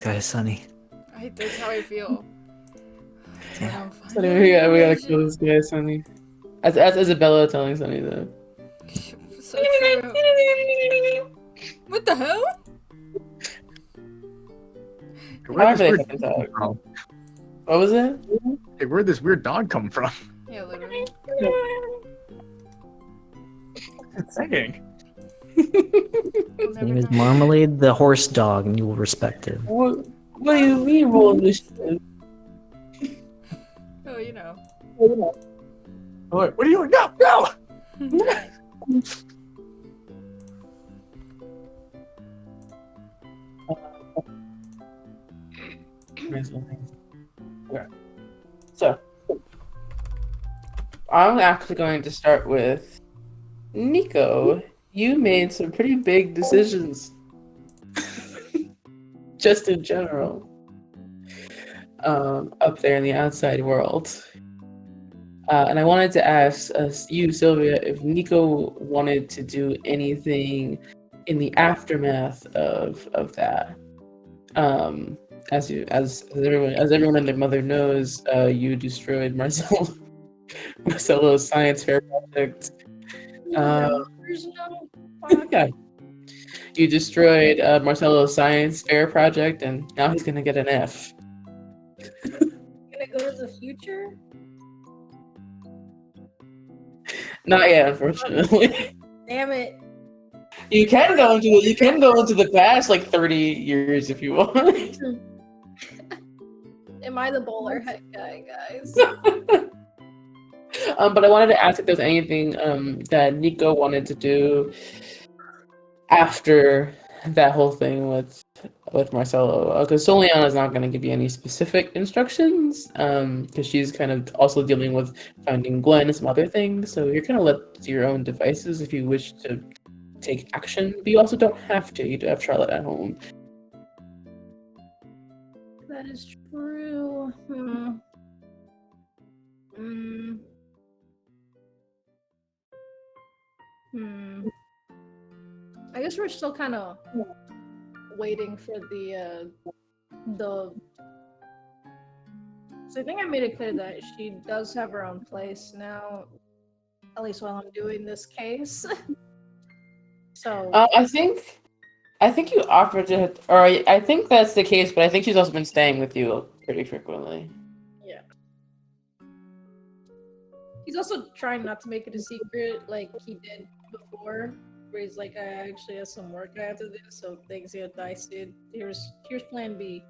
Guys, Sonny. That's how I feel. When Damn. I'm So anyway, we gotta kill information. this guy, Sunny. As Isabella telling Sunny that. So true. What the hell? Where'd However this they weird fucking dog come talk. from? What was it? Hey, where'd this weird dog come from? Yeah, literally. It's saying. We'll His never name is know. Marmalade the horse dog, and you will respect it. What do you mean roll this shit? Oh, you know. Oh, wait, what are you doing? No, no! Okay. So, I'm actually going to start with Nico. You made some pretty big decisions, just in general, up there in the outside world. And I wanted to ask you, Sylvia, if Nico wanted to do anything in the aftermath of that. As everyone and their mother knows, you destroyed Marcelo's science fair project. There's no fuck. Yeah, you destroyed Marcelo's science fair project, and now he's gonna get an F. Gonna go to the future? Not yet, unfortunately. Damn it. You can go into the past like 30 years if you want. Am I the bowler head guy, guys? But I wanted to ask if there's anything that Nico wanted to do after that whole thing with Marcelo, because Soliana's not going to give you any specific instructions, because she's kind of also dealing with finding Gwen and some other things. So you're kind of left to your own devices if you wish to take action, but you also don't have to. You do have Charlotte at home. That is true. I guess we're still kind of waiting for the. So I think I made it clear that she does have her own place now, at least while I'm doing this case. So I think you offered to, or I think that's the case, but I think she's also been staying with you pretty frequently. yeah. He's also trying not to make it a secret like he did before, where he's like, I actually have some work I have to do, so things get dicey. Here's plan B.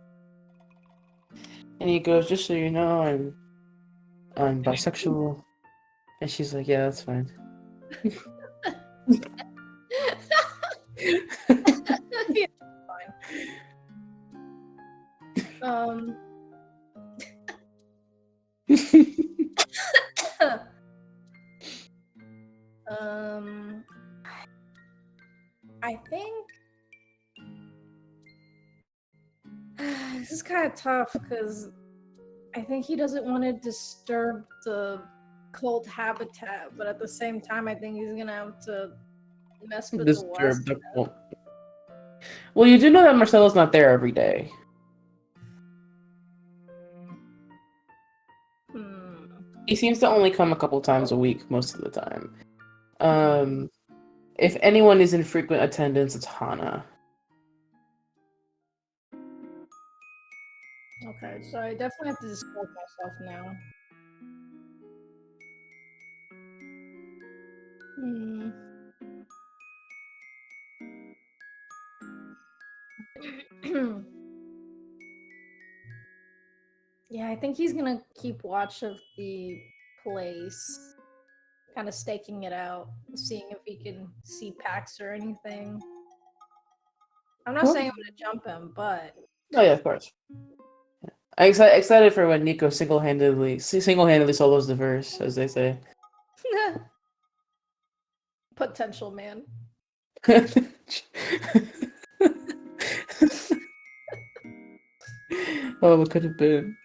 And he goes, just so you know, I'm bisexual. And she's like, yeah, that's fine. Yeah, fine. I think this is kind of tough because I think he doesn't want to disturb the cult habitat, but at the same time, I think he's gonna have to mess with the Disturb West. the cult. Well, you do know that Marcelo's not there every day. He seems to only come a couple times a week most of the time. If anyone is in frequent attendance, it's Hana. Okay, so I definitely have to disclose myself now. Yeah, I think he's gonna keep watch of the place, kind of staking it out, seeing if he can see packs or anything. I'm not saying I'm gonna jump him, but Oh yeah, of course. I'm excited for when Nico single-handedly solos the verse, as they say. potential man. Oh, what could have been?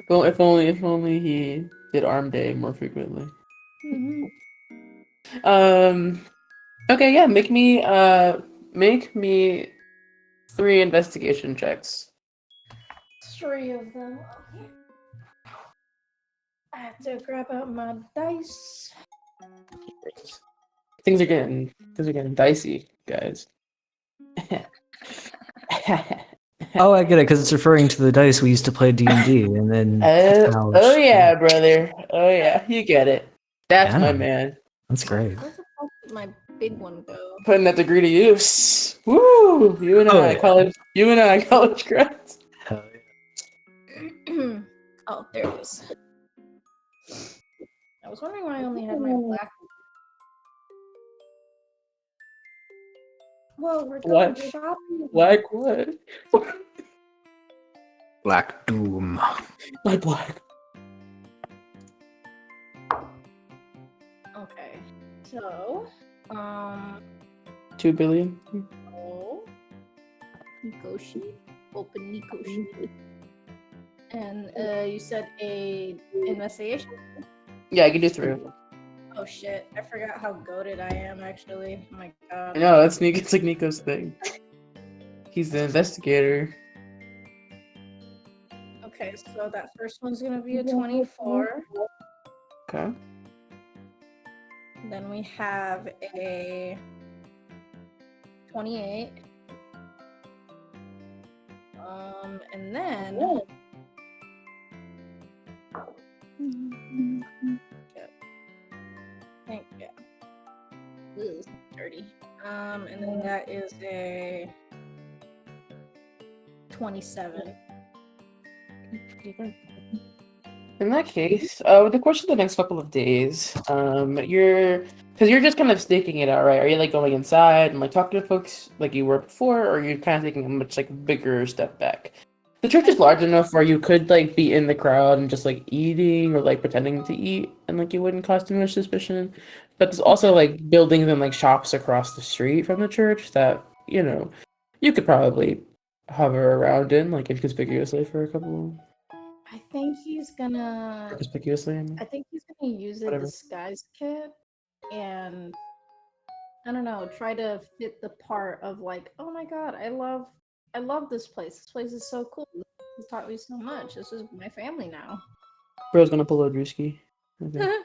Well, if only he did arm day more frequently. Okay, yeah, make me 3 investigation checks. 3 of them. Okay. I have to grab out my dice. Things are getting dicey, guys. Oh, I get it, because it's referring to the dice we used to play D&D, and then Oh ouch. yeah, brother. Oh yeah, you get it. That's my Yeah. man. That's great. Where the fuck did my big one go? Putting that degree to use. Woo! You and Oh, I, yeah. college grads. Hell yeah. Oh, there it is. I was wondering why I only had my black. Whoa, we're going What? shopping. Black what? Black Doom. My black. Okay, so, 2 billion. oh, Nikoshi, open Nikoshi, and you said a investigation. Yeah, I can do 3. Oh shit, I forgot how goated I am actually. Oh my god. I know that's Nico. It's like Nico's thing. He's the investigator. Okay, so that first one's gonna be a 24. Okay. Then we have a 28. And then thank you. Ooh, it's dirty. And then that is a 27. In that case, with the course of the next couple of days, you're just kind of staking it out, right? Are you like going inside and like talking to folks like you were before, or are you kind of taking a much like bigger step back? The church is large enough where you could like be in the crowd and just like eating or like pretending to eat, and like you wouldn't cause too much suspicion. But there's also like buildings and like shops across the street from the church that you could probably hover around in like inconspicuously for a couple. I think he's gonna Conspicuously, I mean. I think he's gonna use a Whatever. disguise kit and I don't know, try to fit the part of like, oh my god, I love this place. This place is so cool. This taught me so much. This is my family now. Bro's gonna pull a Drewski. Okay.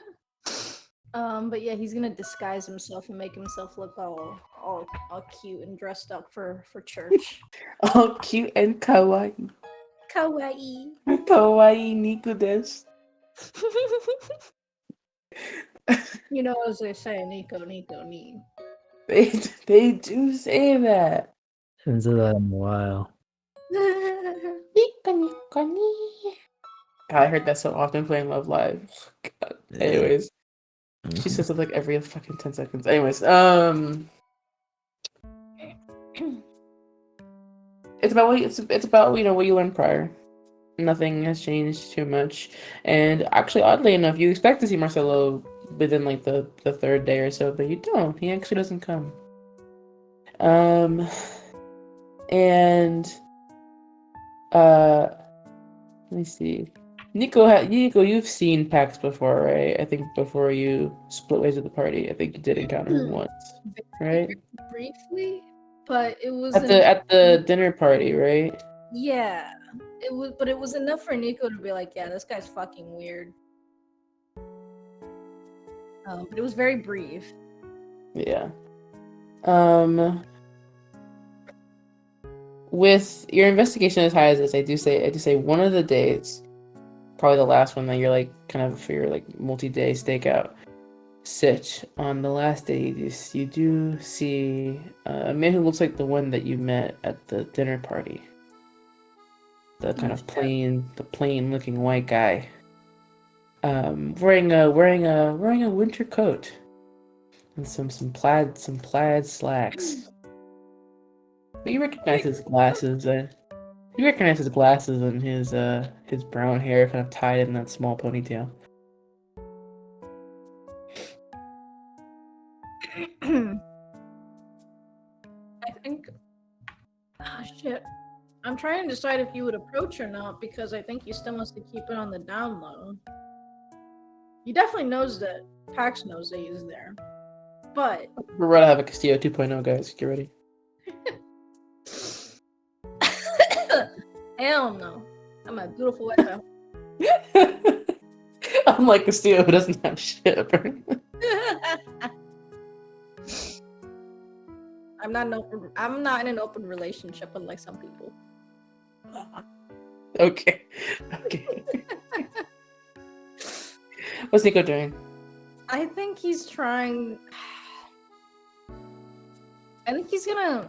But yeah, he's gonna disguise himself and make himself look all cute and dressed up for church. Oh, cute and kawaii. Kawaii. Kawaii Nico desu. You know, as they say, Nico, ni. They do say that. Haven't said that in a while. Nico, Nico, ni. God, I heard that so often playing Love Live. God. Anyways, she says it like every fucking 10 seconds. Anyways, it's about what you learned prior. Nothing has changed too much, and actually, oddly enough, you expect to see Marcelo within like the 3rd day or so, but you don't. He actually doesn't come. And let me see. Nico, you've seen Pax before, right? I think before you split ways with the party, I think you did encounter him once, right? Briefly, but it was At the dinner party, right? yeah. But it was enough for Nico to be like, yeah, this guy's fucking weird. But it was very brief. Yeah. With your investigation as high as this, I do say one of the days, probably the last one that you're like kind of for your like multi-day stakeout sit on the last day, you do see a man who looks like the one that you met at the dinner party. The kind of plain looking white guy. Wearing a winter coat and some plaid slacks. But you recognize his glasses. You recognize his glasses and his brown hair kind of tied in that small ponytail. I think. Ah, shit. I'm trying to decide if you would approach or not because I think you still wants to keep it on the down low. He definitely knows that Pax knows that he's there, but We're about to have a Castillo 2.0, guys. Get ready. Hell no. I'm a beautiful wife at home. Unlike Castillo, who doesn't have shit. Apparently. I'm not in an open relationship unlike some people. Okay. Okay. What's Nico doing? I think he's trying. I think he's gonna,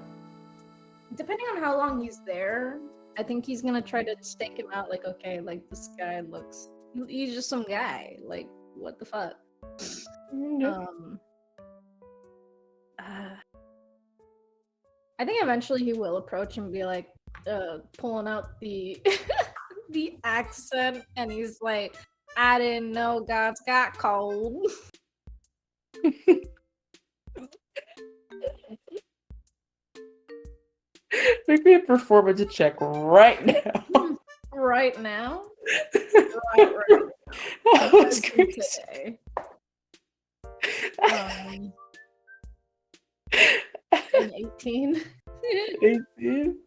depending on how long he's there, I think he's gonna try to stake him out. Like, okay, like this guy looks, he's just some guy. Like, what the fuck? I think eventually he will approach and be like, pulling out the the accent, and he's like, "I didn't know God's got cold." Make me a performance check right now. Right now, right. That was Let's do crazy. today. An 18. 18.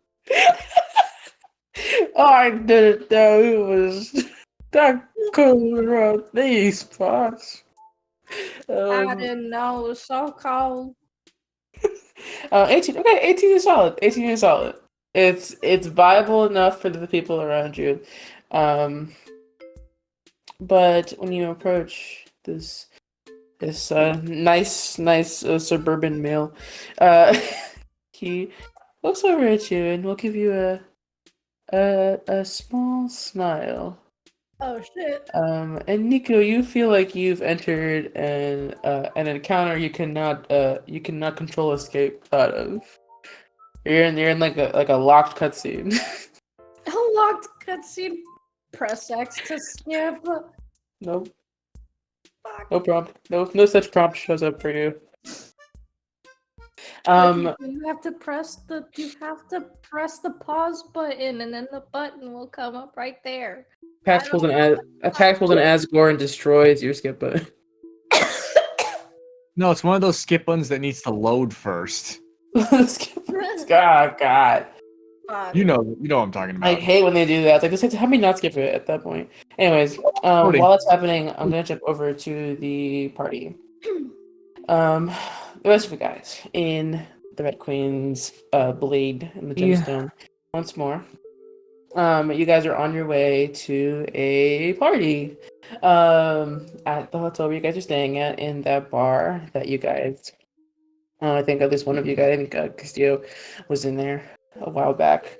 I didn't know it was that cold around these parts. I didn't know it was so cold. 18. Okay, 18 is solid. 18 is solid. It's viable enough for the people around you. But when you approach this nice suburban male, he looks over at you and will give you a small smile. Oh shit. And Nico, you feel like you've entered an encounter you cannot control escape out of. You're in like a locked cutscene. A locked cutscene. Press X to skip. Nope. Fuck. No prompt. No such prompt shows up for you. You have to press the pause button, and then the button will come up right there. Pax pulls an Asgore and destroys your skip button. No, it's one of those skip buttons that needs to load first. Skip buttons. God. Fuck. You know what I'm talking about. I hate when they do that. It's like, just have me not skip it at that point. Anyways, Cody. while it's happening, I'm gonna jump over to the party. The rest of you guys in the Red Queen's blade and the Yeah. gemstone once more. You guys are on your way to a party at the hotel where you guys are staying at, in that bar that you guys. I think at least one of you guys, I think Castillo, was in there a while back.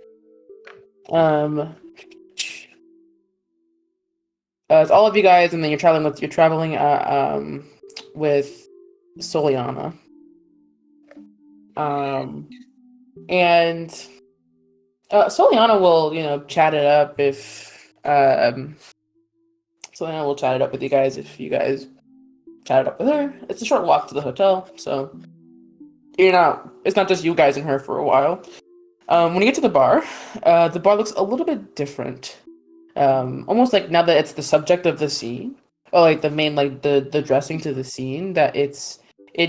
It's all of you guys, and then you're traveling with Soliana. And Soliana will, chat it up if Soliana will chat it up with you guys if you guys chat it up with her. It's a short walk to the hotel, so it's not just you guys and her for a while. When you get to the bar looks a little bit different. Almost like now that it's the subject of the scene, or like the main, like the dressing to the scene, that it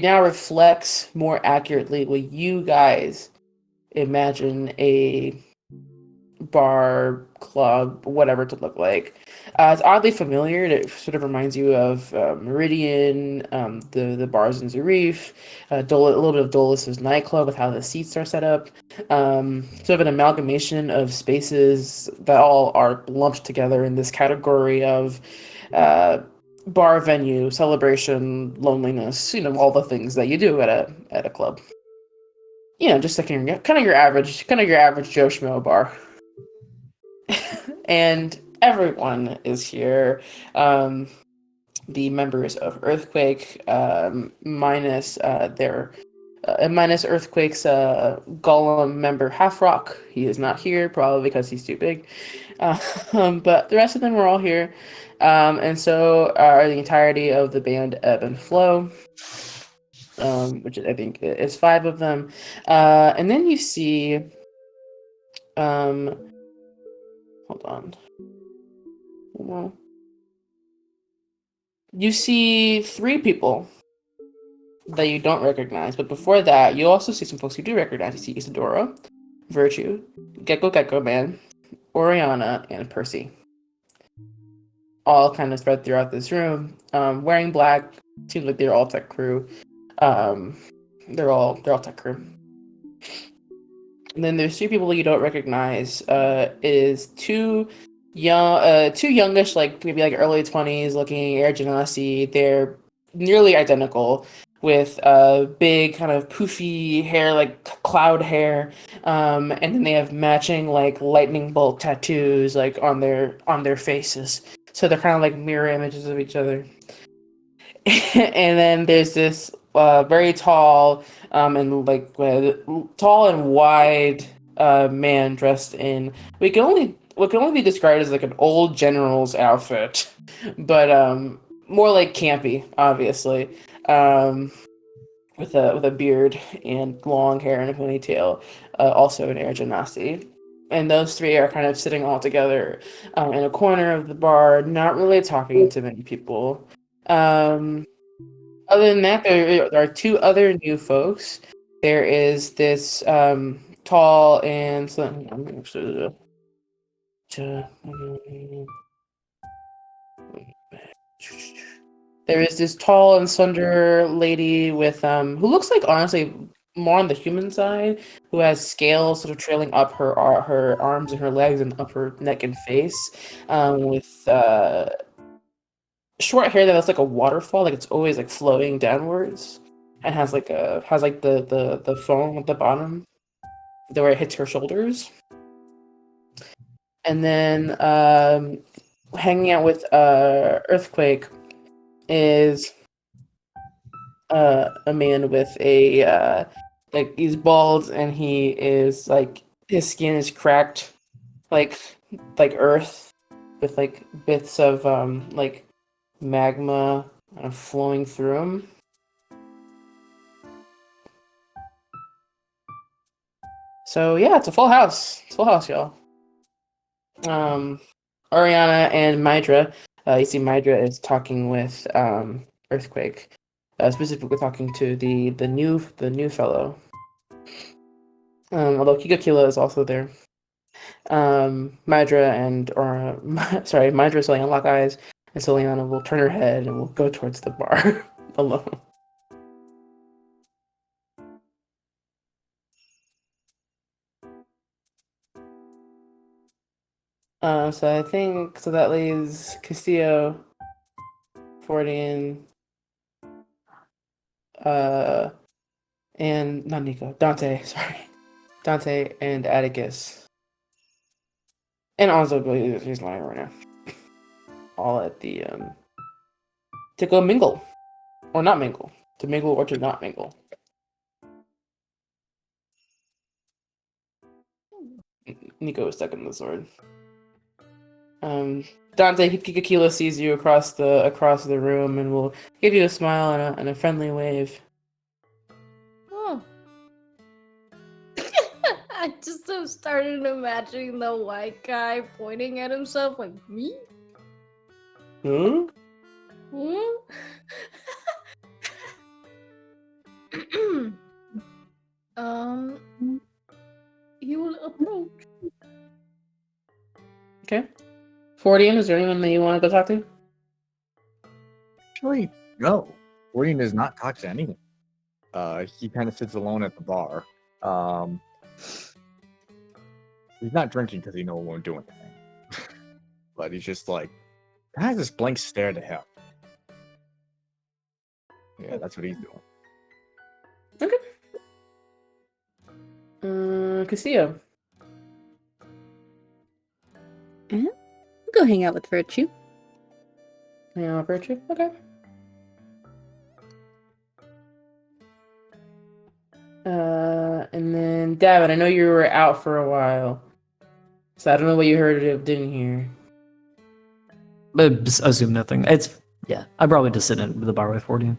now reflects more accurately what you guys imagine a bar, club, whatever to look like. It's oddly familiar. It sort of reminds you of Meridian, the bars in Zarif, a little bit of Dolus's nightclub with how the seats are set up. Sort of an amalgamation of spaces that all are lumped together in this category of bar, venue, celebration, loneliness. All the things that you do at a club. Just like kind of your average Joe Schmo bar. And everyone is here. The members of Earthquake, minus Earthquake's Golem member Half Rock. He is not here, probably because he's too big. But the rest of them are all here, and so are the entirety of the band Ebb and Flow, which I think is 5 of them. And then you see, hold on. Well, you see 3 people that you don't recognize, but before that, you also see some folks you do recognize. You see Isadora, Virtue, Gecko Man, Oriana, and Percy. All kind of spread throughout this room, wearing black. Seems like they're all tech crew. They're all tech crew. And then there's 3 people you don't recognize. Is two youngish, like maybe like early 20s, looking Air Genasi. They're nearly identical, with big kind of poofy hair, like cloud hair, and then they have matching like lightning bolt tattoos like on their faces. So they're kind of like mirror images of each other. And then there's this very tall tall and wide man dressed in what can only be described as like an old general's outfit, but more like campy, obviously, with a beard and long hair and a ponytail, also an Air Genasi. And those 3 are kind of sitting all together in a corner of the bar, not really talking to many people. Other than that, there are 2 other new folks. There is this tall and there is this tall and slender lady with who looks like, honestly, more on the human side, who has scales sort of trailing up her arms and her legs and up her neck and face, with short hair that looks like a waterfall, like it's always like flowing downwards, and has the foam at the bottom, where it hits her shoulders. And then hanging out with Earthquake is a man with a like, he's bald, and he is like, his skin is cracked like earth, with like bits of like magma kind of flowing through him. So yeah, it's a full house. It's a full house, y'all. Oriana and Mydra. You see Mydra is talking with Earthquake, specifically talking to the new fellow. Although Kigakila is also there. Mydra will lock eyes, and Soliana will turn her head and will go towards the bar alone. So I think that leaves Castillo, Fordian, and not Nico, Dante. Sorry, Dante and Atticus, and Anzo. He's lying right now. All at the to go mingle, or not mingle, to mingle or to not mingle. Nico is stuck in the sword. Dante Kikakila sees you across the room and will give you a smile and a friendly wave. Oh. I just have started imagining the white guy pointing at himself like, me? Huh? Hmm? He will approach. Okay. Fordian, is there anyone that you want to go talk to? Actually, no. Gordon does not talk to anyone. He kind of sits alone at the bar. He's not drinking because he knows it won't do anything. But he's just like, has this blank stare to him. Yeah, that's what he's doing. Castillo. Go hang out with Virtue. Yeah, Virtue. Okay. And then Davin, I know you were out for a while, so I don't know what you heard or didn't hear. But assume nothing. I probably just sit in the bar with 40.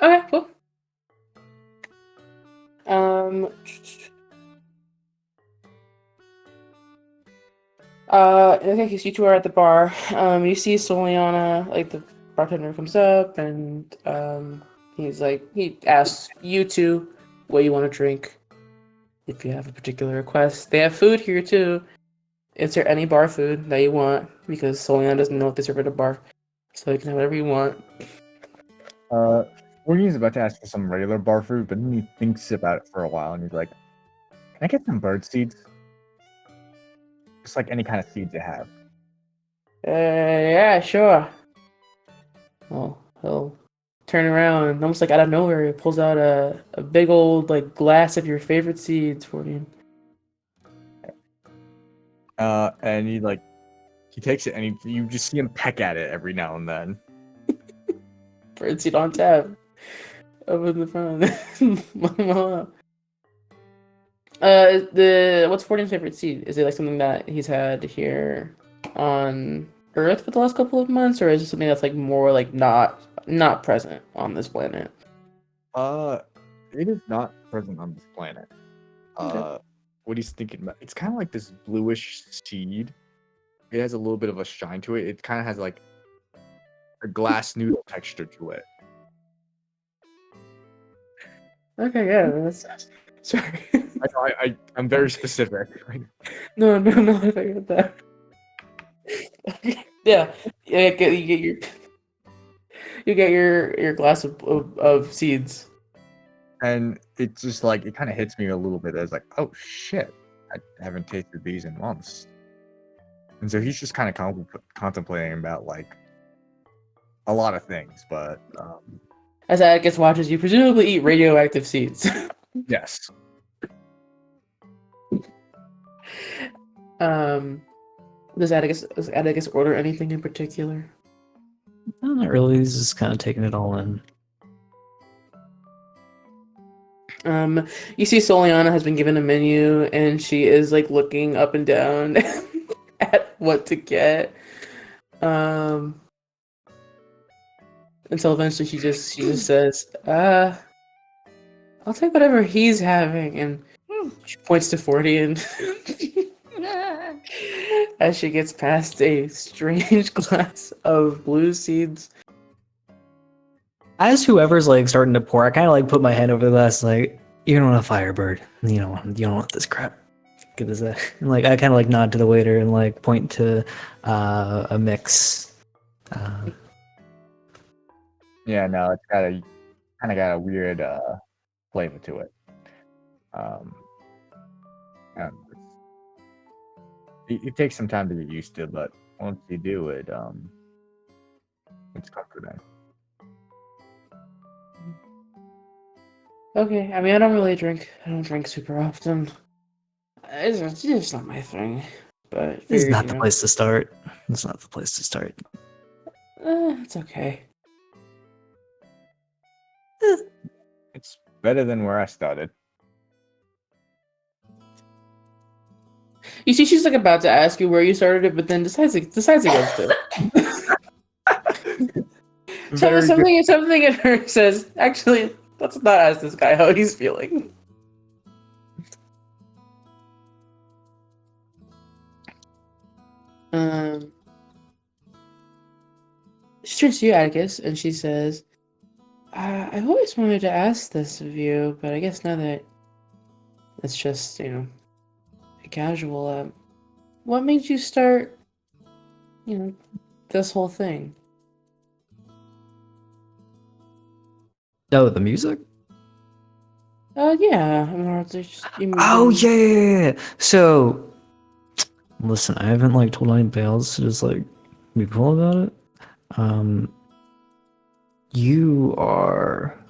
Okay, cool. Okay, so you 2 are at the bar. You see Soliana, like the bartender comes up, and he asks you 2 what you want to drink. if you have a particular request. They have food here too. Is there any bar food that you want? Because Solian doesn't know what they serve at a bar, so you can have whatever you want. Fortini's about to ask for some regular bar food, but then he thinks about it for a while and he's like, "Can I get some bird seeds? Just like any kind of seeds you have." Yeah, sure. Well, he'll turn around and almost like out of nowhere, he pulls out a big old like glass of your favorite seeds for you. And he takes it and you just see him peck at it every now and then. Birdseed on tap. Up in the front. What's 14's favorite seed? Is it like something that he's had here on Earth for the last couple of months, or is it something that's like more like not present on this planet? It is not present on this planet. Okay. What he's thinking about, it's kind of like this bluish seed. It has a little bit of a shine to it. It kind of has like a glass noodle texture to it. Okay, yeah, that's sorry. I'm very specific. No, I get that. Yeah, you get your glass of seeds. And it's just like, it kind of hits me a little bit as like, oh shit, I haven't tasted these in months. And so he's just kind of contemplating about like a lot of things, but As Atticus watches you presumably eat radioactive seeds. yes. Does Atticus order anything in particular? No, not really. He's just kind of taking it all in. You see Soliana has been given a menu and she is like looking up and down at what to get. Until eventually she just says, I'll take whatever he's having, and she points to 40 and as she gets past a strange glass of blue seeds. As whoever's like starting to pour, I kind of like put my hand over the glass, like, "You don't want a Firebird. You don't want this crap. Good as that." And like I kind of like nod to the waiter and like point to a mix. Yeah, no, it's kind of got a weird flavor to it. It takes some time to get used to, but once you do it, it's comforting. Okay, I mean, I don't drink super often. It's just not my thing. But This is figured, not you the know, place to start. It's not the place to start. It's okay. It's better than where I started. You see, she's like about to ask you where you started it, but then decides against it. Very good. Something in her says, actually, let's not ask this guy how he's feeling. She turns to you, Atticus, and she says, I've always wanted to ask this of you, but I guess now that it's just, a casual, what made you start, this whole thing? Oh, the music? Yeah. Oh yeah. So, listen, I haven't like told anybody else to just like be cool about it.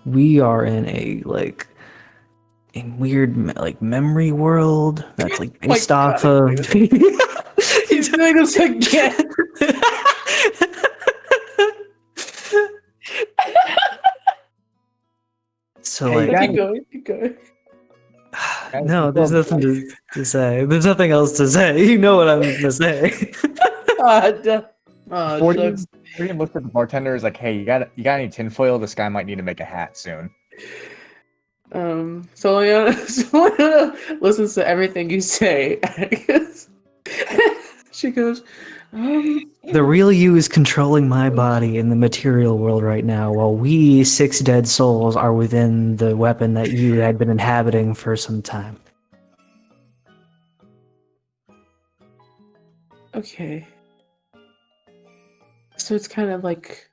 We are in a like a weird like memory world that's like based God, off of. He's doing this again. So Hey, like, guys. Keep going. no, there's nothing to say. There's nothing else to say. You know what I'm gonna say. Forty looks at the bartender, is like, "Hey, you got any tinfoil? This guy might need to make a hat soon." Soliana listens to everything you say. She goes, The real you is controlling my body in the material world right now, while we 6 dead souls are within the weapon that you had been inhabiting for some time. Okay. So it's kind of like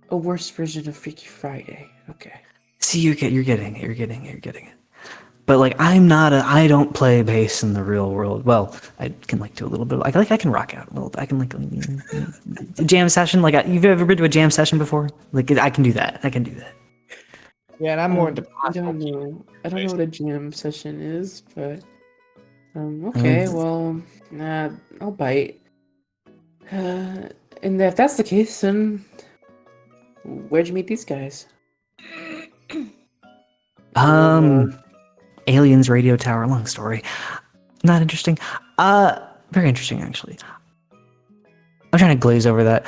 a worse version of Freaky Friday. Okay. See, you're getting it. But like, I don't play bass in the real world. Well, I can like do a little bit. I can rock out a little bit. I can like a jam session. Like, you've ever been to a jam session before? Like, I can do that. Yeah, and I'm more into I classical. don't know. I don't know what a jam session is, but I okay. mean, Well, I'll bite. Uh, and if that's the case, then where'd you meet these guys? Aliens radio tower. Long story. Not interesting. Very interesting actually. I'm trying to glaze over that.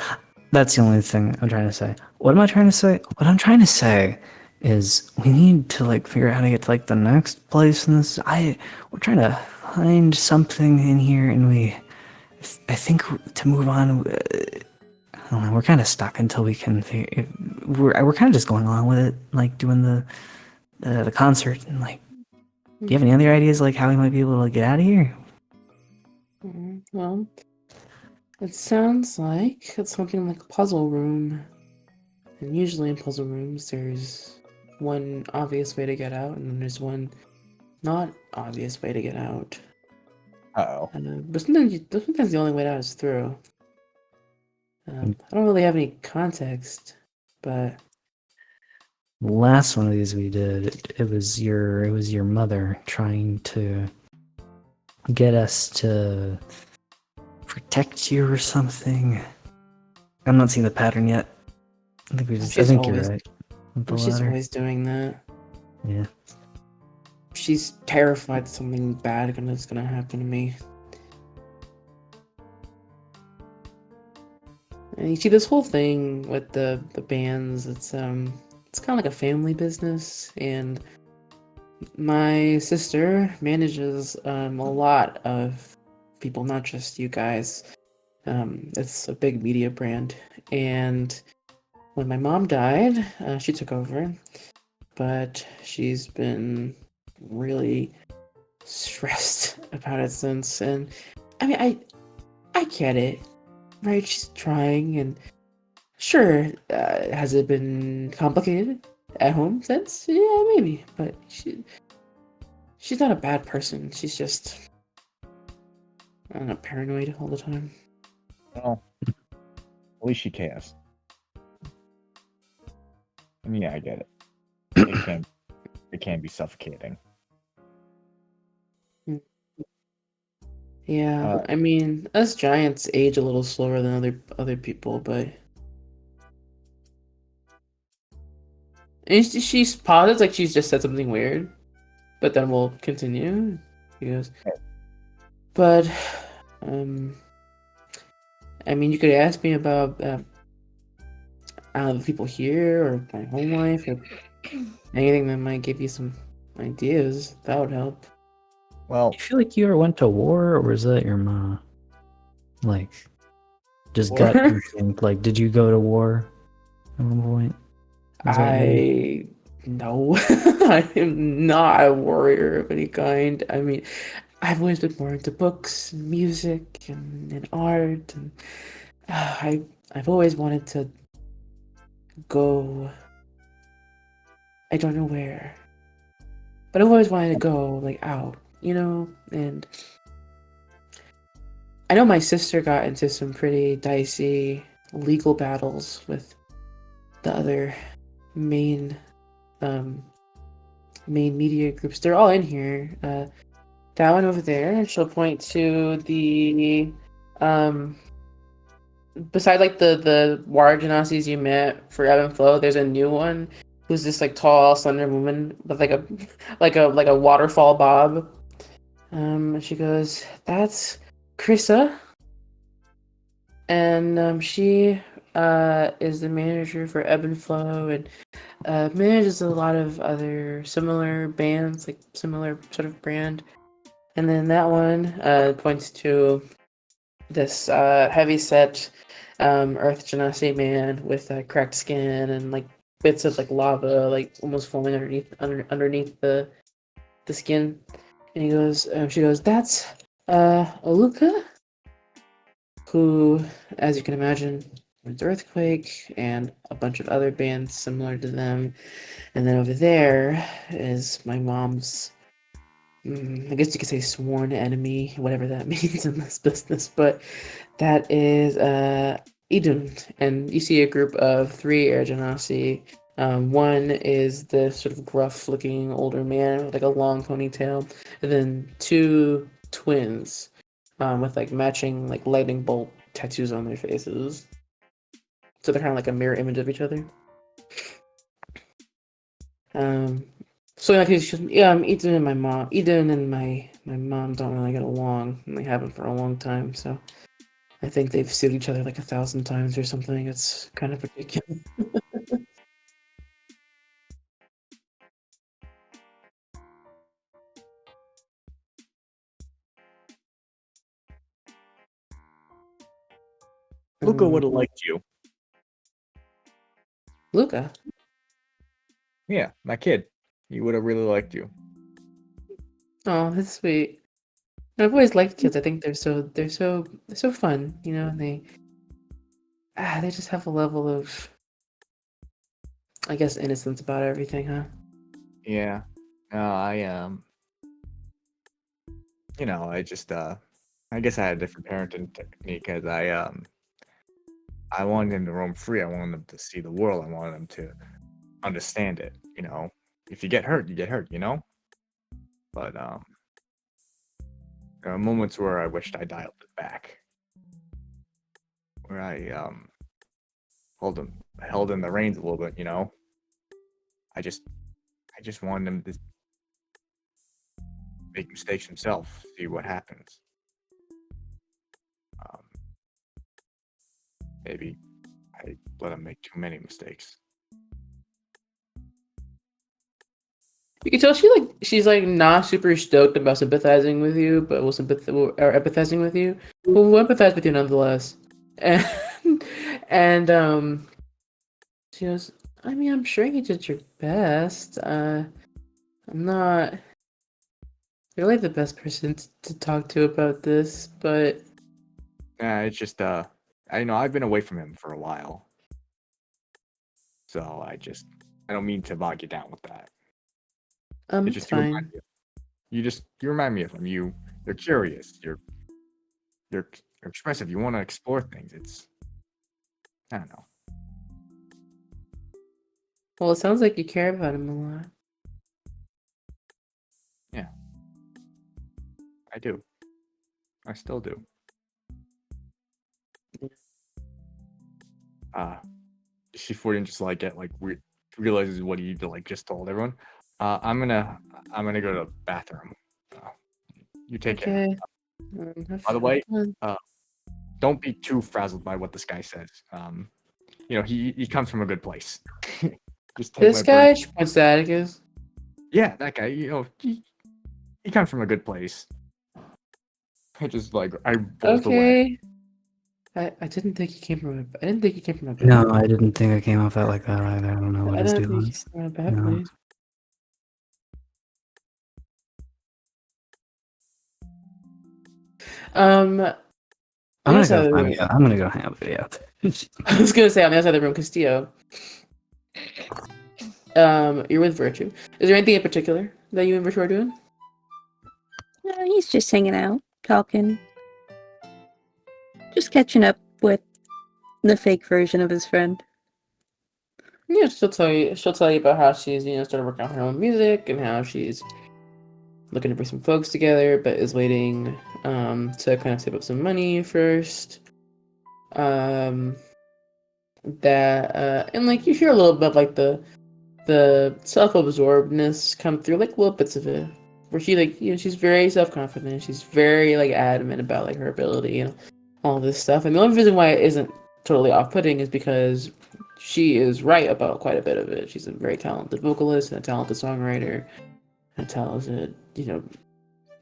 That's the only thing I'm trying to say. What am I trying to say? What I'm trying to say is we need to like figure out how to get to like the next place in this. We're trying to find something in here, and I think to move on. I don't know. We're kind of stuck until we can. We're kind of just going along with it, like doing the concert, and like. Do you have any other ideas like how we might be able to get out of here? Well, it sounds like it's something like a puzzle room. And usually in puzzle rooms, there's one obvious way to get out, and then there's one not obvious way to get out. Uh-oh. But sometimes the only way out is through. I don't really have any context, but The last one of these we did, it was your mother trying to get us to protect you or something. I'm not seeing the pattern yet. I think you're right. With the she's ladder. always doing that. Yeah. She's terrified that something bad is gonna happen to me. And you see this whole thing with the bands, it's kind of like a family business, and my sister manages a lot of people, not just you guys. It's a big media brand, and when my mom died, she took over, but she's been really stressed about it since. And I mean, I get it, right? She's trying, and sure, has it been complicated at home since? Yeah, maybe, but she's not a bad person. She's just, I don't know, paranoid all the time. Well, at least she cares. And yeah, I get it. It can be suffocating. Yeah, I mean, us giants age a little slower than other people, but and she's pauses like she's just said something weird, but then we'll continue. She goes, but I mean, you could ask me about the people here or my home life or anything that might give you some ideas. That would help. Well, Do you feel like you ever went to war, or was that your mom? Like, just War? gut instinct. Like, did you go to war at one point? Was that you? No, I am not a warrior of any kind. I mean, I've always been more into books, and music, and art, and I've always wanted to go. I don't know where, but I've always wanted to go like out, and I know my sister got into some pretty dicey legal battles with the other main media groups. They're all in here. That one over there, she'll point to the beside like the War Genazis you met for Ebb and Flow, there's a new one who's this like tall, slender woman with like a waterfall bob. She goes, "That's Krissa," and she is the manager for Ebb and Flow and manages a lot of other similar bands, like similar sort of brand. And then that one points to this heavy set Earth Genasi man with cracked skin and like bits of like lava like almost falling underneath the skin. And she goes, "That's Aluka." who, as you can imagine, went to Earthquake and a bunch of other bands similar to them. And then over there is my mom's, I guess you could say sworn enemy, whatever that means in this business. But that is Idun. And you see a group of 3 Air Genasi. One is this sort of gruff-looking older man with like a long ponytail, and then 2 twins with like matching like lightning bolt tattoos on their faces. So they're kind of like a mirror image of each other. So like he's just Eden and my mom, Eden and my mom don't really get along, and they haven't for a long time. So I think they've sued each other like 1,000 times or something. It's kind of ridiculous. Luca would have liked you. Luca. Yeah, my kid. He would have really liked you. Oh, that's sweet. I've always liked kids. I think they're so fun, you know, and they just have a level of, I guess, innocence about everything, huh? Yeah. No, I just I guess I had a different parenting technique because I wanted him to roam free. I wanted him to see the world. I wanted him to understand it. You know, if you get hurt, you get hurt. You know. But there are moments where I wished I dialed it back, where I held in the reins a little bit. You know. I just wanted him to make mistakes himself, see what happens. Maybe I let him make too many mistakes. You can tell she's like not super stoked about sympathizing with you, but will empathizing with you. Will empathize with you nonetheless. And she goes, I mean, I'm sure you did your best. I'm not really the best person to talk to about this, but Yeah, it's just I've been away from him for a while, so I don't mean to bog you down with that. It's it's just you remind fine. me of, you remind me of him. You're curious. You're expressive. You want to explore things. It's I don't know. Well, it sounds like you care about him a lot. Yeah, I do. I still do. Before you just like get like realizes what he like just told everyone. I'm gonna go to the bathroom. You take care. Okay. By the way, fun. don't be too frazzled by what this guy says. He comes from a good place. Just take This my word. guy, she points to Atticus. Yeah, that guy. He comes from a good place. I just like I bolt away. Okay. I didn't think he came from I didn't think he came from a bad No, place. I didn't think I came off that like that either. I don't know what I his don't deal think he is. came from a bad No. place. I'm The gonna other side go of the find room. video. I'm gonna go hang out video. I was gonna say on the other side of the room, Castillo. You're with Virtue. Is there anything in particular that you and Virtue are doing? He's just hanging out, talking, just catching up with the fake version of his friend. Yeah, she'll tell you about how she's, started working on her own music and how she's looking to bring some folks together, but is waiting to kind of save up some money first. And like you hear a little bit of like the self-absorbedness come through, like little bits of it, where she like she's very self-confident, she's very like adamant about like her ability and all this stuff. And the only reason why it isn't totally off-putting is because she is right about quite a bit of it. She's a very talented vocalist and a talented songwriter, and a talented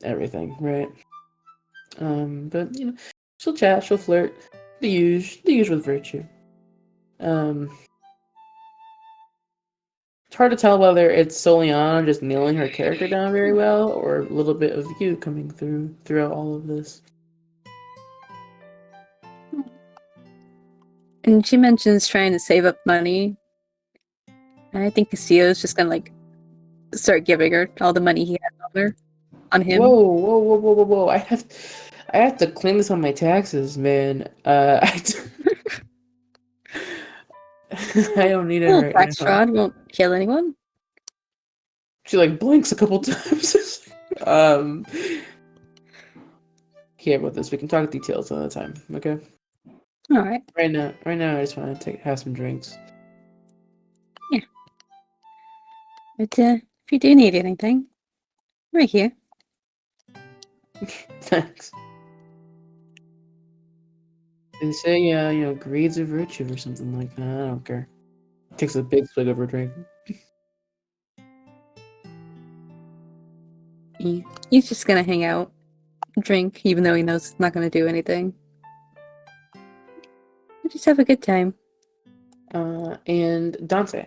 everything, right? But she'll chat, she'll flirt, the usual with Virtue. It's hard to tell whether it's Soliana just nailing her character down very well, or a little bit of you coming throughout all of this. And she mentions trying to save up money. And I think Casillo's just gonna like start giving her all the money he has on him. Whoa! I have to claim this on my taxes, man. I don't need it Well, right tax now. fraud won't kill anyone. She like blinks a couple times. Here about this. We can talk details another time. Okay. All right. Right now, I just want to have some drinks. But if you do need anything, we're here. Thanks. They say, greed's a virtue or something like that. I don't care. Takes a big swig of her drink. He's just gonna hang out, drink, even though he knows it's not gonna do anything. We'll just have a good time. And Dante,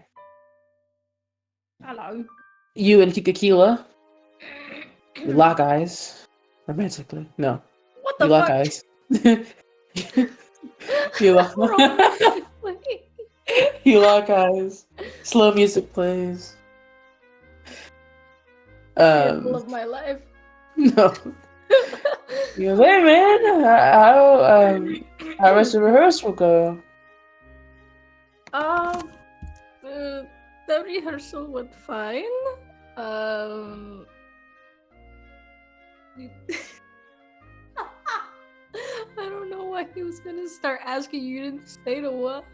Hello. you and Kikakila, you lock eyes romantically. No, What you the lock fuck? eyes. You lock. Wait. You lock eyes. Slow music plays. Example of my life. No. You go, hey man, how rest of rehearsal go? The rehearsal went fine. I don't know why he was gonna start asking you to stay to what.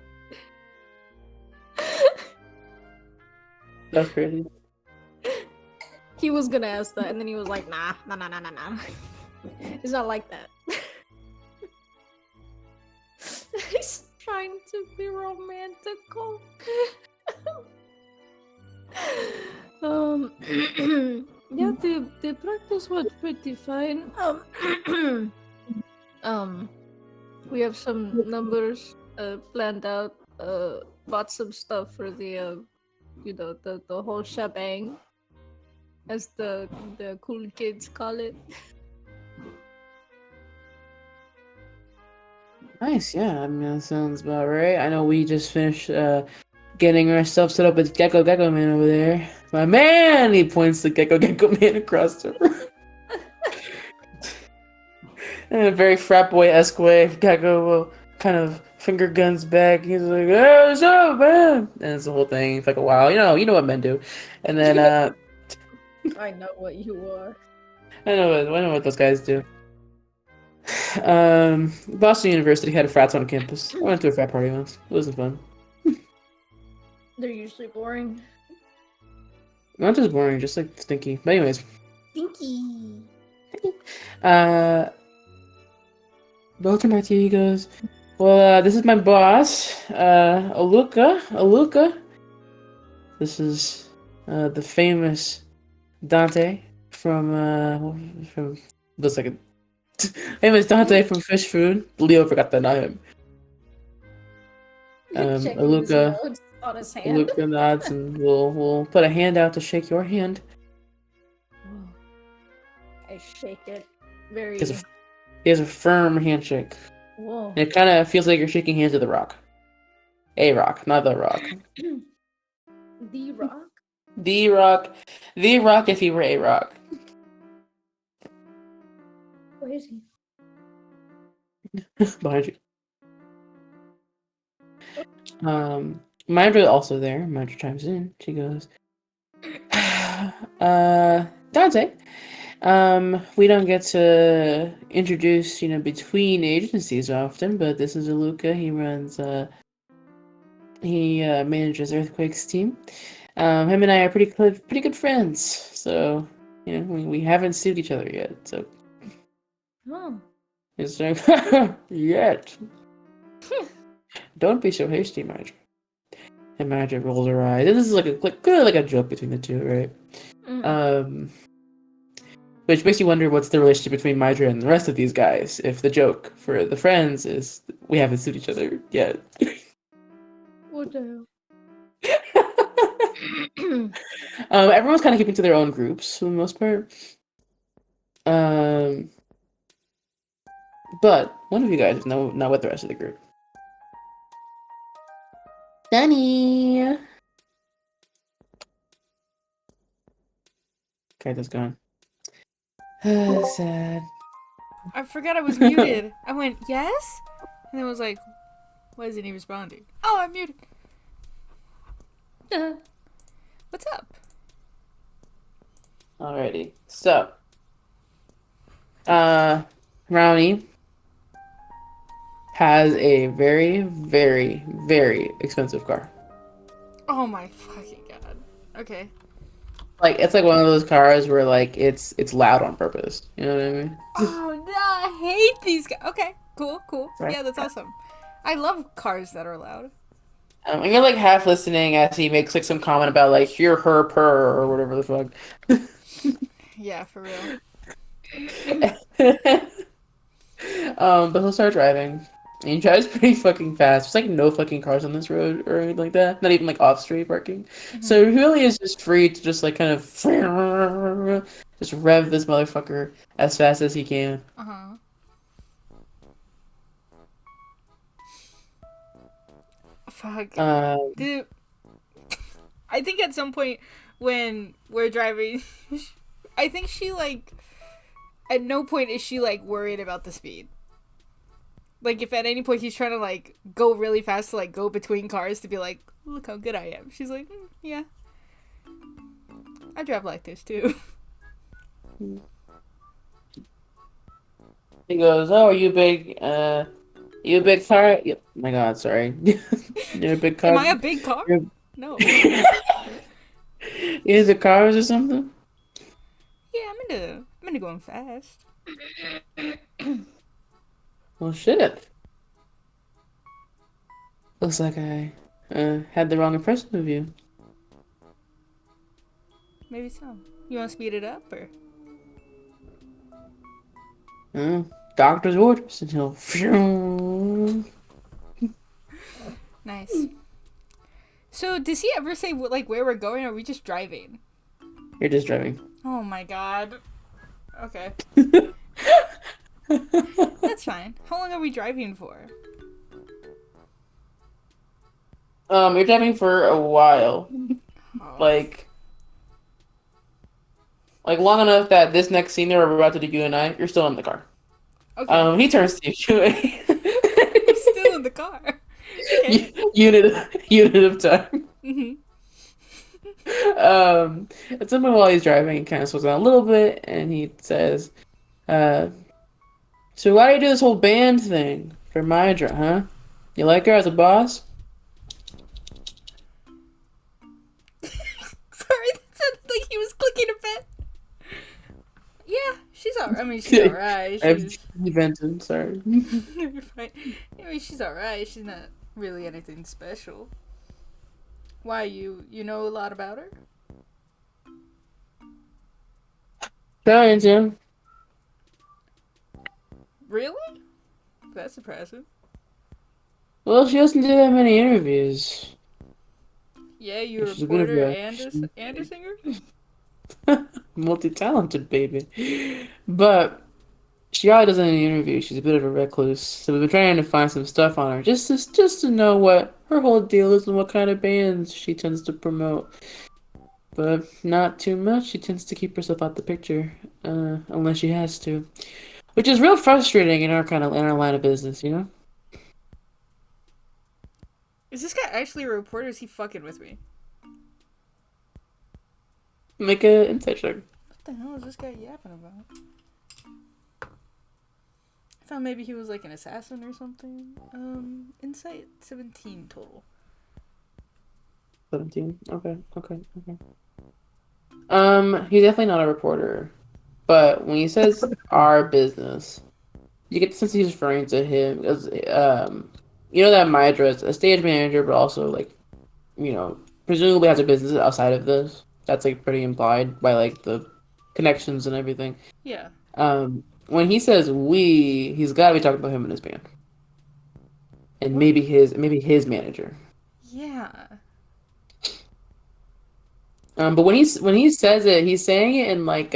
That's crazy. He was gonna ask that, and then he was like, nah. It's not like that. He's trying to be romantical. Yeah, the practice went pretty fine. We have some numbers planned out. Bought some stuff for the the whole shebang, as the cool kids call it. Nice, yeah. I mean, that sounds about right. I know we just finished getting ourselves set up with Gecko Man over there. My man! He points to Gecko Man across the room. In a very frat boy-esque way, Gecko will kind of finger guns back. He's like, "Hey, what's up, man?" And it's the whole thing for like a while. You know what men do. And then I know what you are. I know what those guys do. Boston University had a frats on campus. I went to a frat party once. It wasn't fun. They're usually boring. Not just boring, just like stinky. But anyways, Stinky. Belton back to you. He goes, "Well, this is my boss, Aluka. This is the famous Dante from looks like a famous Dante from Fish Food. Leo forgot that, not him. Checking his Aluka notes on his hand. Aluka nods and we'll put a hand out to shake your hand. I shake it very. He has a firm handshake. Whoa. And it kind of feels like you're shaking hands with a rock. A rock, not the rock. The Rock. The rock. The rock if he were a rock. Where is he? Behind you. Mindra also there. Mindra chimes in. She goes, Dante, we don't get to introduce, between agencies often, but this is Aluka. He runs, he manages Earthquake's team. Him and I are pretty good friends, so, we haven't sued each other yet, so. Oh. It's like, yet. Don't be so hasty, Mindra. And Mindra rolls her eyes. This is clearly like a joke between the two, right? Mm. Which makes you wonder what's the relationship between Mindra and the rest of these guys. If the joke for the friends is we haven't sued each other yet. What the hell? Everyone's kind of keeping to their own groups for the most part. But one of you guys is not with the rest of the group. Danny. Okay, that's gone. Sad. I forgot I was muted. I went, yes? And then was like, why isn't he responding? Oh, I'm muted. What's up? Alrighty. So, Brownie has a very, very, very expensive car. Oh my fucking god. Okay. Like it's like one of those cars where like it's loud on purpose. You know what I mean? Oh no, I hate these guys. Okay, cool. Right. Yeah, that's awesome. I love cars that are loud. And you're like half listening as he makes like some comment about like hear her purr or whatever the fuck. Yeah, for real. But he'll start driving. And he drives pretty fucking fast. There's like no fucking cars on this road or anything like that. Not even like off street parking. So he really is just free to just like kind of just rev this motherfucker as fast as he can. Uh-huh. Fuck. Dude, I think at some point when we're driving, I think she like, at no point is she like worried about the speed. Like if at any point he's trying to like go really fast to like go between cars to be like, look how good I am. She's like, yeah. I drive like this too. He goes, "Oh, are you big? You a big car? Yep. Oh my God, sorry. You're a big car. Am I a big car? You're- No. Is it cars or something? Yeah, I'm into going fast. Well, shit. Looks like I had the wrong impression of you. Maybe so. You want to speed it up or? Doctor's orders until. Nice. So, does he ever say like where we're going, or are we just driving? You're just driving. Oh my god. Okay, that's fine. How long are we driving for? You're driving for a while. Oh. Like long enough that this next scene that we're about to do, you and I, you're still in the car. Okay, He turns to you. I'm still in the car. Okay. unit of time. Mhm. At some point while he's driving, he kind of slows down a little bit, and he says, "So why do you do this whole band thing for Mydra, huh? You like her as a boss?" Sorry, that sounded like he was clicking a bit. Yeah, she's alright. I mean, she's alright. I've She's invented. Sorry. You're fine. I mean, she's alright. She's not really anything special. Why, you know a lot about her? Trying to. Really? That's impressive. Well, she doesn't do that many interviews. Yeah, you're a She's a bit of reporter a- and a singer? Multi-talented baby, but she always does any interview. She's a bit of a recluse, so we've been trying to find some stuff on her, just to know what her whole deal is and what kind of bands she tends to promote. But not too much. She tends to keep herself out the picture, unless she has to, which is real frustrating in our line of business, you know. Is this guy actually a reporter? Or is he fucking with me? Make a insight check. What the hell is this guy yapping about? I thought maybe he was like an assassin or something. Insight 17 total. 17. Okay. He's definitely not a reporter, but when he says our business, you get the sense he's referring to him as, you know that Mydra is a stage manager, but also like, you know, presumably has a business outside of this. That's like pretty implied by like the connections and everything. Yeah. When he says we, he's got to be talking about him and his band, and maybe his manager. Yeah. But when he says it, he's saying it in like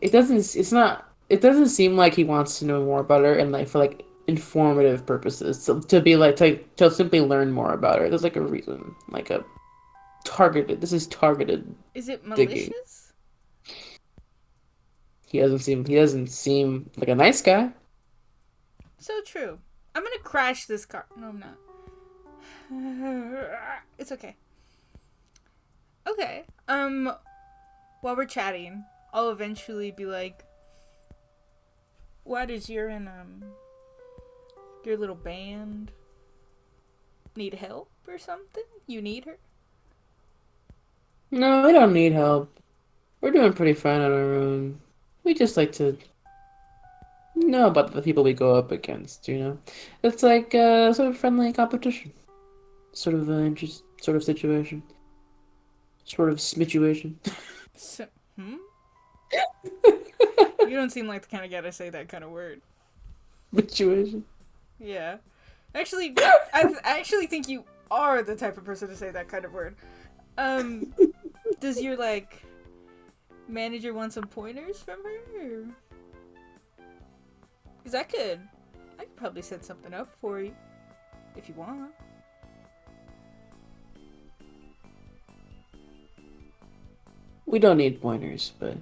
it doesn't seem like he wants to know more about her, and like for like informative purposes. So, to be like to simply learn more about her. There's like a reason, like a targeted. This is targeted. Is it Digging. malicious? He doesn't seem like a nice guy. So true. I'm gonna crash this car. No, I'm not. It's okay. Okay. While we're chatting, I'll eventually be like, "Why does your your little band need help or something? You need her?" No, we don't need help. We're doing pretty fine on our own. We just like to know about the people we go up against, you know? It's like sort of friendly competition. Sort of interest sort of situation. Sort of situation. So, You don't seem like the kind of guy to say that kind of word. Situation. Yeah. Actually, I actually think you are the type of person to say that kind of word. Does your, like, manager want some pointers from her? Because I could probably set something up for you, if you want. We don't need pointers, but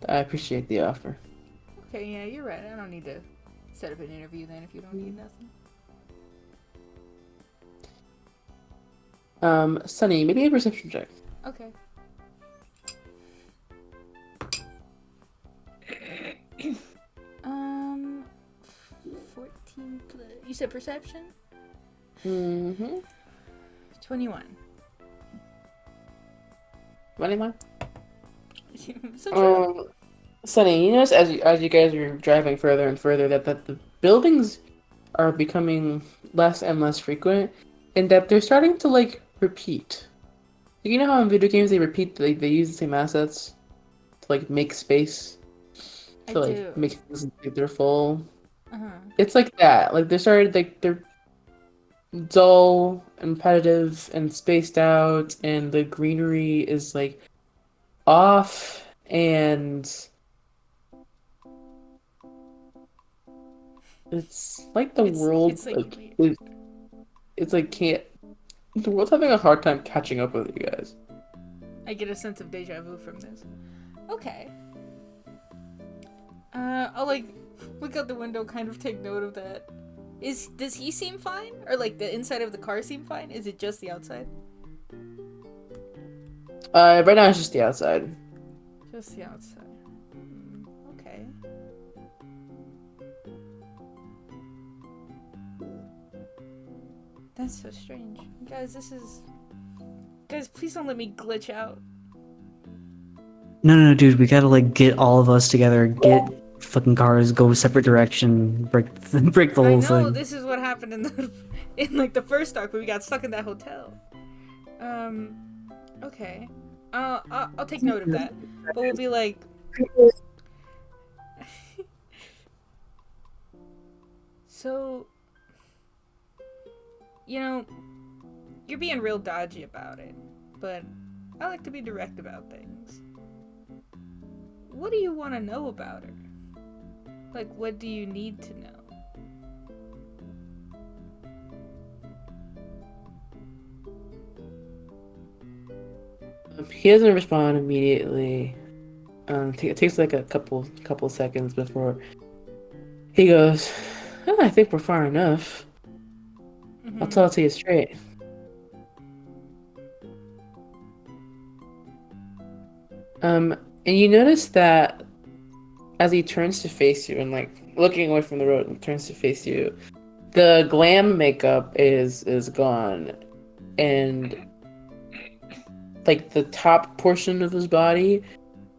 I appreciate the offer. Okay, yeah, you're right. I don't need to set up an interview then if you don't need nothing. Sunny, maybe a perception check. Okay. Um, 14 plus... You said perception? Mm-hmm. 21. What am I? So true. Sunny, you notice as you guys are driving further and further that the buildings are becoming less and less frequent, and that they're starting to like repeat. Like, you know how in video games they repeat, they use the same assets to like make space, I to like do. make things like they're full. Uh-huh. It's like that. Like they're dull and repetitive and spaced out, and the greenery is like off, and it's like the world it's, like, like, it's like can't the world's having a hard time catching up with you guys. I get a sense of deja vu from this. Okay. I'll like look out the window, kind of take note of that. Does he seem fine? Or like the inside of the car seem fine? Is it just the outside? Right now it's just the outside. Just the outside. Okay. That's so strange. Guys, Guys, please don't let me glitch out. No, dude, we gotta like get all of us together, get fucking cars, go separate direction, break the I whole know thing. this is what happened in like the first arc, but we got stuck in that hotel. Okay. I'll take note of that. But we'll be like, so, you know, you're being real dodgy about it, but I like to be direct about things. What do you want to know about her? Like, what do you need to know? He doesn't respond immediately. It takes like a couple seconds before he goes, "Oh, I think we're far enough. I'll tell it to you straight. And you notice that as he turns to face you and like looking away from the road and turns to face you, the glam makeup is gone, and like the top portion of his body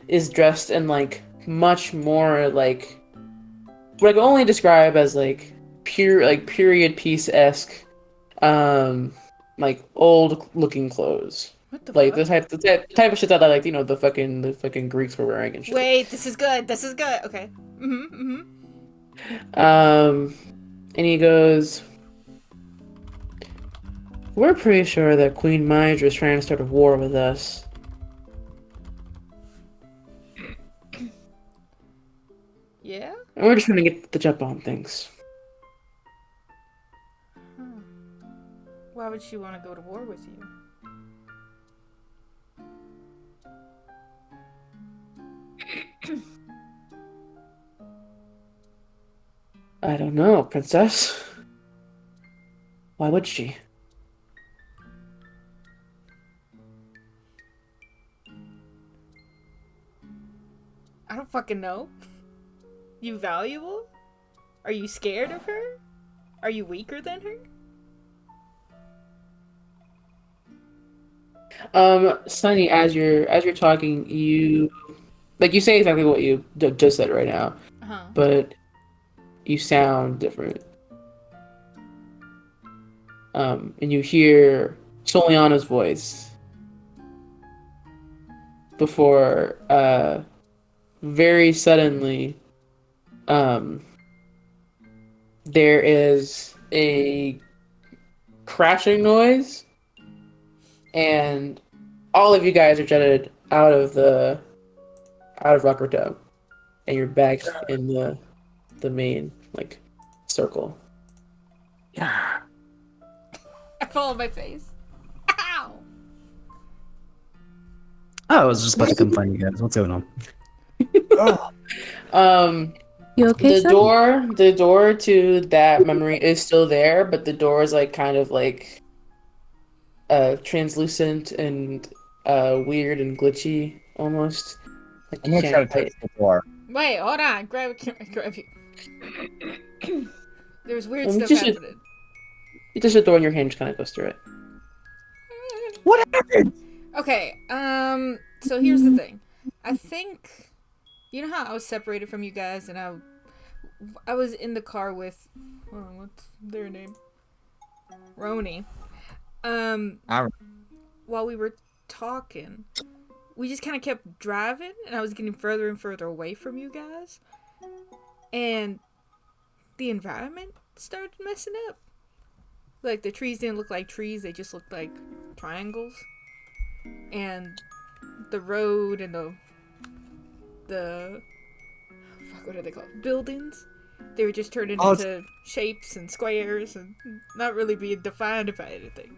is dressed in like much more like what I can only describe as like pure like period piece-esque like old looking clothes. What the Like fuck? the type of shit that like, you know, the fucking Greeks were wearing and shit. Wait, this is good. This is good. Okay. And he goes, "We're pretty sure that Queen Mydra is trying to start a war with us." Yeah? And we're just gonna get the jump on things. Huh. Why would she want to go to war with you? I don't know, princess. Why would she? I don't fucking know. You valuable? Are you scared of her? Are you weaker than her? Sunny, as you're talking, you say exactly what you just said right now, Uh-huh. but you sound different. And you hear Soliana's voice before, very suddenly, there is a crashing noise, and all of you guys are jetted out of Rocker Dome, and you're back in the main circle. Yeah. I fall on my face. Ow! I was just about to come find you guys. What's going on? You okay, The son? door to that memory is still there, but the door is translucent and weird and glitchy almost. Like I'm you gonna try to can't touch the door. Wait, hold on. Grab you. There's weird Well, stuff just- happening. just a door in your hand just kind of goes through it. What happened? Okay, so here's the thing. I think, you know how I was separated from you guys and I was in the car with, what's their name? Roni. While we were talking, we just kind of kept driving and I was getting further and further away from you guys. And the environment started messing up. Like, the trees didn't look like trees, they just looked like triangles. And the road and the fuck, what are they called? Buildings. They were just turned into shapes and squares and not really being defined by anything.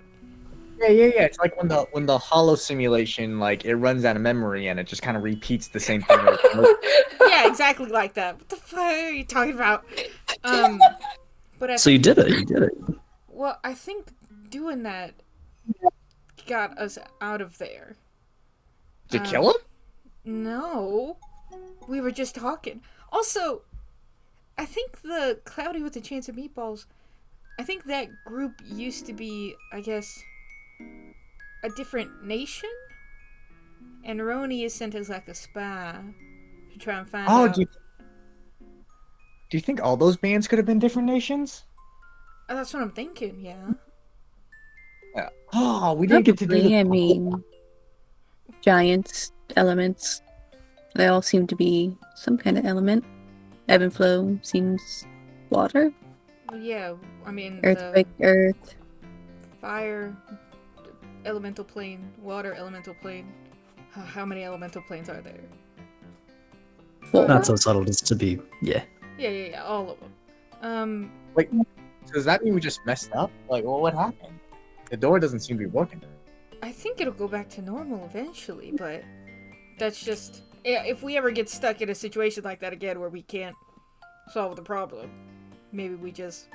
Yeah. It's like when the hollow simulation, like, it runs out of memory and it just kind of repeats the same thing. Yeah, exactly like that. What the fuck are you talking about? But I So you did it. You did it. Well, I think doing that got us out of there. To kill him? No. We were just talking. Also, I think the Cloudy with a Chance of Meatballs, I think that group used to be, I guess, a different nation? And Roni is sent as like a spy to try and find out. Do you think all those bands could have been different nations? Oh, that's what I'm thinking, yeah. Yeah. Oh, we didn't get to do Probably, the I mean, giants, elements. They all seem to be some kind of element. Ebb and flow seems water. Well, yeah, I mean, Earthquake, earth. fire, elemental plane, water, elemental plane. How many elemental planes are there? Four. Not so subtle as to be. Yeah. Yeah, all of them. Wait, so does that mean we just messed up? Like, well, what happened? The door doesn't seem to be working. I think it'll go back to normal eventually, but that's just... If we ever get stuck in a situation like that again where we can't solve the problem, maybe we just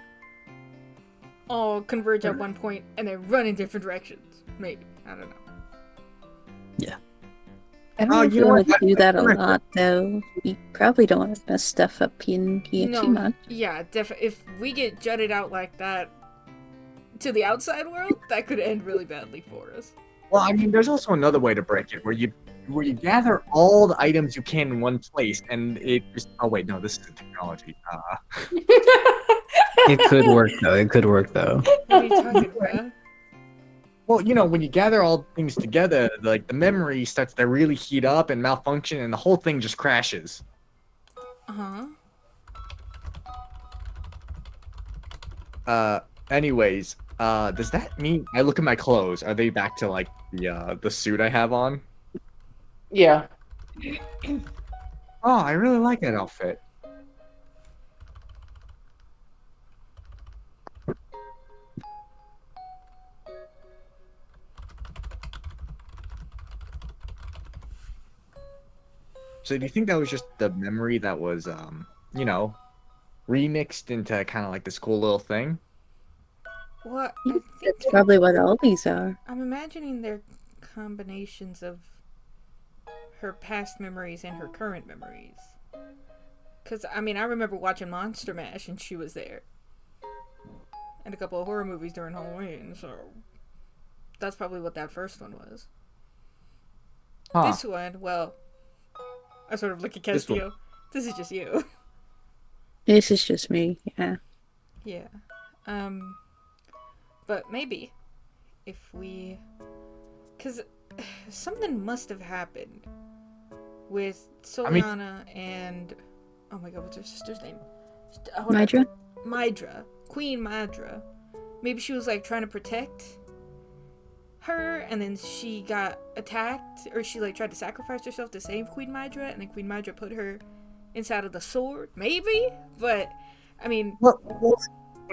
all converge at one point and then run in different directions. Maybe. I don't know. I don't Oh, know if you we know want what? to do that a Correct. lot, though. We probably don't want to mess stuff up in here too much. Yeah, if we get jutted out like that to the outside world, that could end really badly for us. Well, I mean, there's also another way to break it, where you gather all the items you can in one place, and it just... Oh wait, no, this is technology. It could work though. It could work though. What are you talking about? Well, you know, when you gather all things together, like, the memory starts to really heat up and malfunction, and the whole thing just crashes. Anyways, does that mean... I look at my clothes. Are they back to, like, the suit I have on? Yeah. Oh, I really like that outfit. So do you think that was just the memory that was, you know, remixed into kind of like this cool little thing? Well, I think That's probably what all these are. I'm imagining they're combinations of her past memories and her current memories. Because, I mean, I remember watching Monster Mash and she was there. And a couple of horror movies during Halloween, so that's probably what that first one was. Huh. This one, well, I sort of look at This one. Castillo. This is just you. This is just me. Yeah. Yeah. But maybe if we, because something must have happened with Soliana and oh my god, what's her sister's name? Hold on. Mydra? Mydra, Queen Mydra. Maybe she was like trying to protect her, and then she got attacked, or she like tried to sacrifice herself to save Queen Mydra, and then Queen Mydra put her inside of the sword. Maybe, but I mean, What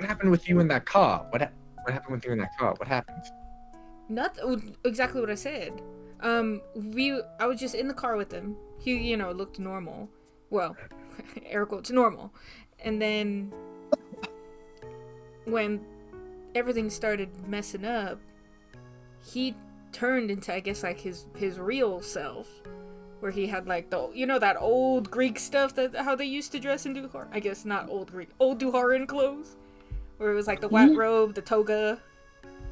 happened with you in that car? What happened with you in that car? What happened? Nothing. Exactly what I said. I was just in the car with him. He, looked normal. Well, air quotes normal. And then when everything started messing up, he turned into, I guess, like his real self, where he had like that old Greek stuff, that how they used to dress in Duhar. I guess not old Greek, old Duharan clothes, where it was like the white robe, the toga.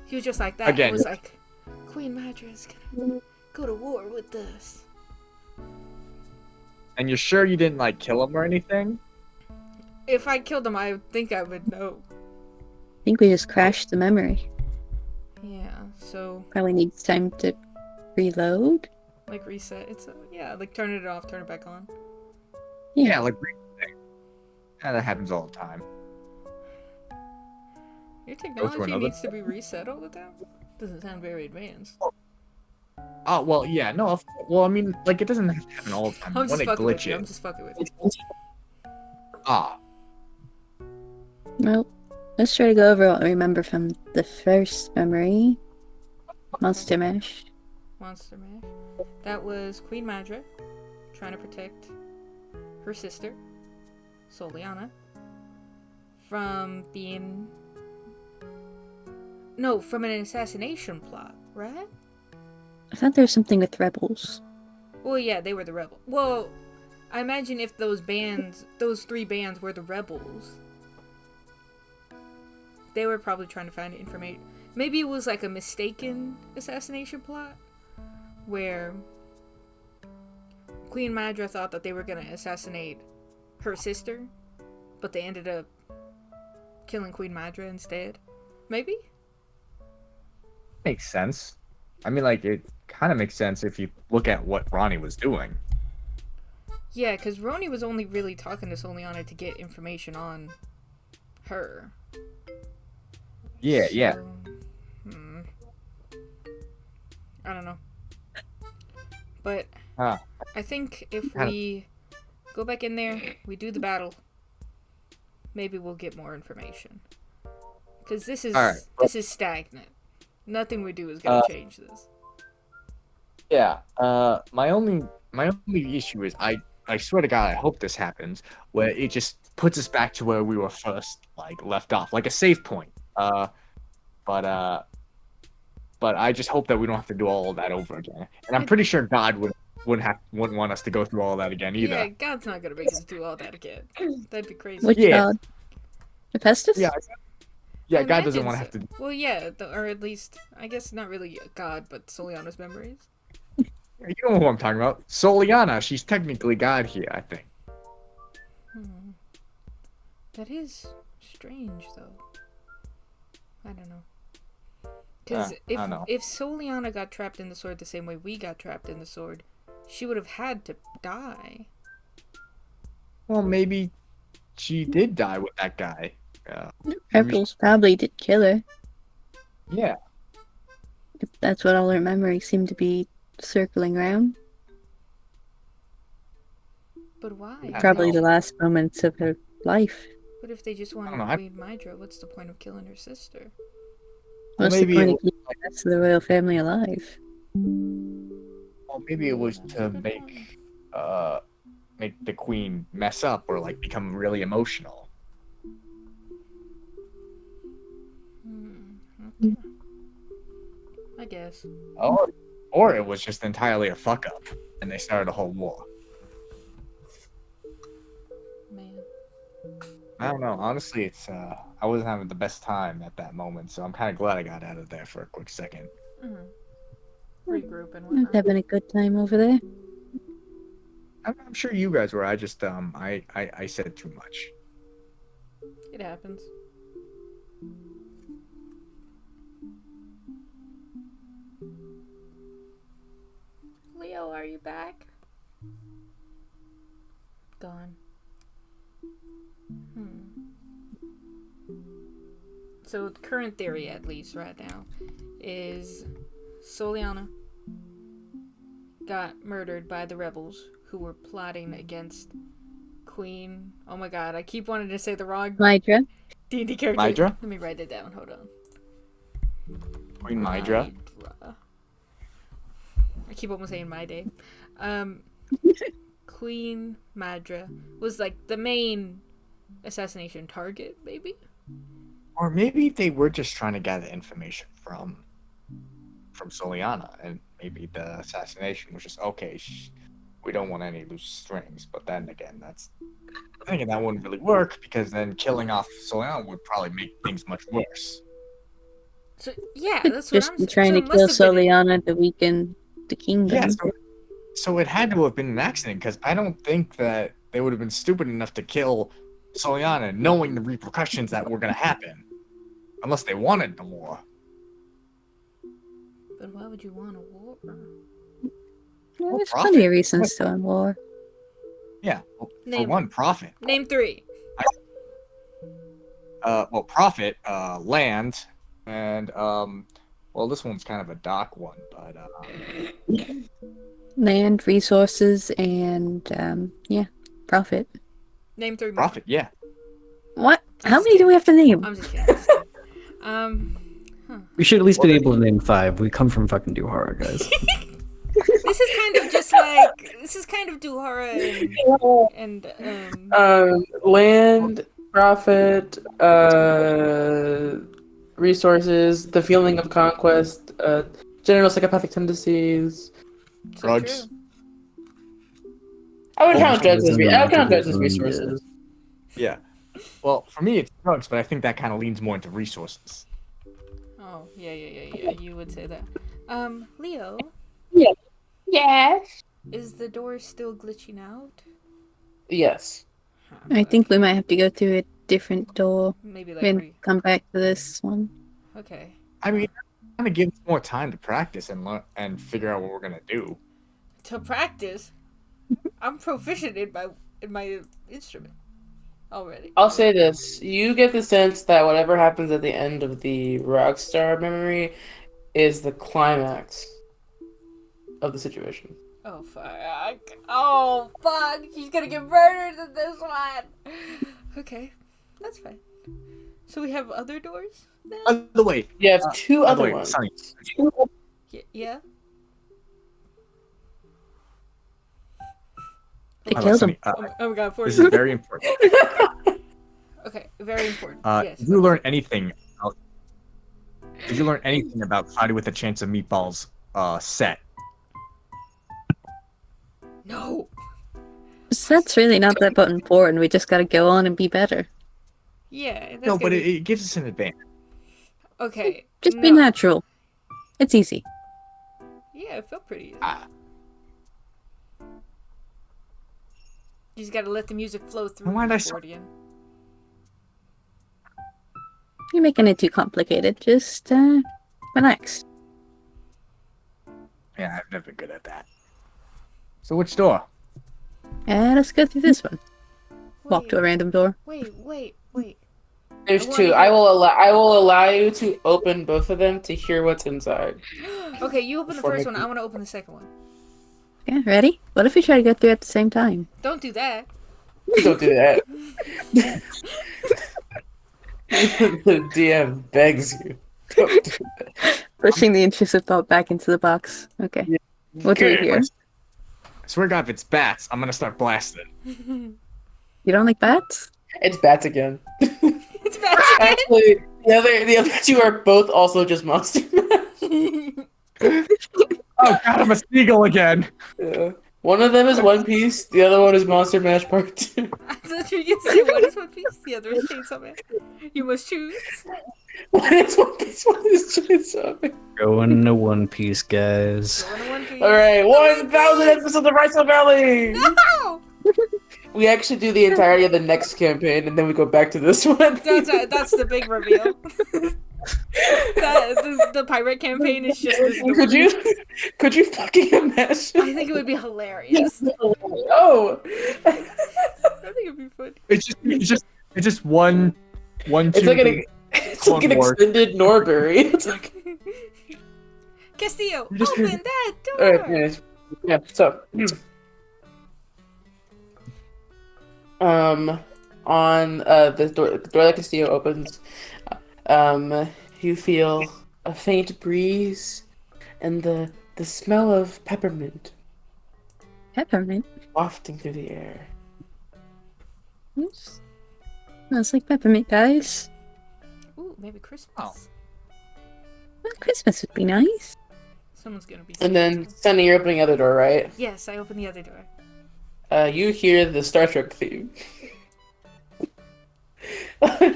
He was just like that. Again. It was like, Queen Madra's gonna go to war with us. And you're sure you didn't like kill him or anything? If I killed him, I think I would know. I think we just crashed the memory. Yeah, so Probably needs time to reload. like reset. Like turn it off, turn it back on. Yeah, like yeah, that happens all the time. Your through technology another- needs to be reset all the time. Doesn't sound very advanced. Oh well, yeah, no. Well, I mean, like it doesn't have to happen all the time. I'm When just it fucking with you. I'm glitches, just fucking with you. ah, Well, let's try to go over what I remember from the first memory. Monster Mash. Monster Mash. That was Queen Madra trying to protect her sister, Soliana, from being. No, from an assassination plot, right? I thought there was something with rebels. Well, yeah, they were the rebel. Well, I imagine if those three bands were the rebels, they were probably trying to find information. Maybe it was like a mistaken assassination plot, where Queen Madra thought that they were gonna assassinate her sister, but they ended up killing Queen Madra instead. Maybe? makes sense. I mean, like it kind of makes sense if you look at what Ronnie was doing. Yeah, because Roni was only really talking to Soliana to get information on her. Yeah, yeah. So, I don't know. But Huh. I think if Kinda- we go back in there, we do the battle, maybe we'll get more information. Because this is Alright. this is stagnant. Nothing we do is gonna change this. Yeah. My only issue is I swear to God, I hope this happens where it just puts us back to where we were first, like left off, like a save point. But I just hope that we don't have to do all of that over again. And I'm pretty sure God wouldn't want us to go through all that again either. Yeah, God's not gonna make us do all that again. That'd be crazy. Which Yeah. god? Hephaestus? Yeah, I God doesn't imagine want to have so. to. Well, yeah, or at least I guess not really God, but Soliana's memories. You know who I'm talking about? Soliana. She's technically God here, I think. That is strange, though. I don't know. Because I don't know. if Soliana got trapped in the sword the same way we got trapped in the sword, she would have had to die. Well, maybe she did die with that guy. Rebels probably did kill her. Yeah. If that's what all her memories seem to be circling around. But why? I Probably know. the last moments of her life. But if they just wanted know, I- Queen Mydra, what's the point of killing her sister? Well, What's the maybe point it of keeping the rest of the royal family alive? Well, maybe it was to make make the queen mess up or like become really emotional. Okay. I guess. Or it was just entirely a fuck up and they started a whole war. Man. I don't know. Honestly, it's I wasn't having the best time at that moment, so I'm kind of glad I got out of there for a quick second. Regroup and Not whatnot. having a good time over there. I'm sure you guys were. I just I said too much. It happens. Leo, are you back? Gone. So the current theory, at least right now, is Soliana got murdered by the rebels who were plotting against Queen. Oh my god, I keep wanting to say the wrong Mydra. D&D character. Mydra? Let me write it down. Hold on. Queen Mydra. Mydra. I keep almost saying my day. Queen Mydra was like the main assassination target, maybe? Or maybe they were just trying to gather information from Soliana, and maybe the assassination was just okay. We don't want any loose strings, but then again, I think that wouldn't really work because then killing off Soliana would probably make things much worse. So yeah, that's what Just I'm saying. trying So to it must kill have been- Soliana to weaken the kingdom. Yeah, so it had to have been an accident because I don't think that they would have been stupid enough to kill Soliana knowing the repercussions that were going to happen, unless they wanted the war. But why would you want a war? Well, there's profit. plenty of reasons to want war. Yeah, well, for Name one, profit. Name 3. Profit, land, and well, this one's kind of a dark one, but Land, resources, and profit. Name 3 more. profit, yeah. What? How many do we have to name? I'm just kidding. We should at least be able to name 5. We come from fucking Duhara, guys. This is kind of just like Duhara and Land, profit, resources, the feeling of conquest, general psychopathic tendencies. so Drugs. true. I would Oh, count drugs as yeah. resources. Yeah. Well, for me, it's drugs, but I think that kind of leans more into resources. Oh, yeah. You would say that. Leo, Yes. is the door still glitching out? Yes. I think we might have to go through a different door Maybe like and come back to this one. Okay. I mean, kind of give us more time to practice and learn and figure out what we're gonna do. To practice, I'm proficient in my instrument already. I'll say this. You get the sense that whatever happens at the end of the Rockstar memory is the climax of the situation. Oh fuck! Oh fuck! She's gonna get murdered in this one. Okay, that's fine. So we have other doors now. By the way, You have two by the other way, ones. Sonny, Yeah. They by the way, killed him. Sonny, Oh my god! this is very important. Okay, very important. Yes. Did you learn anything? Did you learn anything about Cloudy with a Chance of Meatballs set? No. That's really not that important. We just gotta go on and be better. Yeah. That's No, gonna but be- it gives us an advantage. Okay. Just be no. natural. It's easy. Yeah, it felt pretty easy. Ah. You just gotta let the music flow through. Why did I you, say- Gordian. You're making it too complicated. Just relax. Yeah, I've never been good at that. So which door? Let's go through this one. Walk to a Wait, random door. wait. There's I wanna two. hear- I will allow you to open both of them to hear what's inside. Okay, you open the Before first one. making- I want to open the second one. Yeah, ready? What if we try to go through at the same time? Don't do that. Don't do that. The DM begs you. Don't do that. Pushing the intrusive thought back into the box. Okay. What do we Okay. hear? I swear to God, if it's bats, I'm gonna start blasting. You don't like bats? It's bats again. It's bad again. Actually, the other two are both also just monster. Oh god, I'm a seagull again. Yeah. One of them is One Piece. The other one is Monster Mash Part 2. I thought you were gonna say one is One Piece, the other is Chainsaw Man. You must choose. One is One Piece. One is Chainsaw Man. Going to One Piece, guys. Go into One Piece. All right, 1,000 episodes of Rice Valley. No! We actually do the entirety of the next campaign, and then we go back to this one. That's the big reveal. The pirate campaign is just this door. Could you fucking imagine? I think it would be hilarious. Oh, I think it'd be funny. It's just one, it's two. like an War. extended Norbury. It's like, Castillo, You just open hear- that all door. right, yeah. So, on the door that Castillo opens, you feel a faint breeze and the smell of peppermint Peppermint. wafting through the air. Oops. Smells like peppermint, guys. Ooh, maybe Christmas. Oh. Well, Christmas would be nice. Someone's gonna be. And then, Sunny, you're opening the other door, right? Yes, I open the other door. You hear the Star Trek theme.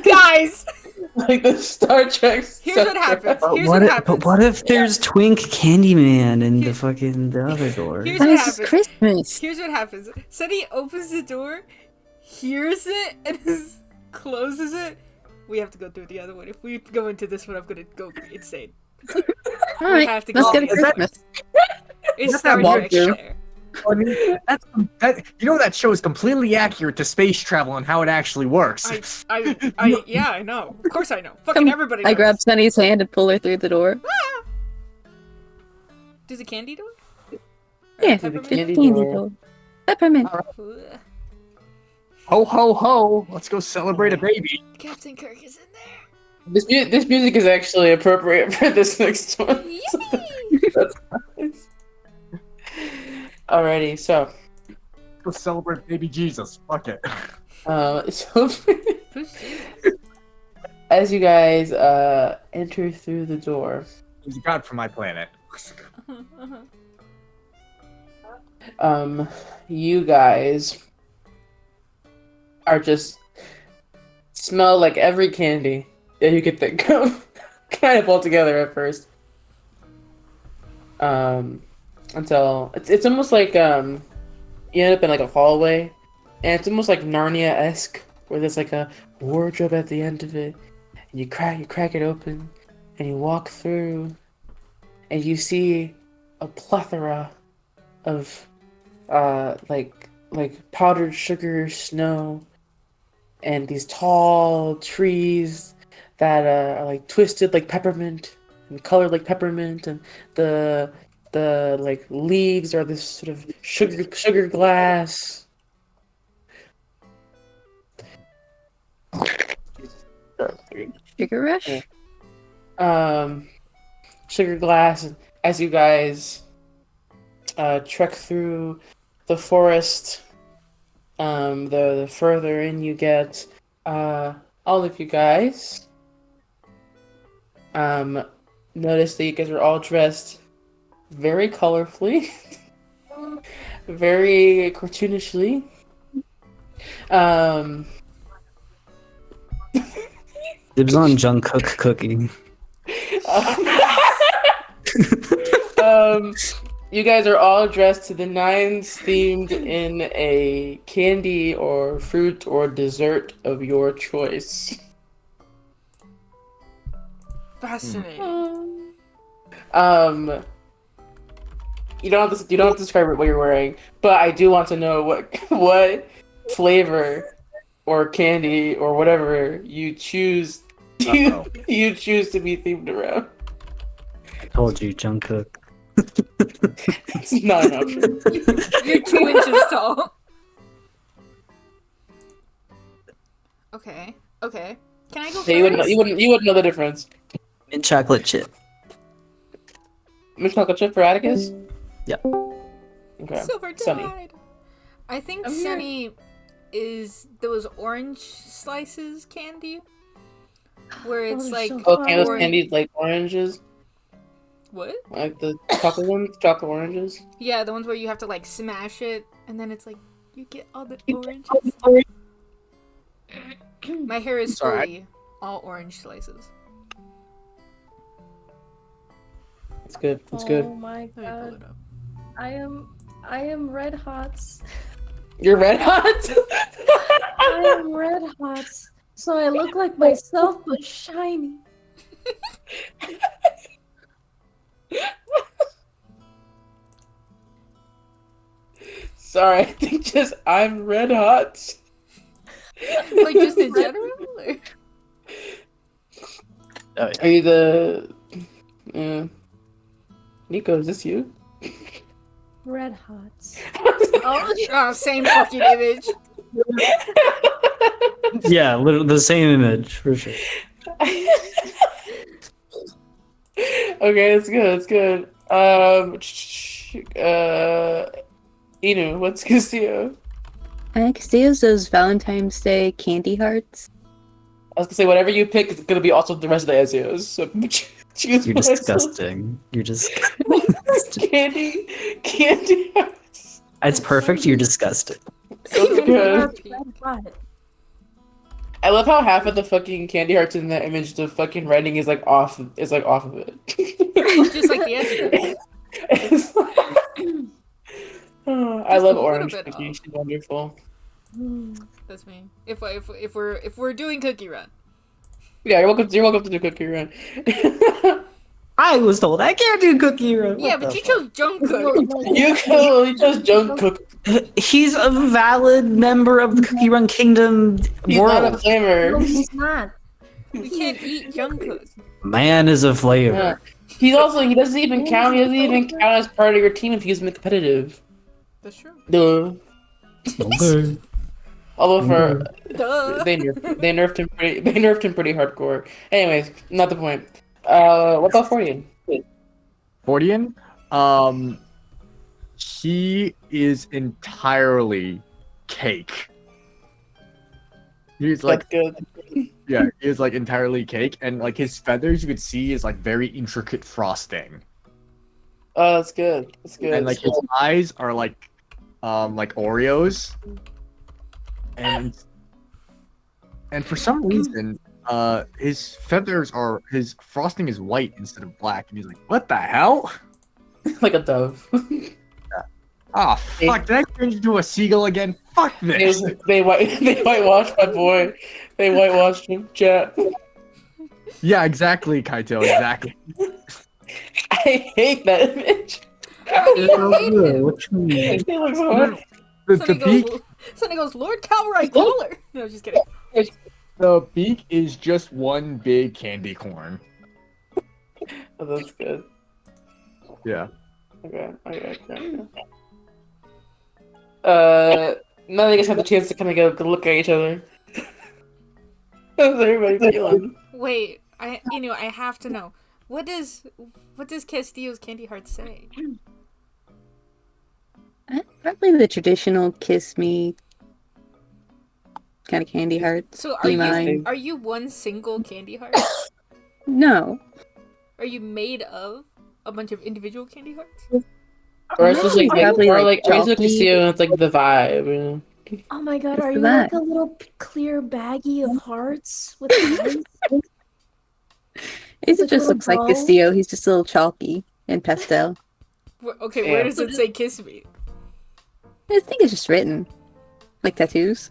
Guys, Like the Star Trek. here's what happens. Here's what happens. But what if there's Twink Candyman in the other door? Here's what Guys, it's happens. Christmas. Here's what happens. Sunny opens the door, hears it, and closes it. We have to go through the other one. If we go into this one, I'm gonna go insane. All right, have to let's go. get a Is that- Christmas. It's That's Star that Trek walkthrough. there. I mean, that show is completely accurate to space travel and how it actually works. Yeah, I know. Of course I know. Fucking Come- everybody knows. I grab Sunny's hand and pull her through the door. Does a candy do it? Yeah, To the the candy candy door. door. Peppermint. Ugh. Ho ho ho! Let's go celebrate a baby. Captain Kirk is in there. This music is actually appropriate for this next one. Yippee! That's nice. Alrighty, so Go celebrate baby Jesus. Fuck it. so Who's Jesus? as you guys enter through the door, He's a god from my planet. you guys are just smell like every candy that you could think of, kind of all together at first. Until it's almost like you end up in like a hallway, and it's almost like Narnia-esque, where there's like a wardrobe at the end of it, and you crack it open, and you walk through, and you see a plethora of like powdered sugar snow, and these tall trees that are like twisted like peppermint and colored like peppermint, and the like leaves are this sort of sugar glass. Sugar Rush? Sugar glass. As you guys trek through the forest, the further in you get, all of you guys notice that you guys are all dressed very colorfully, very cartoonishly. Dibs on Jungkook cookie. You guys are all dressed to the nines, themed in a candy or fruit or dessert of your choice. Fascinating. You don't have to describe what you're wearing, but I do want to know what flavor or candy or whatever you choose Uh-oh. you choose to be themed around. I told you, Jungkook. It's not an option. You're 2 inches tall. Okay. Can I go first? Yeah, you wouldn't know the difference. Mint chocolate chip. Mint chocolate chip for Atticus? Yep. Okay. Silver Sunny. tide. I think I'm here. Sunny is those orange slices candy, where it's Those are like so Okay, those Or- candies like oranges, what? like the chocolate ones, chocolate oranges. Yeah, the ones where you have to like smash it, and then it's like you get all the oranges. My hair is Sorry, fully all orange slices. It's good. It's Oh good. my Let me pull god. it up. I am red hots. You're red hot. I am red hots. So I look like myself but shiny. Sorry, I think just I'm red hot. Like just in general. Or... Are you the? Nico, is this you? Red hots. Oh, same fucking image. Yeah, literally the same image for sure. Okay, it's good. It's good. Inu, what's Castillo? Castillo's those Valentine's Day candy hearts. I was gonna say whatever you pick is gonna be also the rest of the SEOs. So choose You're one. disgusting. You're just. Candy hearts. It's perfect. You're disgusting. That's good. Red hot. I love how half of the fucking candy hearts in that image, the fucking writing is like off. Is like off of it. Just like the edge. It's like- Oh, I Just love a little orange bit cookie. off. She's wonderful. That's me. If we're doing cookie run. Yeah, you're welcome. You're welcome to do cookie run. I was told I can't do cookie run. Yeah, but you chose Jungkook. You chose Jungkook. He's a valid member of the Cookie Run Kingdom He's not a world. flavor. No, he's not. We can't eat Jungkook. Man is a flavor. Yeah. He doesn't even count. He doesn't even count as part of your team if he's competitive. That's true. Duh. Okay. Although for Duh. they nerfed him pretty hardcore. Anyways, not the point. What about Fortian? Fortian, he is entirely cake. He's like, That's good. yeah, he is like entirely cake, and like his feathers, you could see is like very intricate frosting, Oh, that's good. That's good. and like his eyes are like Oreos, and for some reason, his frosting is white instead of black, and he's like, what the hell? like a dove. Ah, fuck! Did I change into a seagull again? Fuck this! they whitewashed my boy. They whitewashed him. Chat. Yeah, exactly, Kaito. Exactly. I hate that image. What you mean? He looks hard. The beak, Sonny goes, Lord Calright Caller. No, just kidding. the beak is just one big candy corn. Oh, that's good. Yeah. Okay. Now you guys have the chance to kind of go look at each other. How's everybody feeling? Wait, I have to know. What does Castillo's candy heart say? Probably the traditional kiss me kind of candy heart. So Be mine. are you one single candy heart? No. Are you made of a bunch of individual candy hearts? Or it's just like, Probably or like like, I used to chalky. see it and it's like the vibe. You know? Oh my god, are What's you that? like a little clear baggie of hearts with eyes? It Like a just little looks like bow? Castillo. He's just a little chalky and pastel. Okay, Yeah. where does it say kiss me? I think it's just written. Like tattoos.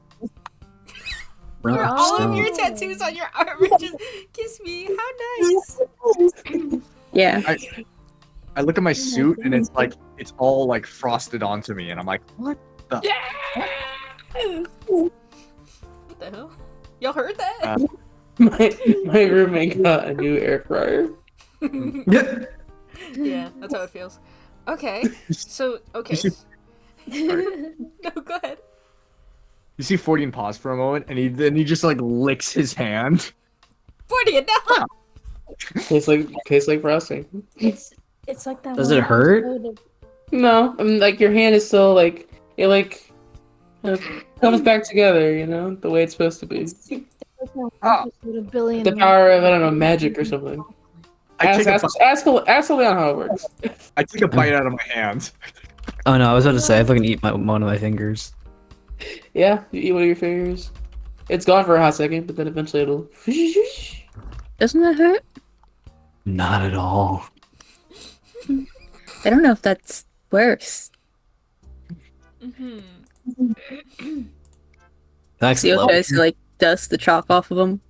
Are all of your Oh. tattoos on your arm are just kiss me? How nice. Yeah. I look at my suit and it's like it's all like frosted onto me, and I'm like, what? What the hell? Y'all heard that? My roommate got a new air fryer. Yeah, that's how it feels. Okay, so okay. You No, go ahead. You see Fortian pause for a moment, and then he just like licks his hand. 40 and now. Tastes like frosting. It's like that. Does one it hurt? episode of- No, I mean like your hand is still like it like It comes back together, you know, the way it's supposed to be. Oh. With a billion The power of, I don't know, magic or something. I Ask, take, a, ask, ask, ask Leon how it works. I take a bite out of my hand. Oh no, I was about to say I fucking eat one of my fingers. Yeah, you eat one of your fingers. It's gone for a hot second, but then eventually it'll. Doesn't that hurt? Not at all. I don't know if that's worse. Mhm. Actually, Theo tries to like dust the chalk off of him.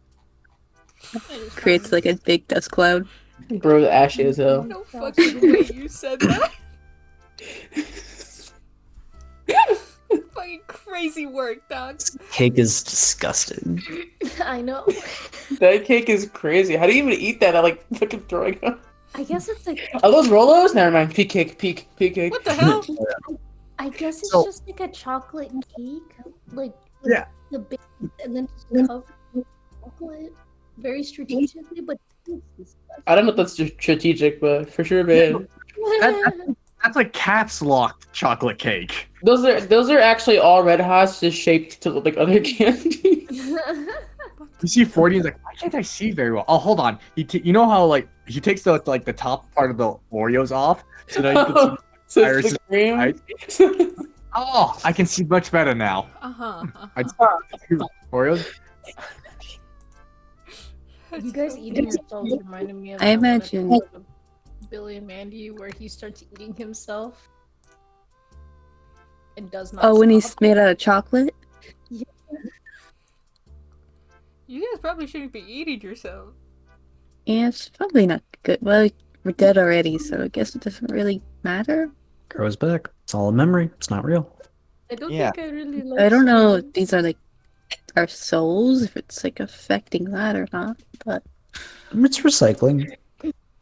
I just Creates like a big dust cloud. Bro, the ashy as hell. no fucking way you said that. Fucking crazy work, dog. cake is disgusting. I know. That cake is crazy. How do you even eat that? I like fucking throwing up. I guess it's like Are those Rolos? Never mind. Peak cake. Peak cake. What the hell? I guess it's So- just like a chocolate cake, like Yeah. the base, and then just covered with chocolate, very strategically. But it's disgusting. I don't know if that's strategic, but for sure, man. That's like caps locked chocolate cake. Those are actually all Red Hots, just shaped to look like other candy. You see 40 and he's like, why can't I see very well? Oh, hold on. You know how like he takes the like the top part of the Oreos off, so now you can see. So Iris it's the cream. right? Oh, I can see much better now. Uh-huh. I Oreos. You guys eating yourselves reminded me of I that one imagine- episode of Billy and Mandy where he starts eating himself and does not. Oh, when he's stop. made out of chocolate? You guys probably shouldn't be eating yourself. Yeah, it's probably not good. Well, we're dead already, so I guess it doesn't really matter. Grows back. It's all a memory. It's not real. I don't Yeah. think I really like. I don't know if sweets. these are like our souls, if it's like affecting that or not, but It's recycling.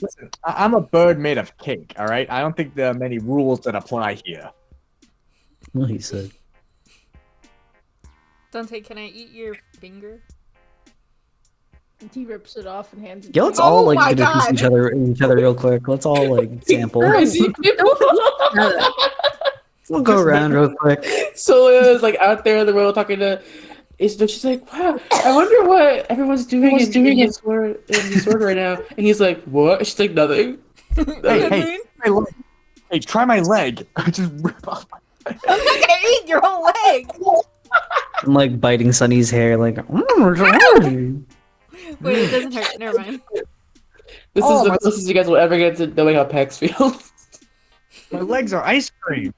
Listen, I'm a bird made of cake. All right. I don't think there are many rules that apply here. Well, he said. Dante, can I eat your finger? And he rips it off and hands it. Yeah, to let's me. all Oh like my get a piece God. of each other real quick. Let's all like sample. Crazy people. We'll go around real quick. So it was like out there in the road talking to. She's like, wow, I wonder what everyone's doing in Sword right now. And he's like, what? She's like, nothing. Hey, my leg. Hey, try my leg. I just rip off my I'm not gonna eat your whole leg. I'm like biting Sunny's hair, like. Wait, it doesn't hurt. Never mind. This Oh, is the my- closest you guys will ever get to knowing how Pex feels. My legs are ice cream.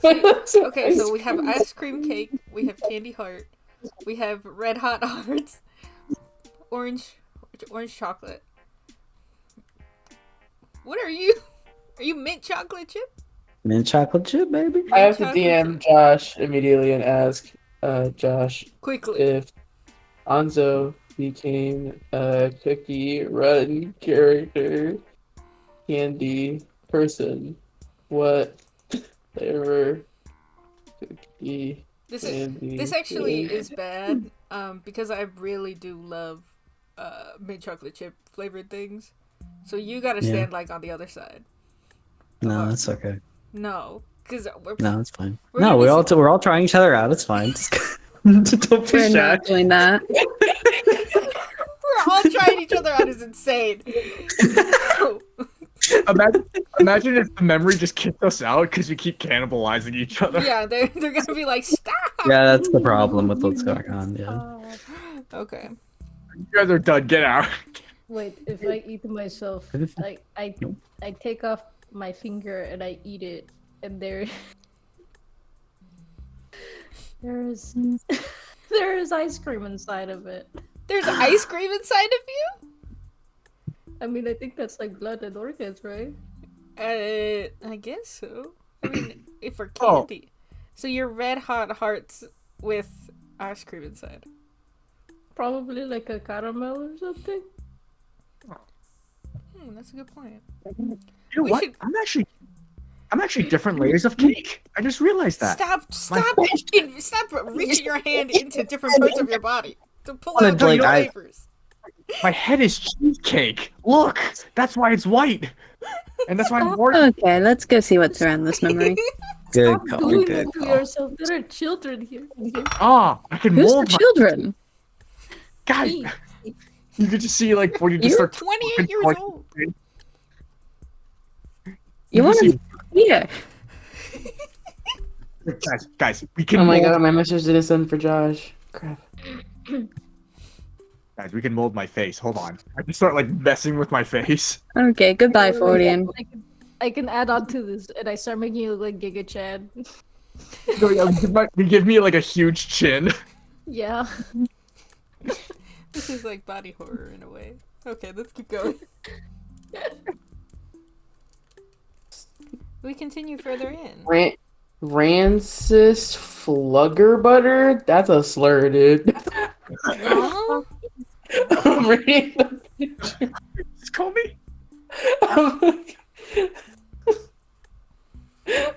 Okay, so we have ice cream cake, we have candy heart, we have red hot hearts, orange chocolate. What are you? Are you mint chocolate chip? Mint chocolate chip, baby. I have to Chocolate DM Josh immediately and ask Josh Quickly. if Anzo became a Cookie Run character candy person, what flavor cookie This candy actually is? is bad. Because I really do love mint chocolate chip flavored things. So you gotta Yeah. stand like on the other side. No, it's okay. No, because No, it's fine. We're No, gonna be we're all trying each other out. It's fine. Just don't we're push not out. doing that. we're all trying each other out is insane. Imagine if the memory just kicked us out because we keep cannibalizing each other. Yeah, they're gonna be like, stop. Yeah, that's the problem with what's going on. Yeah. Okay. You guys are done. Get out. Wait, if I eat myself, like Nope. I take off my finger and I eat it, and there is there is ice cream inside of it. There's ice cream inside of you? I mean, I think that's like blood and organs, right? I guess so. I mean, if for Oh. candy. So you're red hot hearts with ice cream inside. Probably like a caramel or something. That's a good point. You know We what? should- I'm actually different layers of cake. I just realized that. Stop reaching your hand into different parts of your body to pull Wanna, out different like, flavors. My head is cheesecake. Look, that's why it's white, and that's why I'm bored. Okay, let's go see what's around this memory. Good Stop call. doing Good that to call. yourself. There are children here. Ah, I can Who's the mold my children? guy. Me. You could just see like when you just You're start 28 years like, old. You want just to be here? guys, we can Oh my mold god, my message didn't send for Josh. Crap. guys, we can mold my face. Hold on. I can start like messing with my face. Okay, goodbye, Wait, Fordian. I can add on to this, and I start making you look like Giga Chad. No, yeah, you give me like a huge chin. Yeah. This is like body horror in a way. Okay, let's keep going. We continue further in. Rancis Flugger Butter? That's a slur, dude. Huh? I'm reading the picture. Just call me.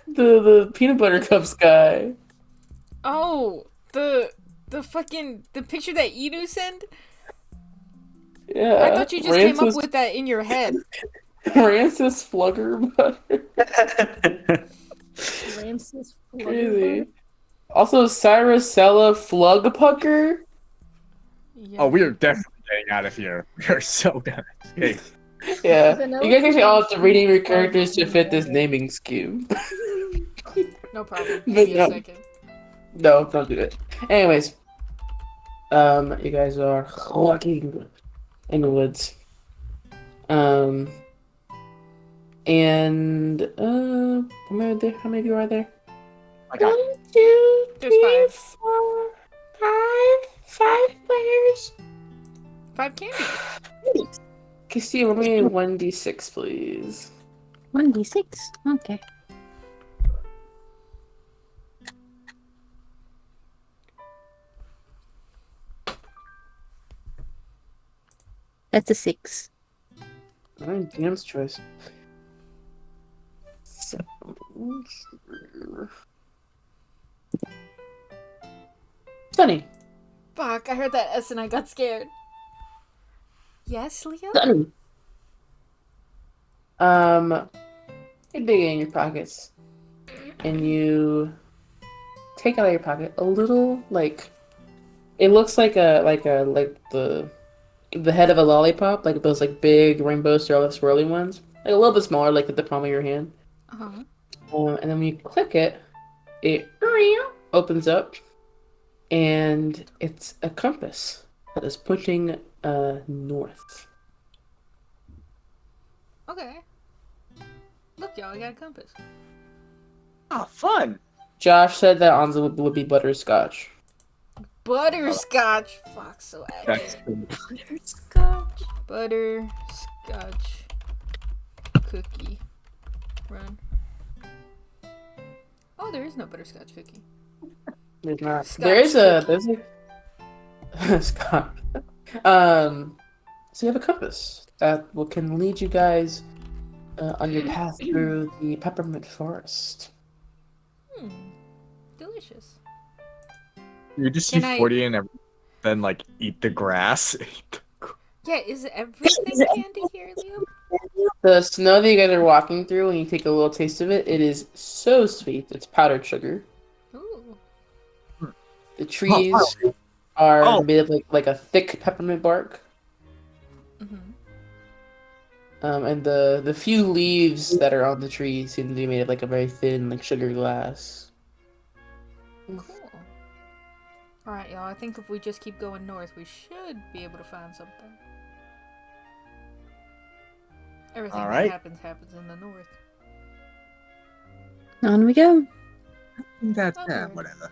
the peanut butter cups guy. Oh, the fucking the picture that Inu sent? Yeah. I thought you just came up Rancis- with that in your head. Rancis Flugger Butter. Francis Crazy. Also, Cyrusella Flugpucker. Yeah. Oh, we are definitely getting out of here. We are so gonna escape. Yeah. Vanilla You guys actually all have to rename your Flugger. characters to fit this naming scheme. No problem. But Give me a no. second. No, don't do it. Anyways, you guys are walking in the woods. And how many of you are there? I got 1, 2, There's 3, five. 4, 5 players. 5 candy. Casey, roll me a 1d6, please. 1d6. Okay. That's a 6. Alright, DM's choice. So, Sunny. Fuck, I heard that S and I got scared. Yes, Leo? Sunny. You dig in your pockets, and you take out of your pocket a little, like, it looks like the head of a lollipop, like those like big rainbow swirly ones, like a little bit smaller, like at the palm of your hand. Uh-huh. And then when you click it, it opens up, and it's a compass that is pointing north. Okay. Look, y'all, I got a compass. oh, fun. Josh said that Anza would be butterscotch. Butterscotch. Fuck, so That's accurate. cool. Butterscotch. Butterscotch. Cookie. Run. Oh, there is no butterscotch cookie. There's not. Scotch There's a Scott. So you have a compass that can lead you guys on your path through the peppermint forest. Delicious. You just see Can I- 40 and then like eat the grass. Yeah, is everything candy here, Leo? The snow that you guys are walking through, when you take a little taste of it, it is so sweet. It's powdered sugar. Ooh. The trees are Oh. made of like a thick peppermint bark. Mm-hmm. And the few leaves that are on the tree seem to be made of like a very thin, like sugar glass. Cool. Alright, y'all, I think if we just keep going north, we should be able to find something. Everything All that right. happens in the north. On we go. That's Okay. whatever.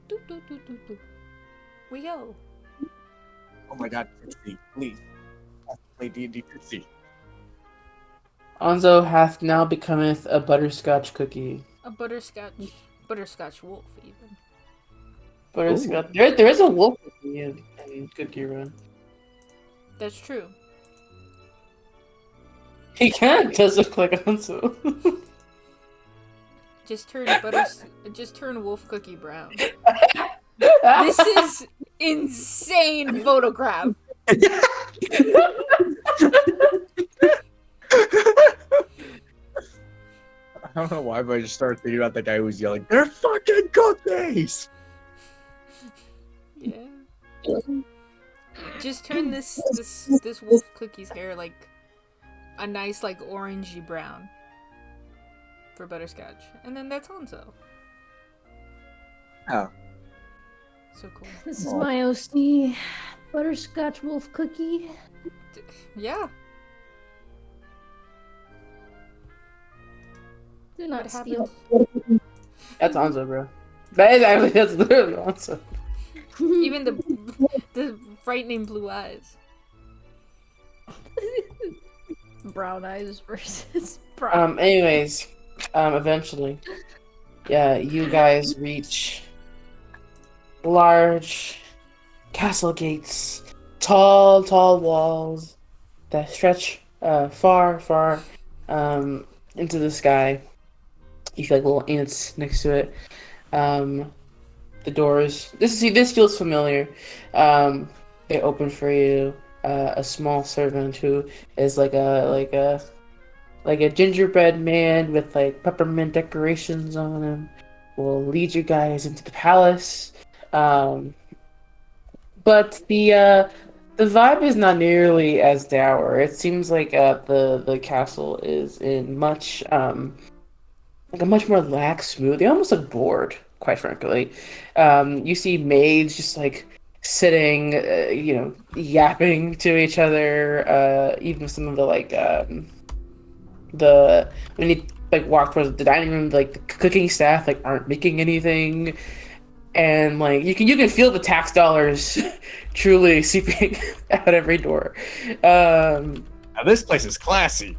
Doop, doop, doop, doop, doop. We go. Oh my god, Trixie, please. Play D&D Trixie. Anzo hath now becometh a butterscotch cookie. A butterscotch wolf, even. Butterscotch. There is a wolf cookie in Cookie Run. That's true. He kind of does look like Anzo. Just turn wolf cookie brown. This is insane photograph. I don't know why, but I just started thinking about the guy who was yelling, "They're fucking cookies!" Yeah. Just turn this wolf cookie's hair like a nice like orangey brown for butterscotch, and then that's Hanzo. Oh, So cool. This is my OC butterscotch wolf cookie. Yeah. Do not What steal. That's Anzo, bro. That's literally Anzo. Even the frightening blue eyes. Brown eyes versus brown. Anyways, eventually, yeah, you guys reach large castle gates, tall walls that stretch far into the sky. You feel like little ants next to it. The doors. This feels familiar. They open for you. A small servant who is like a gingerbread man with like peppermint decorations on him will lead you guys into the palace. But the vibe is not nearly as dour. It seems like the castle is in much like a much more lax mood. They almost look bored, quite frankly. You see maids just like sitting, yapping to each other. Even some of the when you like walk towards the dining room, like the cooking staff like aren't making anything, and like you can feel the tax dollars truly seeping out every door. now this place is classy.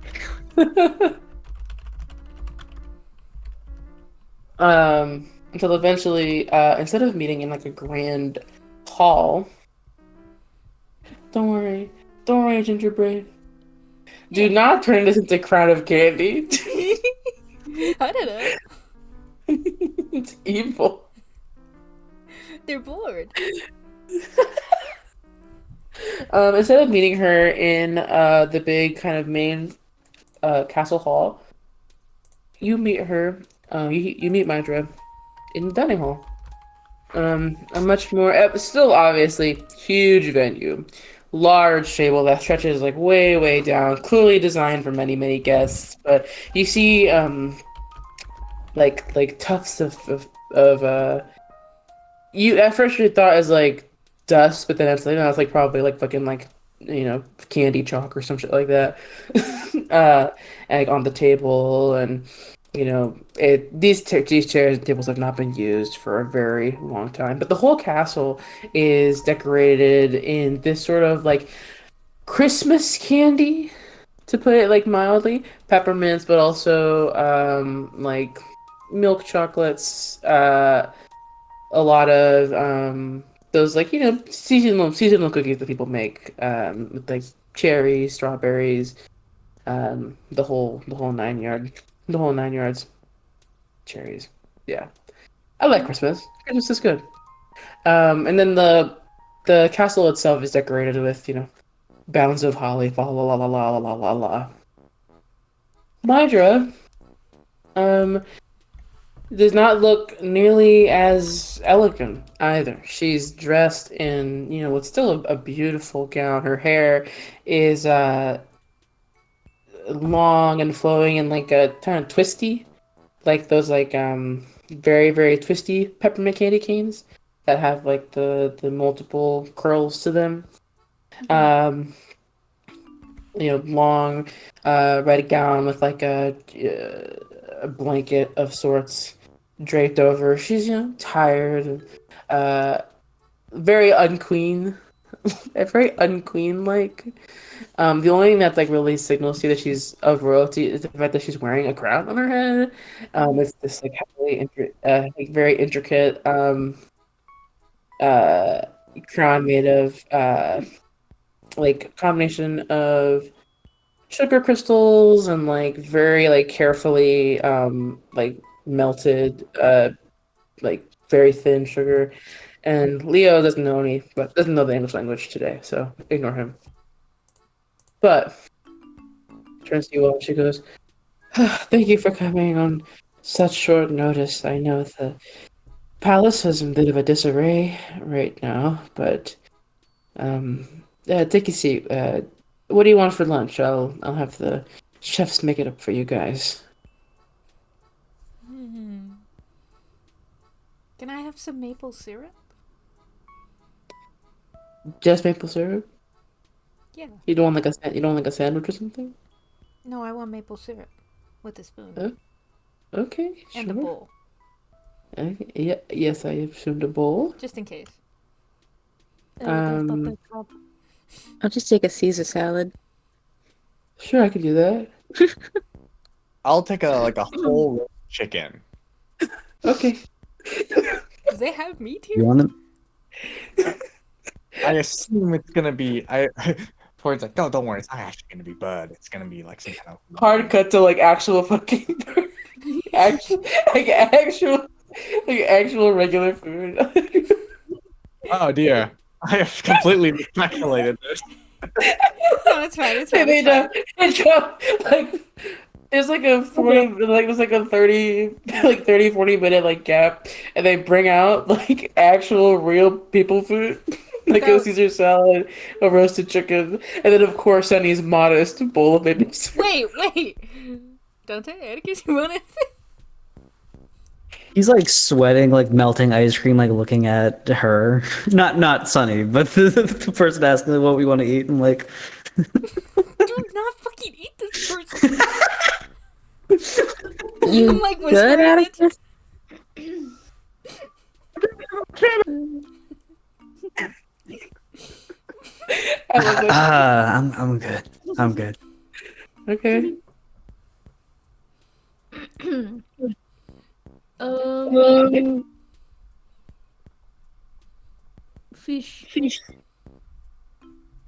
Until eventually, instead of meeting in like a grand hall, don't worry, gingerbread. Do not turn this into Crown of Candy. How did it? It's evil. They're bored. Instead of meeting her in the big kind of main castle hall, you meet her. You meet Madra in the dining hall. A much more still obviously huge venue, large table that stretches like way down, clearly designed for many guests. But you see like tufts of you at first you thought as like dust, but then it's like no, it's like probably like fucking like candy chalk or some shit like that. And, like on the table, and these chairs and tables have not been used for a very long time. But the whole castle is decorated in this sort of like Christmas candy, to put it like mildly, peppermints, but also like milk chocolates, a lot of those like seasonal cookies that people make with like cherries, strawberries, the whole 9 yards. Cherries. Yeah. I like Christmas. Christmas is good. And then the castle itself is decorated with, bounds of holly, la la la la la la la la. Mydra does not look nearly as elegant either. She's dressed in, what's still a beautiful gown. Her hair is long and flowing and like a kind of twisty, like those like very twisty peppermint candy canes that have like the multiple curls to them. Long red gown with like a blanket of sorts draped over. She's tired and very unqueen, very unqueen like. The only thing that like really signals to you that she's of royalty is the fact that she's wearing a crown on her head. It's this like very intricate crown made of like combination of sugar crystals and like very like carefully like melted like very thin sugar. And Leo doesn't know the English language today, so ignore him. But turns to you all and she goes, Thank you for coming on such short notice. I know the palace is in a bit of a disarray right now, but take a seat. What do you want for lunch? I'll have the chefs make it up for you guys. Can I have some maple syrup? Just maple syrup? Yeah. You don't want like a sandwich or something? No, I want maple syrup with a spoon Okay, and a sure. bowl, Okay, yeah, yes, I assumed a bowl. just in case. I'll just take a Caesar salad. Sure, I could do that. I'll take a whole roast chicken. Okay. Do they have meat You here? want to? I assume it's gonna be. Tori's like, no, don't worry, it's not actually gonna be bud. It's gonna be like some kind of Hard cut to like actual fucking actual actual regular food. Oh dear, I have completely miscalculated this. No, it's fine. It's fine. They It's fine. like there's like a 40 like there's like a 40 minute like gap, and they bring out like actual real people food. Like a That- Caesar salad, a roasted chicken, and then of course Sunny's modest bowl of maple syrup. Wait. Dante, Atticus, you want anything? He's like sweating, like melting ice cream, like looking at her. Not Sunny, but the person asking what we want to eat. And like, Do not fucking eat this person. You I'm like good whispering at it. it? I love it. I'm good. I'm good. Okay. Fish.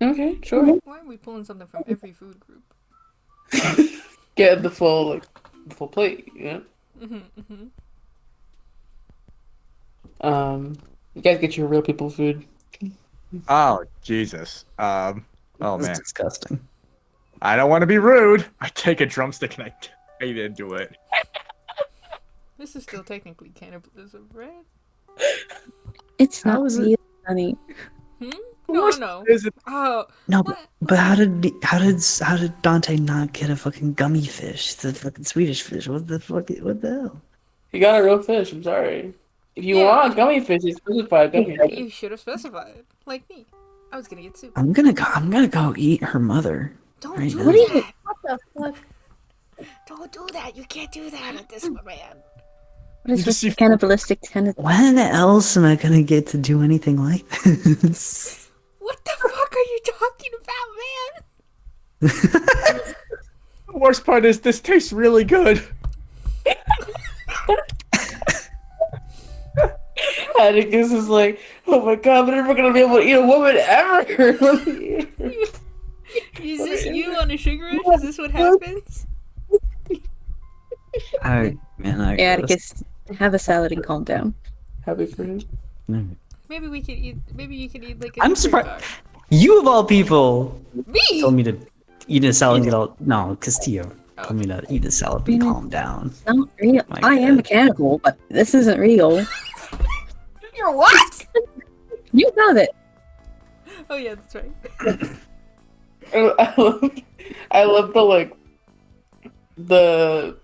Okay, sure. Why are we pulling something from every food group? Get the full plate, you know? You guys get your real people food. Oh Jesus. Oh This is man, disgusting. I don't want to be rude. I take a drumstick and I bite into it. This is still technically cannibalism, right? It's How not is it- real, honey. No. Is it? Oh, No, what? but how did Dante not get a fucking gummy fish? The fucking Swedish fish. What the hell? You got a real fish, I'm sorry. If you Yeah. want gummy fish, you specify gummy fish. You should have specified. Like me. I was gonna get soup. I'm gonna go eat her mother. Don't Right do now. What are you- that. What the fuck? Don't do that. You can't do that at this man. What is You just this see- cannibalistic tendency? When else am I gonna get to do anything like this? What the fuck are you talking about, man? The worst part is this tastes really good. Atticus is like, oh my god, I'm never gonna be able to eat a woman ever. Is this you on a sugar rush? Is this what happens? I Yeah, Atticus, have a salad and calm down. Happy for him. Maybe we could eat. Maybe you could eat like. A I'm dessert surprised. bar. You of all people Me. told me to eat a salad and get all. No, Castillo Oh. told me to eat a salad and calm down. It's not real. My I am God. mechanical, but this isn't real. You're what? You got it. Oh yeah, that's right. I love the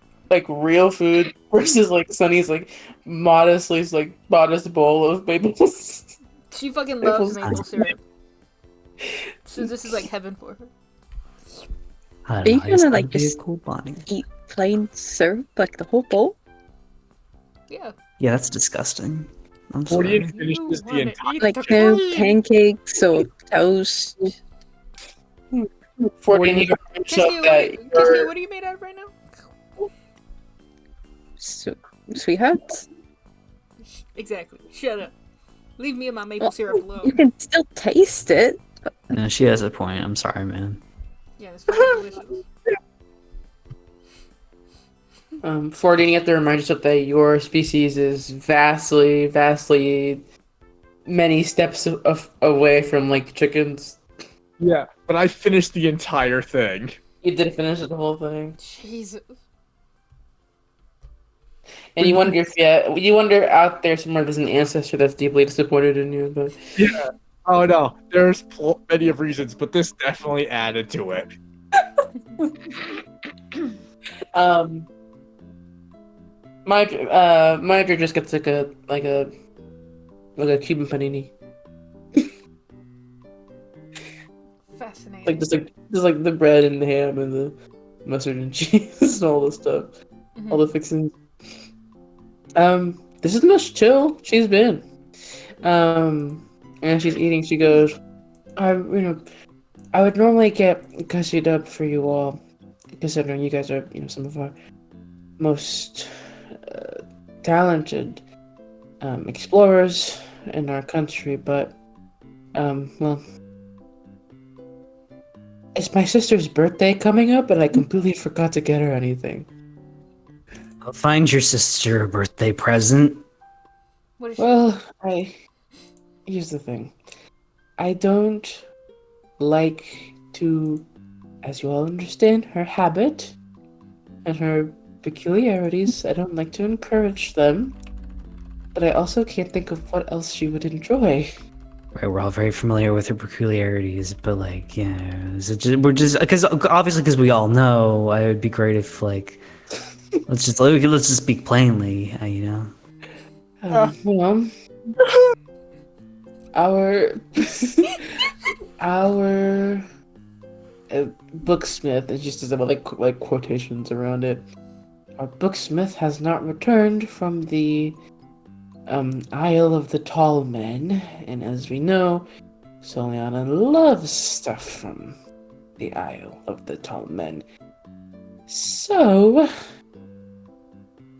real food versus like Sunny's like modest bowl of maples. She fucking loves Maple maple syrup. So this is like heaven for her. I Are don't you know, I just gonna, thought like, it'd be a just- cool bonding? Eat plain syrup, like the whole bowl. Yeah. Yeah, that's disgusting. I'm Forty sorry. finishes the wanna entire. eat Like the no cream. pancakes or toast. 14 you Kirsty, what are you made out of right now? Sweethearts. Exactly. Shut up. Leave me and my maple syrup You alone. can still taste it. No, she has a point. I'm sorry, man. Yeah, it's fucking delicious. 14, you have to remind yourself that your species is vastly many steps away from like chickens. Yeah, but I finished the entire thing. You did finish the whole thing. Jesus. And you wonder if you wonder out there somewhere there's an ancestor that's deeply disappointed in you, but Yeah. Oh no, there's plenty of reasons, but this definitely added to it. Marjorie just gets like a Cuban panini. Fascinating. Like just like the bread and the ham and the mustard and cheese and all the stuff, Mhm. all the fixings. This is the most chill she's been. And she's eating. She goes, I would normally get gussied up for you all, considering you guys are some of our most talented explorers in our country, but well. It's my sister's birthday coming up, and I completely forgot to get her anything. I'll find your sister a birthday present. What is she? Well, here's the thing. I don't like to, as you all understand, her habit and her peculiarities. I don't like to encourage them, but I also can't think of what else she would enjoy. Right, we're all very familiar with her peculiarities, but like, yeah, we're just because obviously because we all know. It would be great if like, let's just speak plainly, Well, our our booksmith, it just does like quotations around it. Our booksmith has not returned from the Isle of the Tall Men, and as we know, Soliana loves stuff from the Isle of the Tall Men. So,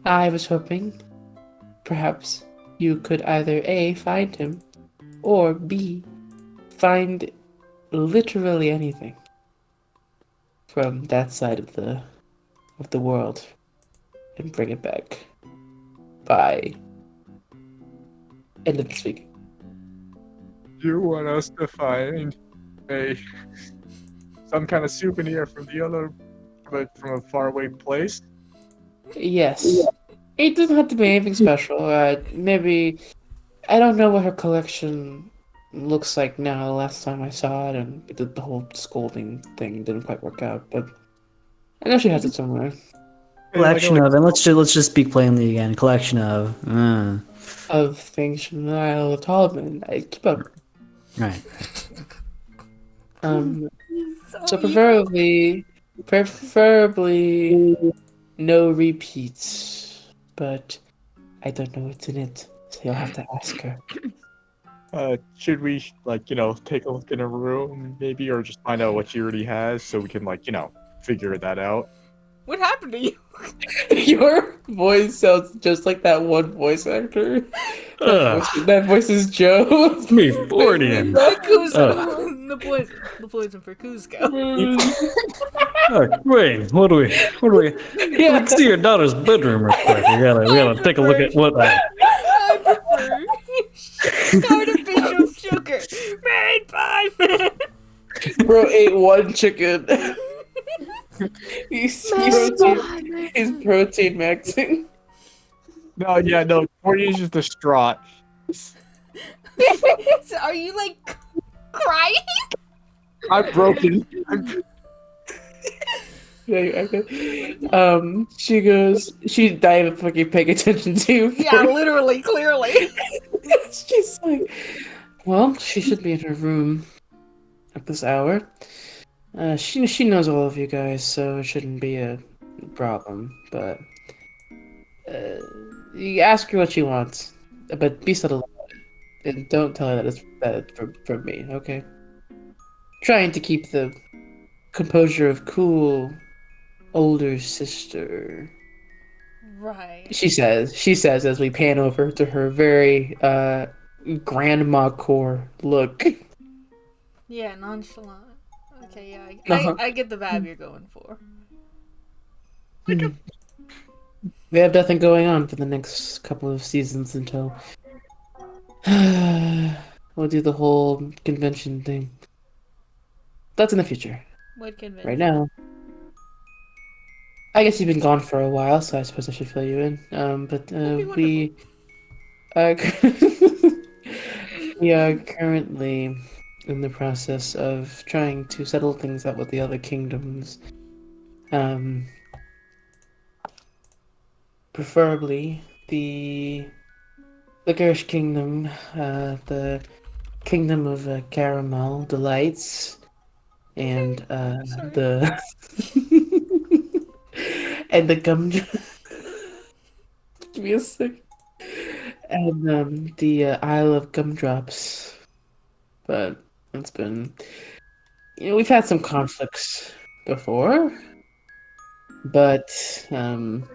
I was hoping perhaps you could either A, find him, or B, find literally anything from that side of the world and bring it back by end of this week. You want us to find some kind of souvenir from the other, but from a faraway place? Yes. It doesn't have to be anything special. Maybe I don't know what her collection looks like now. The last time I saw it, and the whole scolding thing didn't quite work out. But I know she has it somewhere. collection of, and let's just speak plainly again. Collection of, Of things from the Isle of Tallman. I keep up. right. So preferably no repeats. But I don't know what's in it, so you'll have to ask her. Should we take a look in a room maybe, or just find out what she already has so we can figure that out? What happened to you? Your voice sounds just like that one voice actor. That voice is Joe. Me, Floridian. Cusco. The poison for Cusco. Wait, what do we? Yeah. Let's see your daughter's bedroom real quick. We gotta take a look at what. I prefer artificial sugar made by men. Bro ate one chicken. He's protein maxing. No, Floridian's just distraught. So are you like crying? I'm broken. She goes. She's not even fucking paying attention to you. Yeah, literally, clearly. She's like, well, she should be in her room at this hour. She knows all of you guys, so it shouldn't be a problem. But you ask her what she wants, but be subtle about it, and don't tell her that it's from me. Okay? Trying to keep the composure of cool older sister. Right. She says as we pan over to her very grandma core look. Yeah, nonchalant. Okay, yeah, Uh-huh. I get the vibe you're going for. We have nothing going on for the next couple of seasons until we'll do the whole convention thing. That's in the future. What convention? Right now, I guess you've been gone for a while, so I suppose I should fill you in. We are we are currently in the process of trying to settle things out with the other kingdoms. Preferably the Gersh Kingdom, the Kingdom of Caramel Delights, and Sorry. the and the Gumdrop. Give me a sec. And the Isle of Gumdrops. But it's been, we've had some conflicts before, but I'm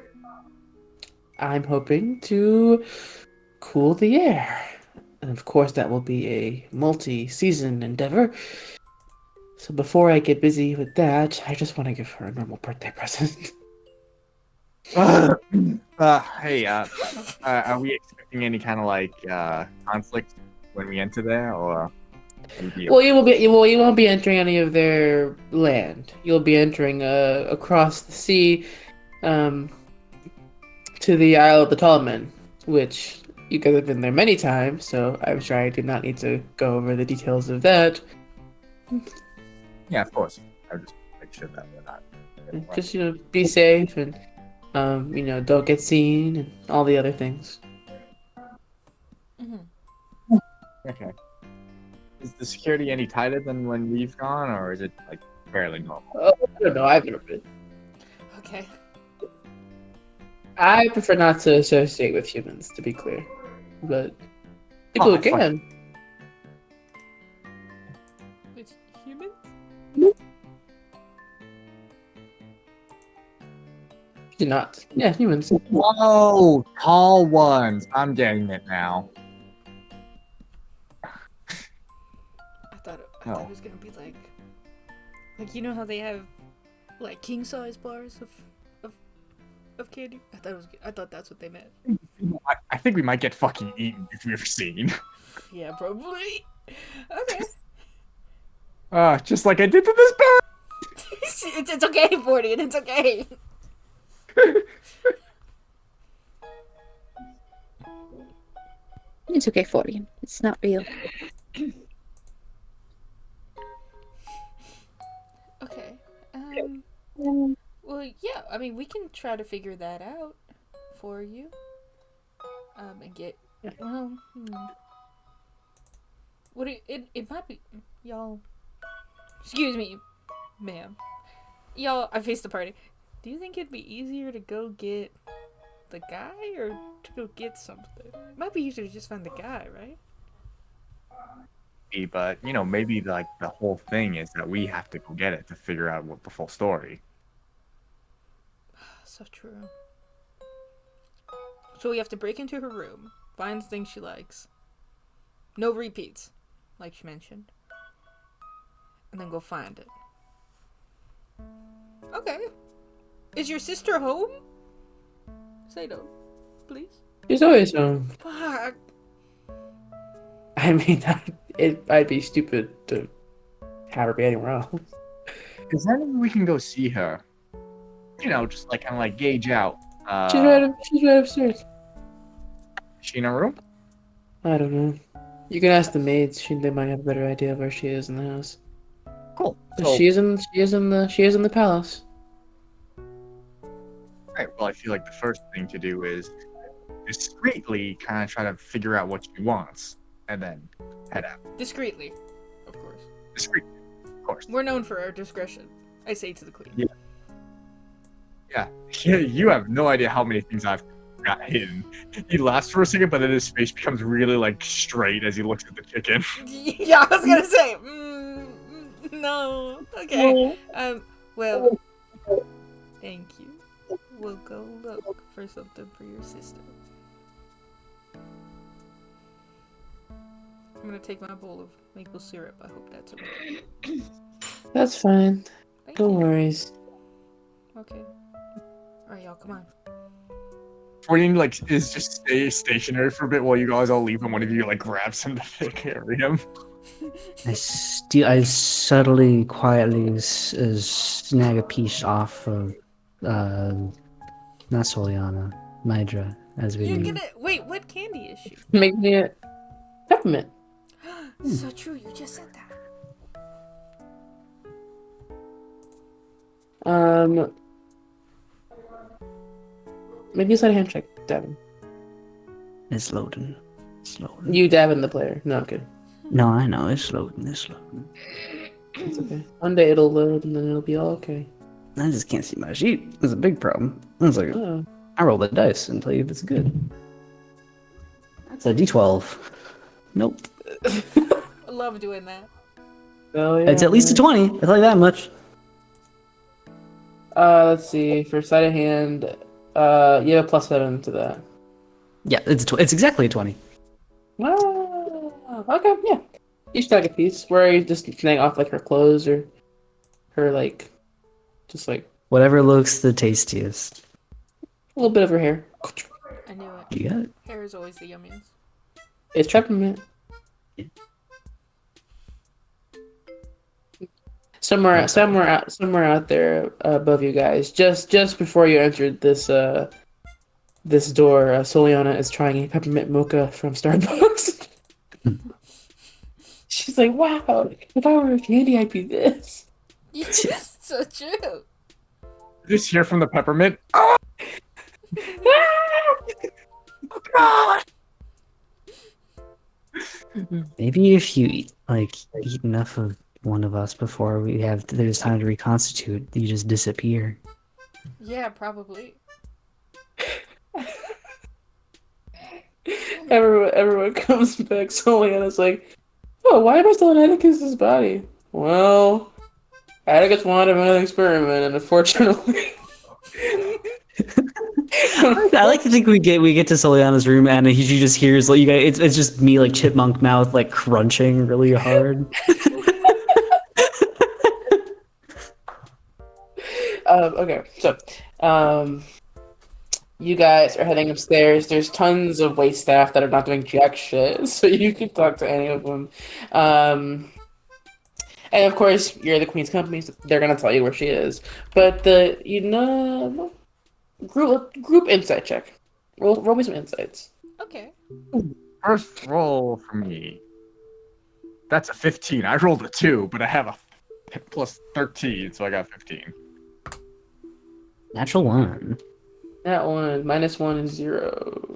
hoping to cool the air. And of course, that will be a multi-season endeavor. So before I get busy with that, I just want to give her a normal birthday present. Hey, are we expecting any kind of like conflict when we enter there, or? Well, you won't be entering any of their land. You'll be entering across the sea, to the Isle of the Tall Men, which you guys have been there many times. So I'm sure I do not need to go over the details of that. Yeah, of course. I would just make sure that we're not. Just be safe and don't get seen and all the other things. Okay. Is the security any tighter than when we've gone, or is it like fairly normal? Oh, I don't know. I've never been. Okay. I prefer not to associate with humans, to be clear, but people that's fine. can. It's human? Do not. Yeah, humans. Whoa, tall ones. I'm getting it now. I thought it was gonna be like you know how they have like king size bars of candy. I thought that's what they meant. I think we might get fucking eaten if we're seen. Yeah, probably. Okay. Just like I did to this bird. it's okay, 40, and it's okay. It's okay, Florian. It's not real. Okay. Well, yeah. I mean, we can try to figure that out for you. And get. Well, What it might be, y'all. Excuse me, ma'am. Y'all, I faced the party. Do you think it'd be easier to go get the guy or to go get something? It might be easier to just find the guy, right? But maybe like the whole thing is that we have to go get it to figure out what the full story. So true. So we have to break into her room, find the things she likes. No repeats, like she mentioned. And then go find it. Okay. Is your sister home? Say no, please. She's always home. Fuck. I mean, I'd be stupid to have her be anywhere else. Is there any way we can go see her? Just like kind of like gauge out. She's right upstairs. Is she in her room? I don't know. You can ask the maids. They might have a better idea of where she is in the house. Cool. She is in the palace. Right. Well, I feel like the first thing to do is discreetly kind of try to figure out what she wants, and then head out. Discreetly, of course. Discreetly, of course. We're known for our discretion. I say to the queen. Yeah. You have no idea how many things I've got hidden. He laughs for a second, but then his face becomes really like straight as he looks at the chicken. Yeah, I was gonna say. No. Okay. Well. Thank you. We'll go look for something for your sister. I'm gonna take my bowl of maple syrup. I hope that's okay. That's fine. Thank No you. worries. Okay. Alright, y'all, come on. Florian is just stay stationary for a bit while you guys all leave, and one of you grabs him to carry him. I subtly, quietly snag a piece off of not Soliana, Nidra, as we You're knew. gonna wait. What candy is she? Making it peppermint. So true. You just said that. Maybe it's not a hand check, Devin. It's loading. It's loading. You, Devin, the player. No, I'm kidding. No, I know it's loading. It's loading. It's okay. One day it'll load and then it'll be all okay. I just can't see my sheet. It's a big problem. I was like, Oh. I roll the dice and tell you if it's good. That's a D12. Nope. I love doing that. Oh, yeah. It's at least a 20. I tell you that much. Let's see. For sleight of hand, you have a +7 to that. Yeah, it's exactly a 20. Ah, okay, yeah. Each tag a piece. Where are you just getting off like her clothes or her like, just like Whatever looks the tastiest. a little bit of her hair. I knew it. You got it. Hair is always the yummiest. It's peppermint. Somewhere out there above you guys, just before you entered this this door, Soliana is trying a peppermint mocha from Starbucks. She's like, "Wow, if I were a candy, I'd be this." Yes, so true. Just hear from the peppermint. Maybe if you eat enough of one of us before there's time to reconstitute, you just disappear. Yeah, probably. Everyone comes back. Soliana's like, "Oh, why am I still in Atticus's body?" Well, Atticus wanted another experiment, and unfortunately. I like to think we get to Soliana's room and she just hears like you guys. It's just me like chipmunk mouth like crunching really hard. Okay, so you guys are heading upstairs. There's tons of wait staff that are not doing jack shit, so you can talk to any of them. And of course, you're the queen's company, so they're gonna tell you where she is. But group insight check. Roll me some insights. Okay. First roll for me. That's a 15. I rolled a 2, but I have a plus 13, so I got 15. Natural 1. That one, -1 is 0.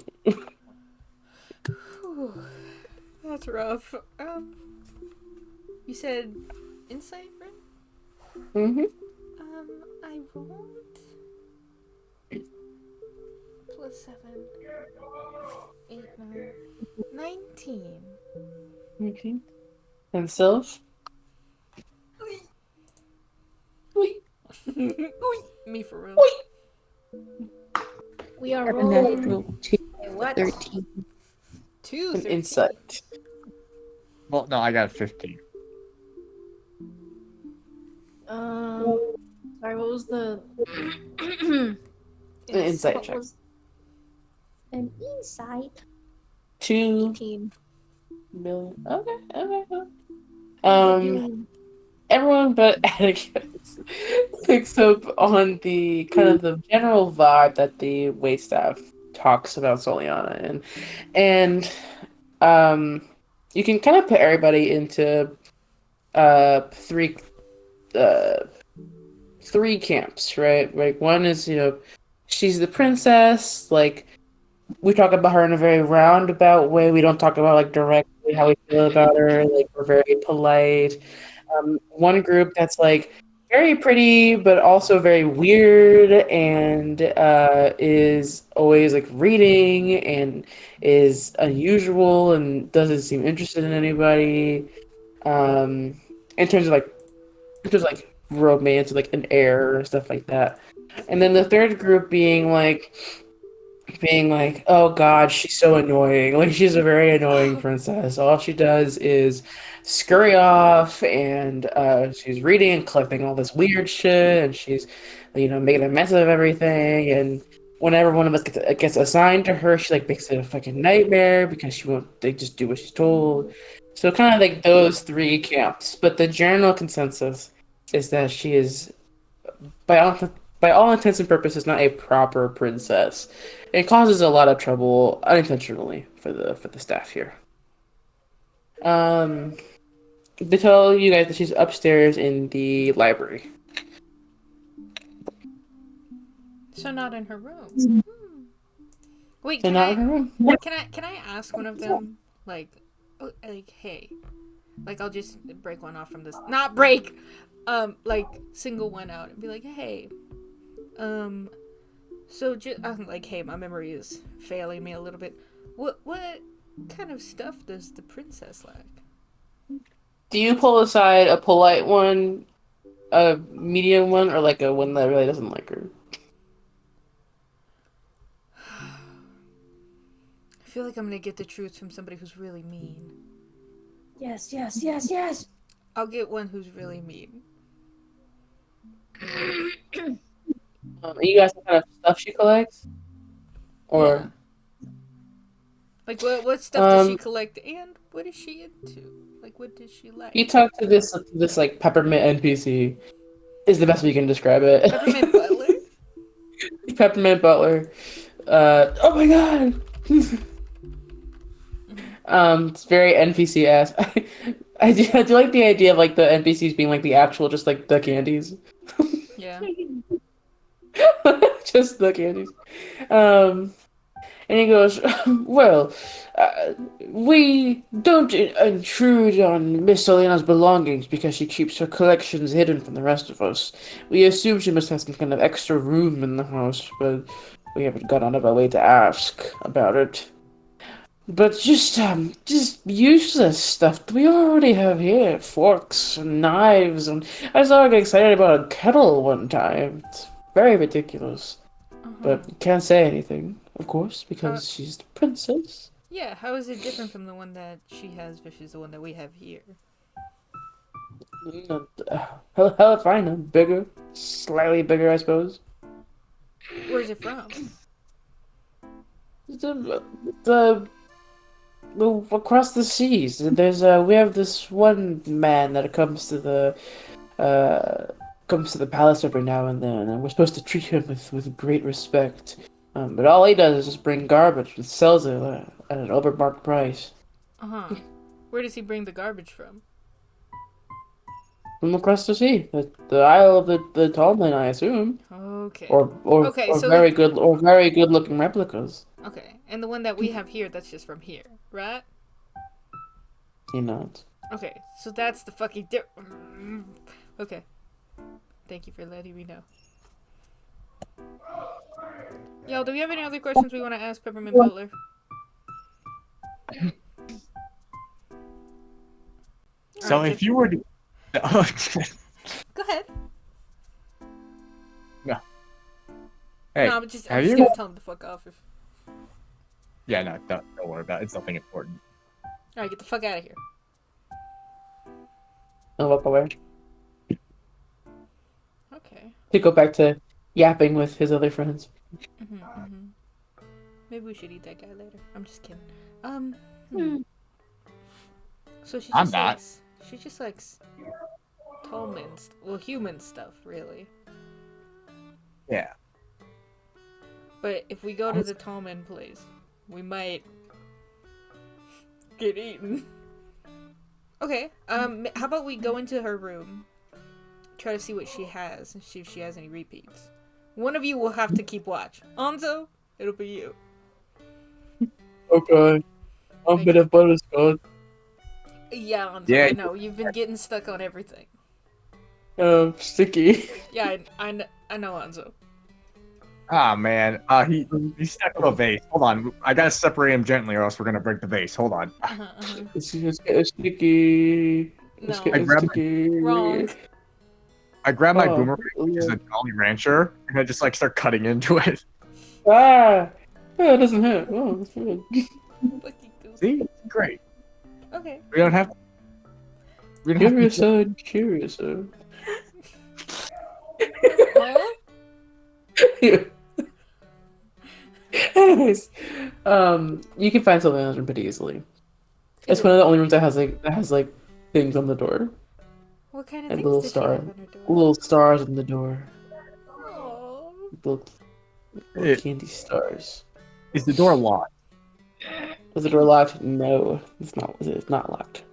Whew. That's rough. You said insight, right? Mm-hmm. I rolled +7, 8, 9, 19. Okay. And Sylph? Me for real. We are Seven, rolling. natural 2, What? 13. 2, An 13. insight. Well, no, I got a 15. Sorry, what was the An insight what check. was An insight. 2 18? million. Okay. Everyone but Atticus picks up on the kind of the general vibe that the waitstaff talks about Soliana and you can kind of put everybody into three camps, right? Like one is, she's the princess, like we talk about her in a very roundabout way. We don't talk about like directly how we feel about her. Like we're very polite. One group that's like very pretty, but also very weird, and is always like reading and is unusual and doesn't seem interested in anybody. In terms of like romance, like an heir or stuff like that. And then the third group being like, oh god, she's so annoying. Like she's a very annoying princess. All she does is scurry off, and she's reading and collecting all this weird shit, and she's making a mess of everything. And whenever one of us gets assigned to her, she like makes it a fucking nightmare because she won't just do what she's told. So kind of like those three camps. But the general consensus is that she is, by by all intents and purposes, not a proper princess. It causes a lot of trouble unintentionally for the staff here. They tell you guys that she's upstairs in the library. So not in her room. Hmm. Wait, So not in her room. can I ask one of them like hey, like I'll just break one off from this, not break, like single one out and be like, hey, so just like, hey, my memory is failing me a little bit. What kind of stuff does the princess like? Do you pull aside a polite one, a medium one, or like a one that really doesn't like her? I feel like I'm gonna get the truth from somebody who's really mean. Yes, yes, yes, yes. I'll get one who's really mean. You guys know what kind of stuff she collects? Or Yeah. Like what stuff does she collect, and what is she into? Like what does she like? you talk to this like peppermint NPC is the best way you can describe it. Peppermint Butler? Peppermint Butler. Oh my god. It's very NPC ass. I do like the idea of like the NPCs being like the actual, just like the candies. Yeah. Just the candies. And he goes, well, we don't intrude on Miss Olena's belongings because she keeps her collections hidden from the rest of us. We assume she must have some kind of extra room in the house, but we haven't got out of our way to ask about it. But just useless stuff we already have here. Forks and knives, and I saw her get excited about a kettle one time. It's very ridiculous. But can't say anything, of course, because she's the princess. Yeah, how is it different from the one that she has versus the one that we have here? Hell if I know. Bigger. Slightly bigger, I suppose. Where's it from? Across the seas. There's we have this one man that comes to the palace every now and then, and we're supposed to treat him with great respect. But all he does is just bring garbage and sells it at an overmarked price. Where does he bring the garbage from? From across the sea, the Isle of the Tallman, I assume. Okay. Or so very good looking replicas. Okay, and the one that we have here, that's just from here, right? You know. Okay, so that's the fucking Okay. Thank you for letting me know. Yo, do we have any other questions we want to ask Peppermint Butler? So Alright, if you were to... Go ahead. Hey, No, I'm just have you... gonna tell him to fuck off. Yeah, no, don't worry about it. It's nothing important. Alright, get the fuck out of here. I'll walk away. Okay. To go back to yapping with his other friends. Maybe we should eat that guy later. I'm just kidding. So she just I'm not. She just likes Tolman, human stuff, really. Yeah. But if we go to the Tallman place, we might get eaten. Okay, how about we go into her room, try to see what she has, and see if she has any repeats. One of you will have to keep watch. Anzo, it'll be you. Okay. I'm a bit of butterscotch. Yeah, Anzo, Yeah. I know. You've been getting stuck on everything. Sticky. Yeah, I know, Anzo. Ah, man. He's stuck to a vase. Hold on. I gotta separate him gently or else we're gonna break the vase. Hold on. It's sticky. No, I grabbed my- Sticky. wrong. I grab my Oh, boomerang, which is a Jolly Rancher, and I just like start cutting into it. Ah! Oh, it doesn't hurt. Oh, that's good. Fucking goose. See? It's great. Okay. We don't have... We don't have Curious, to... curious. Huh? Anyways, you can find something else pretty easily. It's one of the only rooms that has like things on the door What kind of and things little did she star, have on her door? little stars on the door. Aw. Little It- candy stars. Is the door locked? Was the door locked? No, it's not. It's not locked.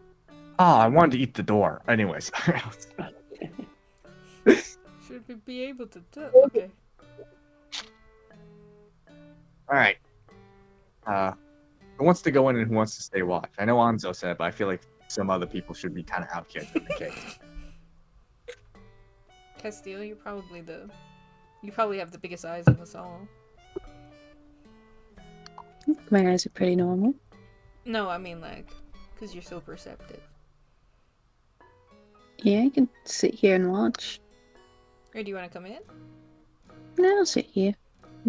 Ah, I wanted to eat the door. Anyways. Should we be able to tell? Okay. Alright. Who wants to go in and who wants to stay watch? I know Anzo said, but I feel like some other people should be kind of out here in the case. Castile, you probably have the biggest eyes of us all. My eyes are pretty normal. No, I mean like, because you're so perceptive. Yeah, I can sit here and watch. Or do you want to come in? No, I'll sit here.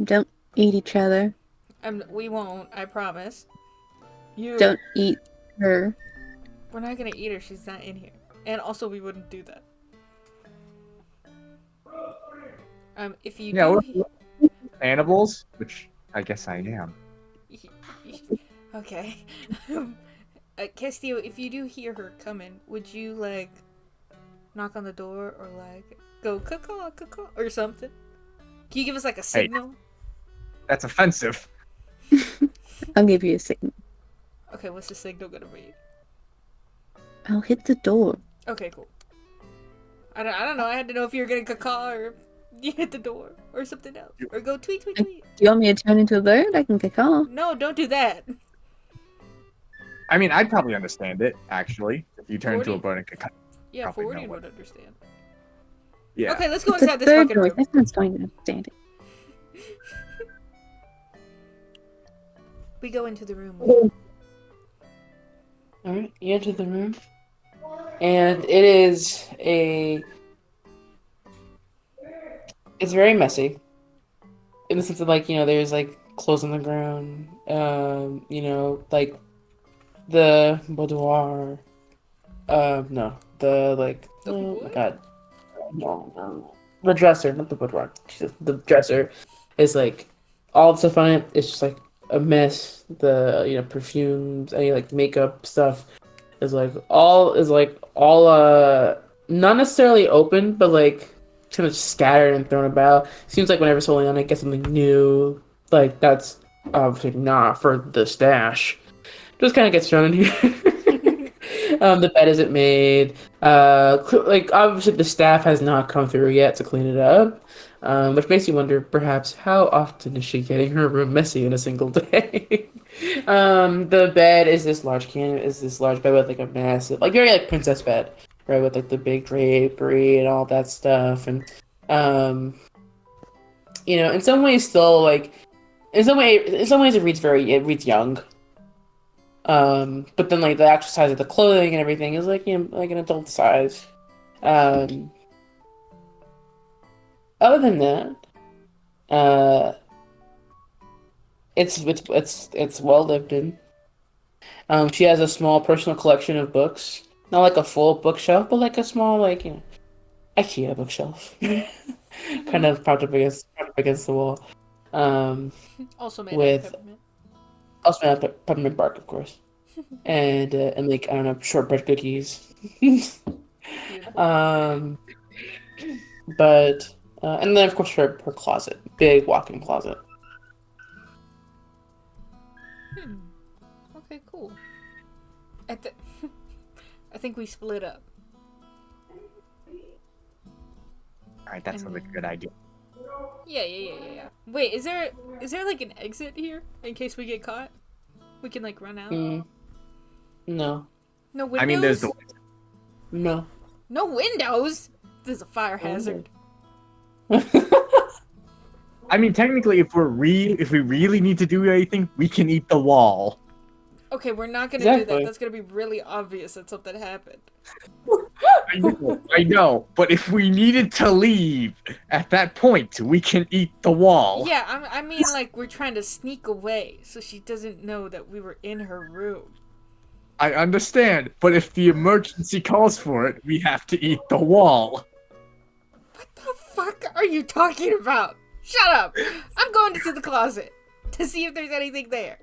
Don't eat each other. We won't, I promise. You. Don't eat her. We're not gonna eat her, she's not in here. And also, we wouldn't do that. If you Yeah, do... we're cannibals, which I guess I am. Okay. Castillo, if you do hear her coming, would you, like, knock on the door or, like, go caw or something? Can you give us, like, a signal? That's offensive. I'll give you a signal. Okay, what's the signal gonna be? I'll hit the door. Okay, cool. I don't know. I had to know if you were gonna caw or you hit the door or something else. Or go tweet. Do you want me to turn into a bird? I can kick off. No, don't do that. I mean, I'd probably understand it, actually. If you turn into a 40? bird and could Yeah, Probably 40 no would one. understand. Yeah. Okay, let's go It's a inside this bird fucking noise. room. Everyone's going to understand it. We go into the room. Alright, you enter the room. And it is a... It's very messy. In the sense of, like, you know, there's, like, clothes on the ground. You know, like, the boudoir. No. The, like... The oh, my what? god. No. The dresser, not the boudoir. Jesus. The dresser is, like, all the stuff on it. It's just, like, a mess. The, you know, perfumes, any, like, makeup stuff is all not necessarily open, but like kind of scattered and thrown about. Seems like whenever Soliana gets something new, like that's obviously not for the stash. Just kind of gets thrown in here. The bed isn't made. Like obviously the staff has not come through yet to clean it up. Which makes you wonder, perhaps, how often is she getting her room messy in a single day? The bed is this large bed with like a massive, like very like princess bed, right, with like the big drapery and all that stuff, and you know, in some ways still like, in some ways it reads young. But then like the actual size of the clothing and everything is like, you know, like an adult size. Other than that, it's well lived in. She has a small personal collection of books, not like a full bookshelf, but like a small, like, you know, IKEA bookshelf, kind of propped up against the wall. Also made With- out of peppermint. Also made of peppermint bark, of course, and like, I don't know, shortbread cookies. Beautiful. But and then of course her closet, big walk-in closet. Okay, cool. I think we split up. Alright, that sounds like a good idea. Yeah. Wait, is there like an exit here in case we get caught? We can like run out. No. No windows. I mean, there's the No. No windows. This is a fire hazard. I mean, technically, if we really need to do anything, we can eat the wall. Okay, we're not gonna do that. Exactly. That's gonna be really obvious that something happened. I know, but if we needed to leave at that point, we can eat the wall. Yeah, I mean, like we're trying to sneak away so she doesn't know that we were in her room. I understand, but if the emergency calls for it, we have to eat the wall. What the fuck are you talking about? Shut up! I'm going to the closet to see if there's anything there.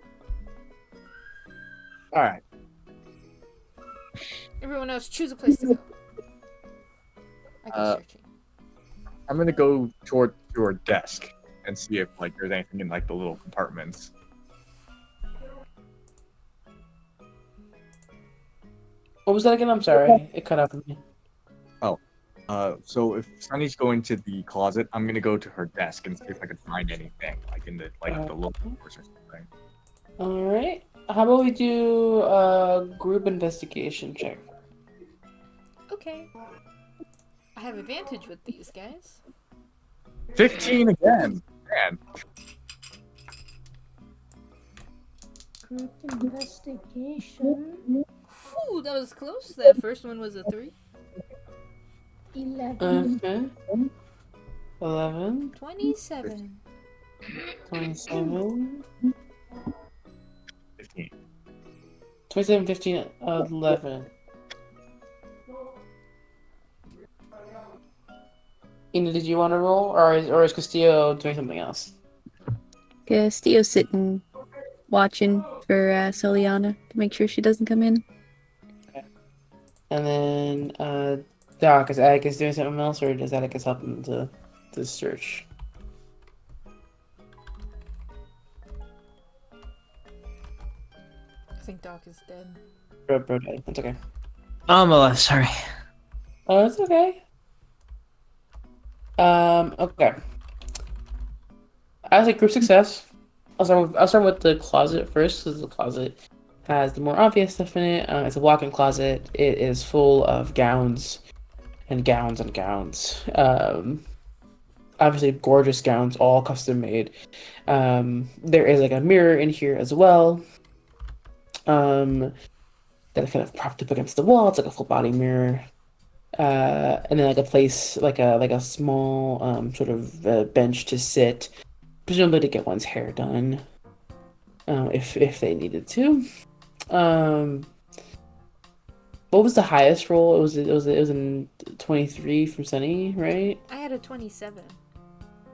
Alright. Everyone else, choose a place to go. I go searching. I'm gonna go toward to her desk and see if like there's anything in like the little compartments. What was that again? I'm sorry, it cut out for me. So if Sunny's going to the closet, I'm gonna go to her desk and see if I can find anything like in the the little drawers or something. All right. How about we do a group investigation check? Okay. I have advantage with these guys. 15 again, man. Group investigation. Whew, that was close. That first one was a 3. 11. Okay. 11, 27. 27, 15. 27, 15, 11. Ina, did you want to roll, or is Castillo doing something else? Castillo's sitting, watching for Soliana to make sure she doesn't come in. And then Doc, is Atticus doing something else, or does Atticus help him to search? I think Doc is dead. Bro, that's okay. I'm alive. Sorry. Oh, it's okay. Okay. As a group success, I'll start with the closet first, because the closet has the more obvious stuff in it. It's a walk-in closet. It is full of gowns and gowns and gowns. Obviously gorgeous gowns, all custom made. There is like a mirror in here as well. That's kind of propped up against the wall. It's like a full body mirror. And then like a place, like a small sort of bench to sit, presumably to get one's hair done, if they needed to. What was the highest roll? It was in 23 from Sunny, right? I had a 27.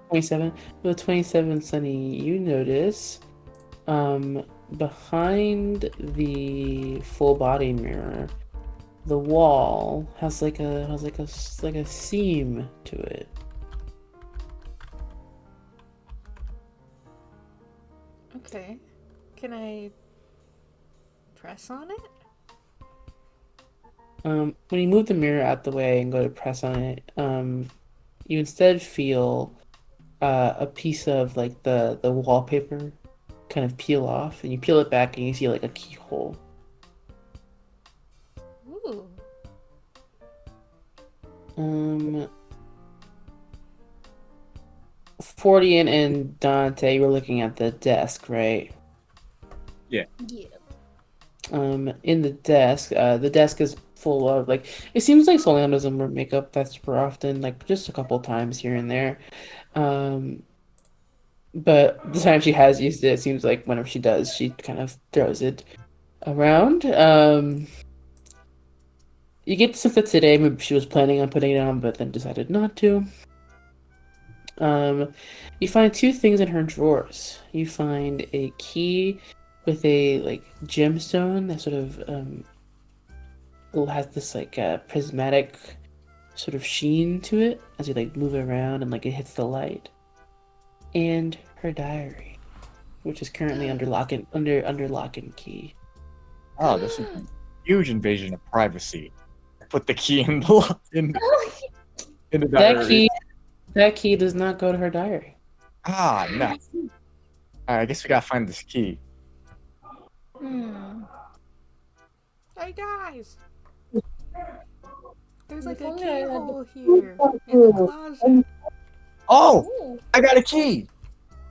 27. With 27, Sunny, you notice, behind the full body mirror, the wall has like a seam to it. Okay. Can I press on it? When you move the mirror out the way and go to press on it, you instead feel a piece of like the wallpaper kind of peel off, and you peel it back and you see like a keyhole. Ooh. Forty and Dante, you were looking at the desk, right? Yeah. In the desk is full of like, it seems like Soliana doesn't wear makeup that super often, like just a couple times here and there. But the time she has used it, it seems like whenever she does, she kind of throws it around. You get the sense that today maybe she was planning on putting it on, but then decided not to. You find two things in her drawers. You find a key with a like gemstone that sort of has this like prismatic sort of sheen to it as you like move it around and like it hits the light. And her diary, which is currently under lock and key. Oh, this is a huge invasion of privacy. Put the key in the diary. That key does not go to her diary. Ah, no. Alright, I guess we gotta find this key. Hey guys! There's like If a only I had keyhole here in the closet. Oh! Ooh. I got a key!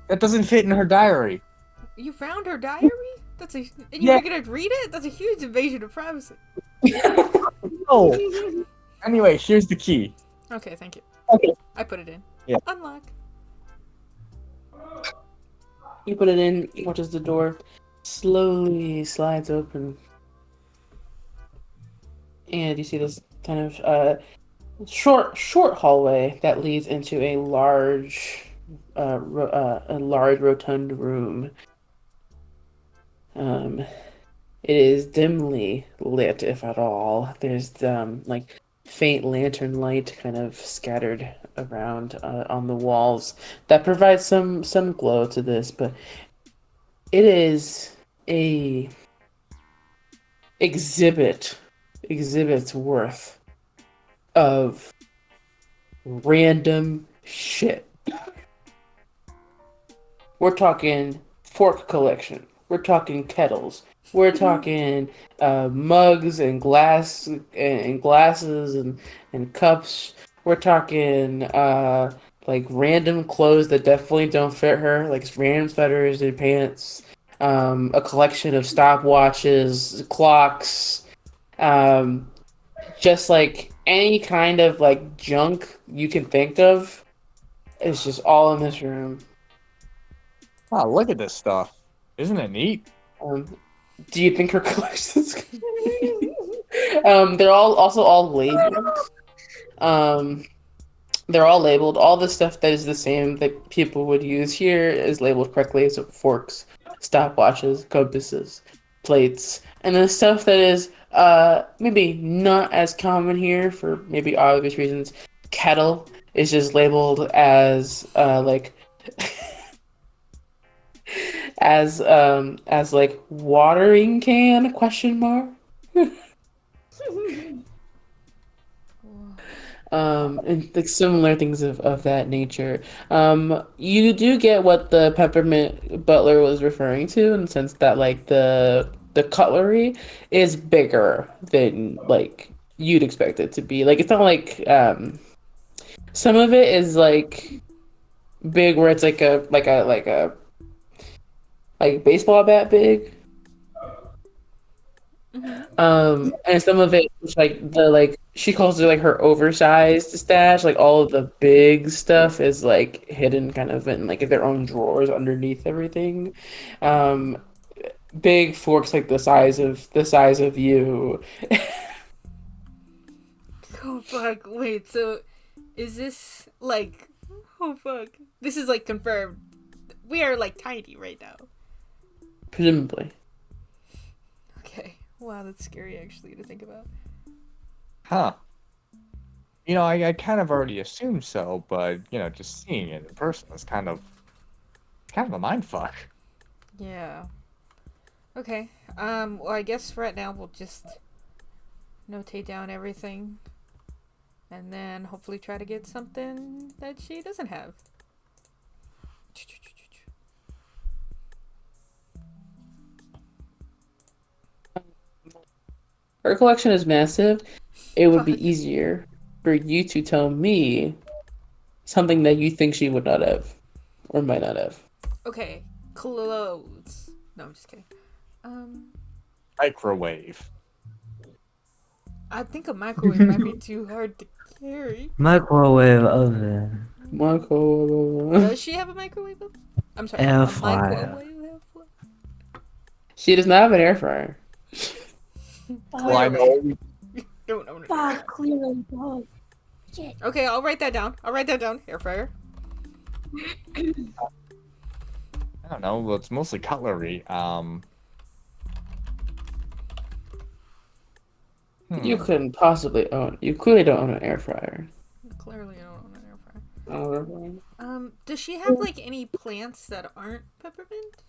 That doesn't fit in her diary. You found her diary? And you were gonna read it? That's a huge invasion of privacy. Oh! Anyway, here's the key. Okay, thank you. Okay. I put it in. Yeah. Unlock. You put it in, watches the door slowly slides open. And you see this kind of short hallway that leads into a large rotund room. It is dimly lit, if at all. There's like faint lantern light kind of scattered around on the walls that provides some glow to this, but it is a exhibit's worth of random shit. We're talking fork collection. We're talking kettles. We're talking mugs and glasses and cups. We're talking like random clothes that definitely don't fit her, like random sweaters and pants. A collection of stopwatches, clocks, just like any kind of like junk you can think of. It's just all in this room. Wow, look at this stuff. Isn't it neat? Do you think her collection's they're all labeled. They're all labeled. All the stuff that is the same that people would use here is labeled correctly. So forks, stopwatches, compasses, plates, and the stuff that is maybe not as common here for maybe obvious reasons. Kettle is just labeled as like as like watering can question mark. And like similar things of that nature. You do get what the peppermint butler was referring to in the sense that like the cutlery is bigger than like you'd expect it to be. Like it's not like some of it is like big where it's like a baseball bat big. And some of it is like the like she calls it like her oversized stash. Like all of the big stuff is like hidden kind of in like their own drawers underneath everything. Big forks like the size of you. Oh fuck! Wait, so is this like? Oh fuck! This is like confirmed. We are like tiny right now. Presumably. Okay. Wow, that's scary actually to think about. Huh. You know, I kind of already assumed so, but you know, just seeing it in person is kind of a mind fuck. Yeah. Okay. Well, I guess right now we'll just notate down everything, and then hopefully try to get something that she doesn't have. Her collection is massive. It would be Fuck. easier for you to tell me something that you think she would not have or might not have. Okay, clothes. No, I'm just kidding. Microwave. I think a microwave might be too hard to carry. Microwave oven. Marco. Does she have a microwave oven? I'm sorry, Air a fryer. microwave oven? She does not have an air fryer. Well, I know. Don't own it. Fuck, clearly, dog. Shit. Okay, I'll write that down. Air fryer. I don't know. Well, it's mostly cutlery. You couldn't possibly own. You clearly don't own an air fryer. Clearly, I don't own an air fryer. Does she have like any plants that aren't peppermint?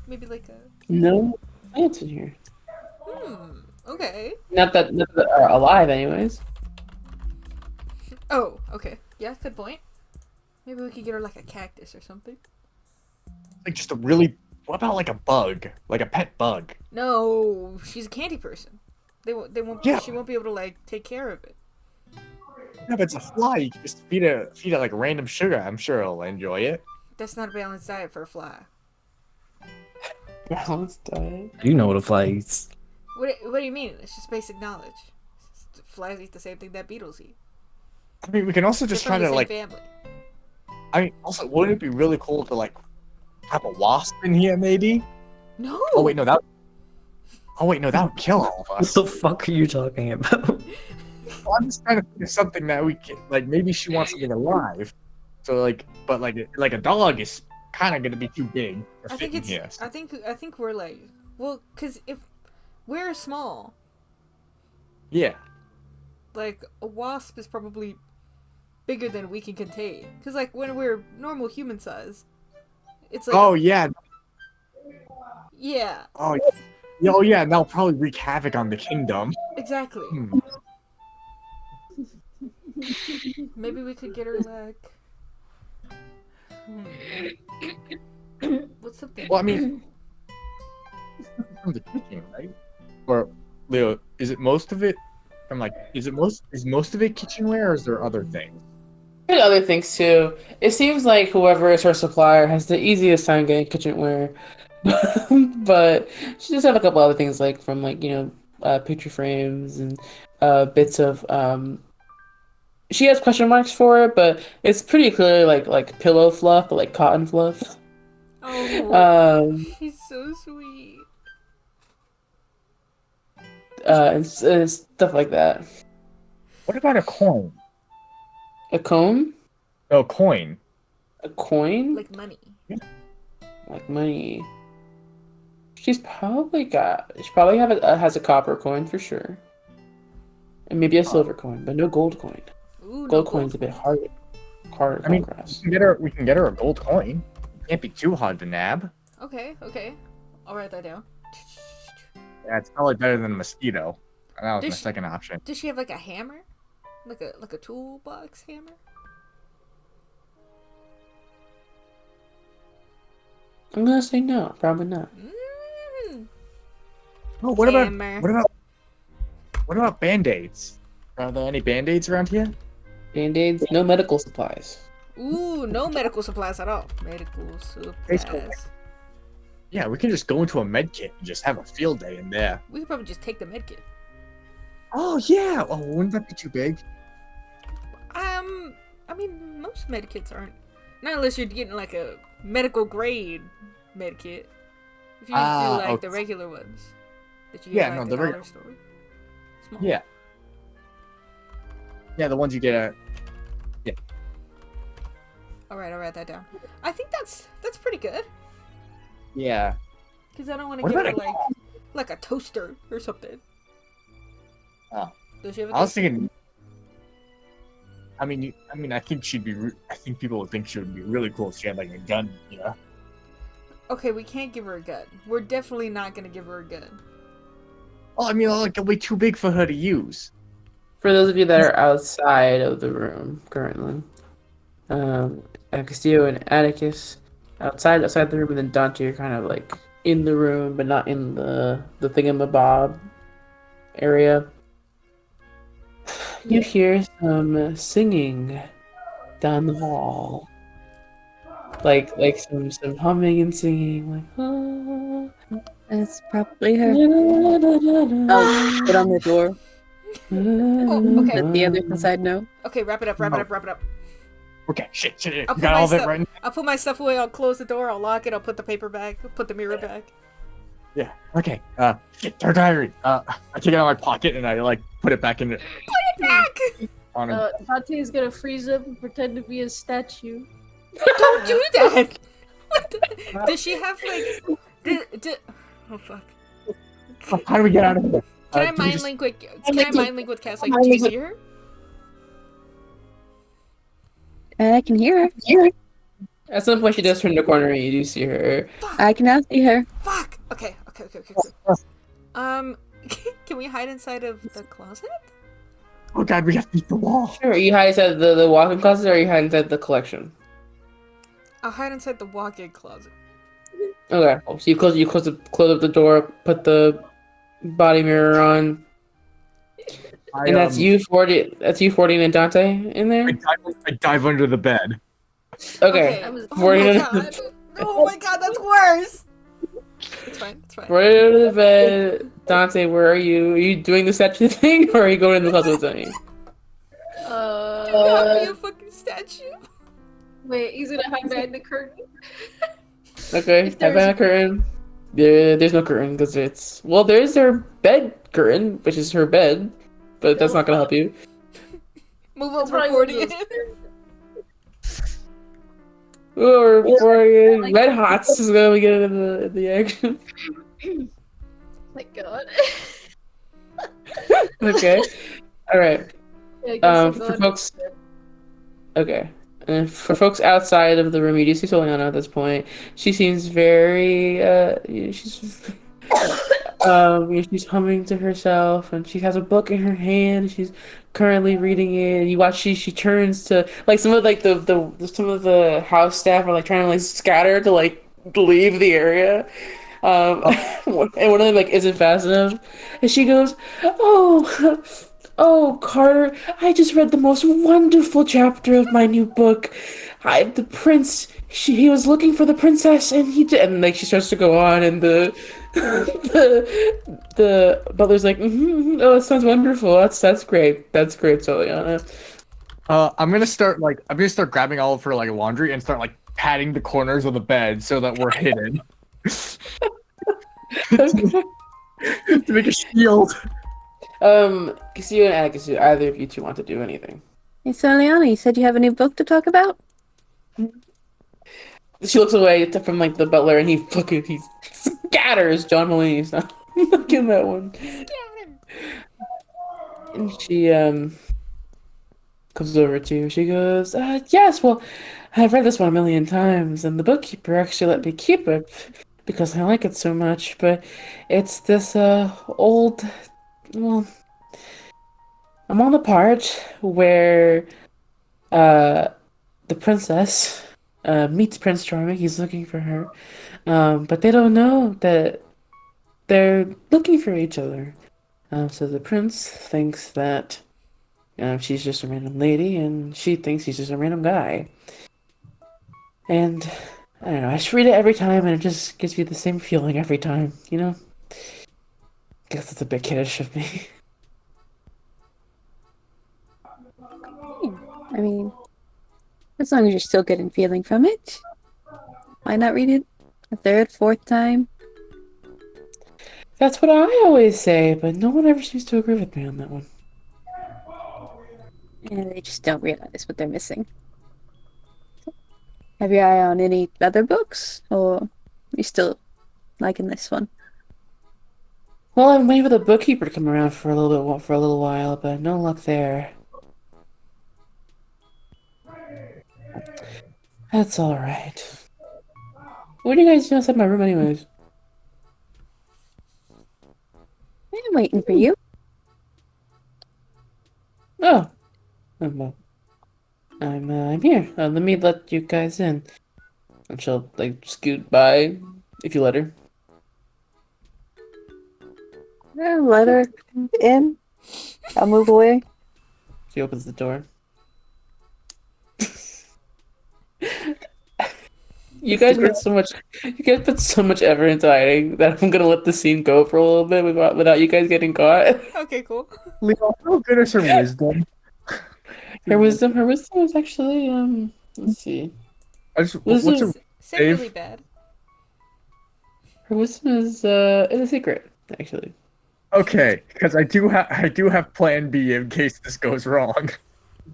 Maybe like a. No plants in here. Okay. Not that are alive, anyways. Oh, okay. Yeah, good point. Maybe we could get her like a cactus or something. Like just a really. What about like a bug? Like a pet bug? No, she's a candy person. They won't. Yeah. She won't be able to like take care of it. Yeah, but it's a fly. You can just feed it like random sugar. I'm sure it'll enjoy it. That's not a balanced diet for a fly. Balanced diet. You know what a fly eats. What do you mean? It's just basic knowledge. Flies eat the same thing that beetles eat. I mean, we can also just They're try from the to same like. family. I mean, also, wouldn't it be really cool to like have a wasp in here, maybe? No. Oh wait, no, that. Oh wait, no, that would kill all of What us. the fuck are you talking about? Well, I'm just trying to think of something that we can like. Maybe she wants something alive. So like, but like a dog is kind of gonna be too big for I think fitting it's. here. I think we're like, well, cause if we're small, Yeah. like a wasp is probably bigger than we can contain. Because like when we're normal human size, it's like Oh yeah. yeah, Oh yeah. Oh yeah. That'll probably wreak havoc on the kingdom. exactly. Hmm. Maybe we could get her like. What's something? Well, I mean, from the kitchen, right? Or Leo, is it most of it from like? Is most of it kitchenware, or is there other things? And other things too. It seems like whoever is her supplier has the easiest time getting kitchenware, but she does have a couple other things like from like picture frames and bits of She has question marks for it, but it's pretty clearly like pillow fluff, but like cotton fluff. Oh, she's so sweet. And stuff like that. What about a coin? A comb? No, coin. A coin? Like money. Like money. She probably has a copper coin for sure. And maybe a silver coin, but no gold coin. Ooh, Gold coin's a bit harder to I mean, come across. we can get her a gold coin. Can't be too hard to nab. Okay. I'll write that down. Yeah, it's probably better than a mosquito. That was my Does she- second option. Does she have like a hammer? Like a toolbox hammer? I'm gonna say no, probably not. Oh, what Hammer. about band-aids? Are there any band-aids around here? Band-aids, no medical supplies. Ooh, no medical supplies at all. Medical supplies. Yeah, we can just go into a med kit and just have a field day in there. We could probably just take the medkit. Oh yeah. Oh, wouldn't that be too big? I mean, most medkits aren't. Not unless you're getting like a medical grade medkit. If you just do like the regular ones that you get Yeah, at, like, no, the the dollar store. Small. Yeah. Yeah, the ones you get at. All right, I'll write that down. I think that's pretty good. Yeah. Because I don't want to What give her about like a toaster or something. Oh. Does she have a I was toaster? thinking. I mean, I think she'd be. I think people would think she would be really cool if she had like a gun. Yeah. Okay, we can't give her a gun. We're definitely not gonna give her a gun. Oh, I mean, like it'll be too big for her to use. For those of you that are outside of the room currently, Castillo and Atticus outside the room, and then Dante are kind of like in the room, but not in the thingamabob area. You hear some singing down the hall, like some humming and singing, like. Ah, That's probably her. I'll put on the door. Oh, okay. Let the other side know. Okay, wrap it up. Okay, shit. You I'll put got all of it myself- right. I'll put my stuff away, I'll close the door, I'll lock it, I'll put the paper back, I'll put the mirror back. Yeah. Okay. Shit, her diary. I take it out of my pocket and I like put it back in it. Back! On a, Dante's gonna freeze up and pretend to be a statue. Don't do that! What the- Does she have like... Oh fuck. how do we get out of here? Can I do we mind just- link with Cass? Like, do you see her? I can hear her. At some point, she does turn the corner, and you do see her. I can now see her. Fuck! Okay. Can we hide inside of the closet? Oh god, we have to beat the wall. Sure. You hide inside the walk-in closet, or you hide inside the collection? I'll hide inside the walk-in closet. Okay. So you close up the door, put the body mirror on, and that's you 40. That's you 40 and Dante in there. I dive under the bed. Okay. Oh 40 my under god. Oh my god, that's worse! It's fine. right under the bed. Dante, where are you? Are you doing the statue thing, or are you going in the closet with me? Got me a fucking statue. Wait, he's gonna hide behind the curtain. Okay. If Have there's- a curtain. There's no curtain because there's her bed curtain, which is her bed, but that's not gonna help you. Move That's over probably 40. one of those- Or Red Hots is gonna get in the action. My god. Okay. All right. Yeah, I guess I'll go For ahead. folks, okay. And for folks outside of the room, you do see Soliana at this point. She seems very, she's, she's humming to herself, and she has a book in her hand. She's currently reading it. And you watch she turns to like some of like some of the house staff are like trying to like scatter to like leave the area. And one of them like isn't fast enough, and she goes, "Oh, oh, Carter, I just read the most wonderful chapter of my new book. The prince, he was looking for the princess, and he did." And like she starts to go on, and the the butler's like, "Oh, that sounds wonderful. That's great. That's great, Soliana." I'm gonna start grabbing all of her like laundry and start like patting the corners of the bed so that we're hidden. Okay. To make a shield. Casio and Atticus, do either of you two want to do anything? Hey, Soliana, you said you have a new book to talk about? She looks away from like the butler, and he scatters John Mulaney's not looking that one. And she comes over to you. She goes, "Yes, well, I've read this one a million times, and the bookkeeper actually let me keep it because I like it so much. But it's this old, well, I'm on the part where the princess meets Prince Charming. He's looking for her, but they don't know that they're looking for each other. So the prince thinks that she's just a random lady, and she thinks he's just a random guy. And I don't know. I just read it every time, and it just gives you the same feeling every time. You know. Guess it's a bit kiddish of me. I mean, as long as you're still getting feeling from it, why not read it a third, fourth time? That's what I always say, but no one ever seems to agree with me on that one. And they just don't realize what they're missing. Have your eye on any other books, or are you still liking this one? Well, I'm waiting for the bookkeeper to come around for a little while, but no luck there. That's all right. What do you guys do outside my room, anyways? I'm waiting for you. Oh, well, I'm here. Let me let you guys in. And she'll like scoot by if you let her. Yeah, let her in. I'll move away. She opens the door. You guys put so much effort into hiding that I'm gonna let the scene go for a little bit without you guys getting caught. Okay, cool. Leo, how good is her wisdom? Her wisdom is actually let's see. What's her Say Dave? really bad. Her wisdom is a secret, actually. Okay, because I do have Plan B in case this goes wrong.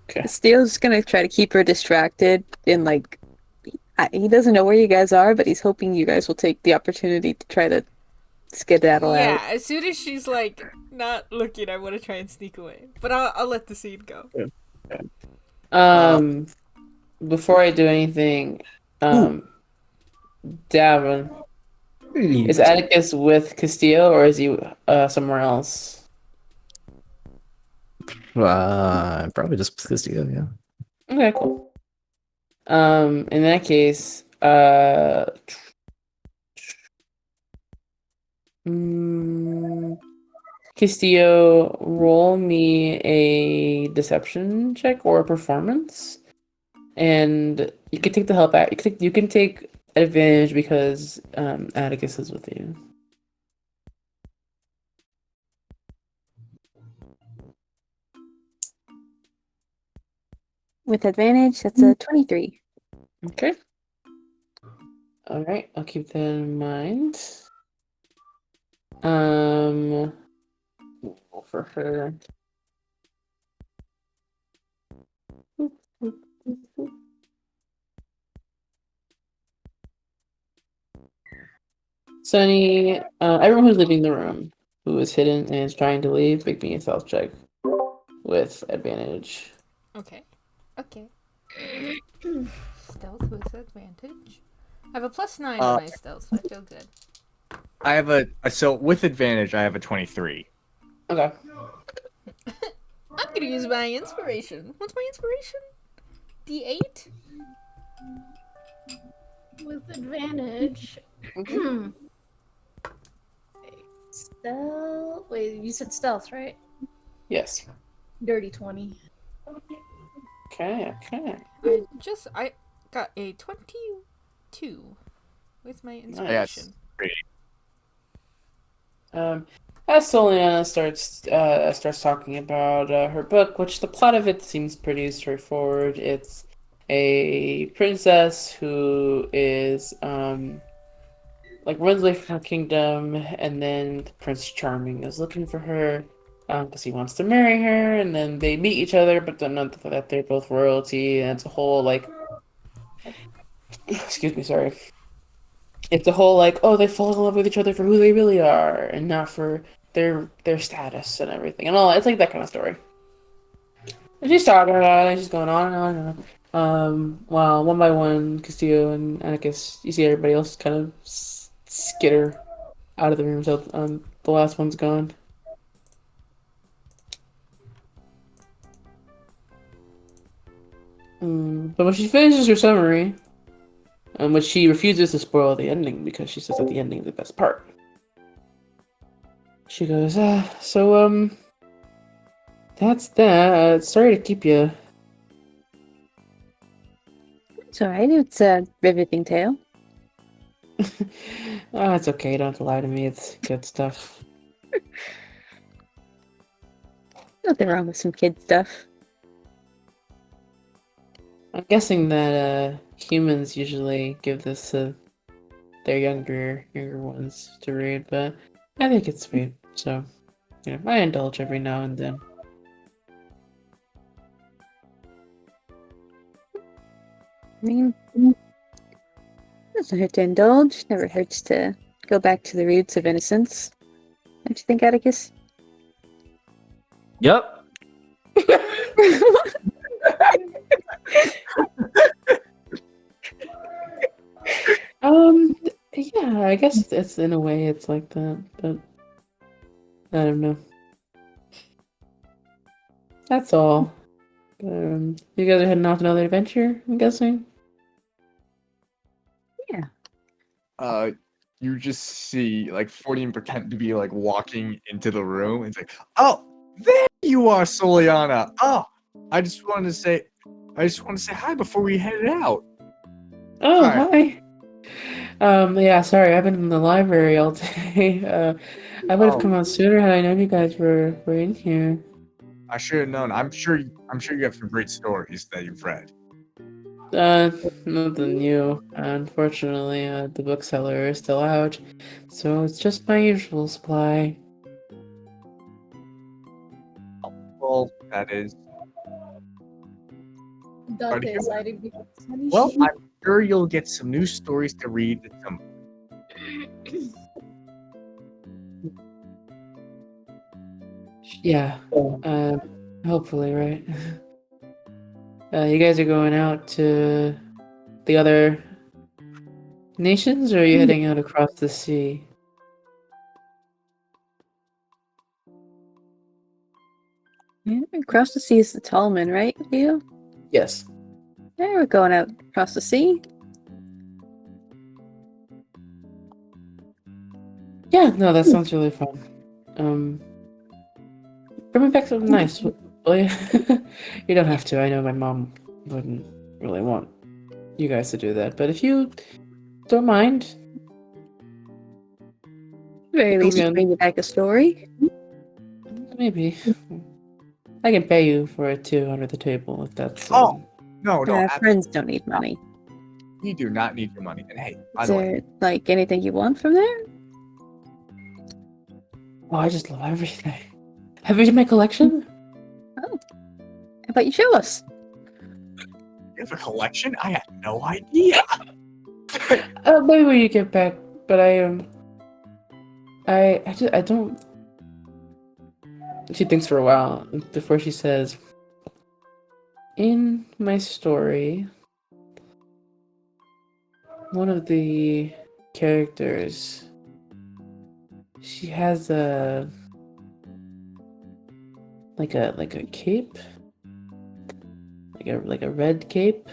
Okay. Steele's gonna try to keep her distracted and like he doesn't know where you guys are, but he's hoping you guys will take the opportunity to try to skedaddle out. Yeah, as soon as she's like not looking, I want to try and sneak away. But I'll let the scene go. Before I do anything, Davin, is Atticus with Castillo or is he somewhere else? Probably just Castillo, yeah. Okay, cool. In that case, Castillo, roll me a deception check or a performance, and you can take the help out. You can take advantage because Atticus is with you. With advantage, that's a 23. Okay. All right, I'll keep that in mind. For her. Sunny, everyone who's leaving the room, who is hidden and is trying to leave, make me a stealth check. with advantage. Okay. Okay. Stealth with advantage. I have a +9 on my stealth, so I feel good. I have so with advantage. I have a 23. Okay. I'm gonna use my inspiration. What's my inspiration? D8? With advantage. Stealth. Wait, you said stealth, right? Yes. Dirty 20. Okay. I got a 22 with my Yes. inspiration. As Soliana starts talking about her book, which the plot of it seems pretty straightforward. It's a princess who is like runs away from her kingdom, and then Prince Charming is looking for her because he wants to marry her, and then they meet each other, but then not that they're both royalty, and it's a whole like excuse me, sorry. It's a whole like, oh, they fall in love with each other for who they really are, and not for their status and everything, and all. It's like that kind of story. And she's talking about it, she's going on and on and on. While one by one, Castillo and Atticus, you see everybody else kind of skitter out of the room until the last one's gone. But when she finishes her summary, which she refuses to spoil the ending because she says that the ending is the best part. She goes, so that's that. Sorry to keep you. It's alright, it's a riveting tale. It's okay, you don't have to lie to me, it's good stuff. Nothing wrong with some kid stuff. I'm guessing that humans usually give this to their younger ones to read, but I think it's sweet. So, I indulge every now and then. I mean, doesn't hurt to indulge. Never hurts to go back to the roots of innocence. Don't you think, Atticus? Yep. Yeah, I guess it's in a way it's like that, but I don't know. That's all. You guys are heading off on another adventure, I'm guessing? You just see like 14 pretend to be like walking into the room. It's like, oh, there you are, Soliana. Oh, I just wanted to say hi before we headed out. Oh, Hi. hi. Yeah, sorry, I've been in the library all day. I would have come out sooner had I known you guys were in here. I should have known. I'm sure you have some great stories that you've read. Nothing new. Unfortunately, the bookseller is still out, so it's just my usual supply. Well, that is. Dante hear is that. hiding behind Sunny. Well, I'm sure you'll get some new stories to read at some. Yeah. Hopefully, right? You guys are going out to the other nations, or are you heading out across the sea? Yeah, across the sea is the Tallman, right, Leo? Yes. Yeah, we're going out across the sea. Yeah, no, that sounds really fun. Bring me back something nice, will you? You don't have to. I know my mom wouldn't really want you guys to do that, but if you don't mind, At the very least, Again. bring you back a story. maybe. I can pay you for it too under the table if that's. Oh, no, Yeah, friends don't need money. you do not need your money. And hey, by Is the way, there, like, anything you want from there? Oh, I just love everything. Have you seen my collection? How about you show us? you have a collection? I had no idea. Maybe when you get back, but I don't. She thinks for a while before she says, "In my story, one of the characters, she has a like a cape, like a red cape,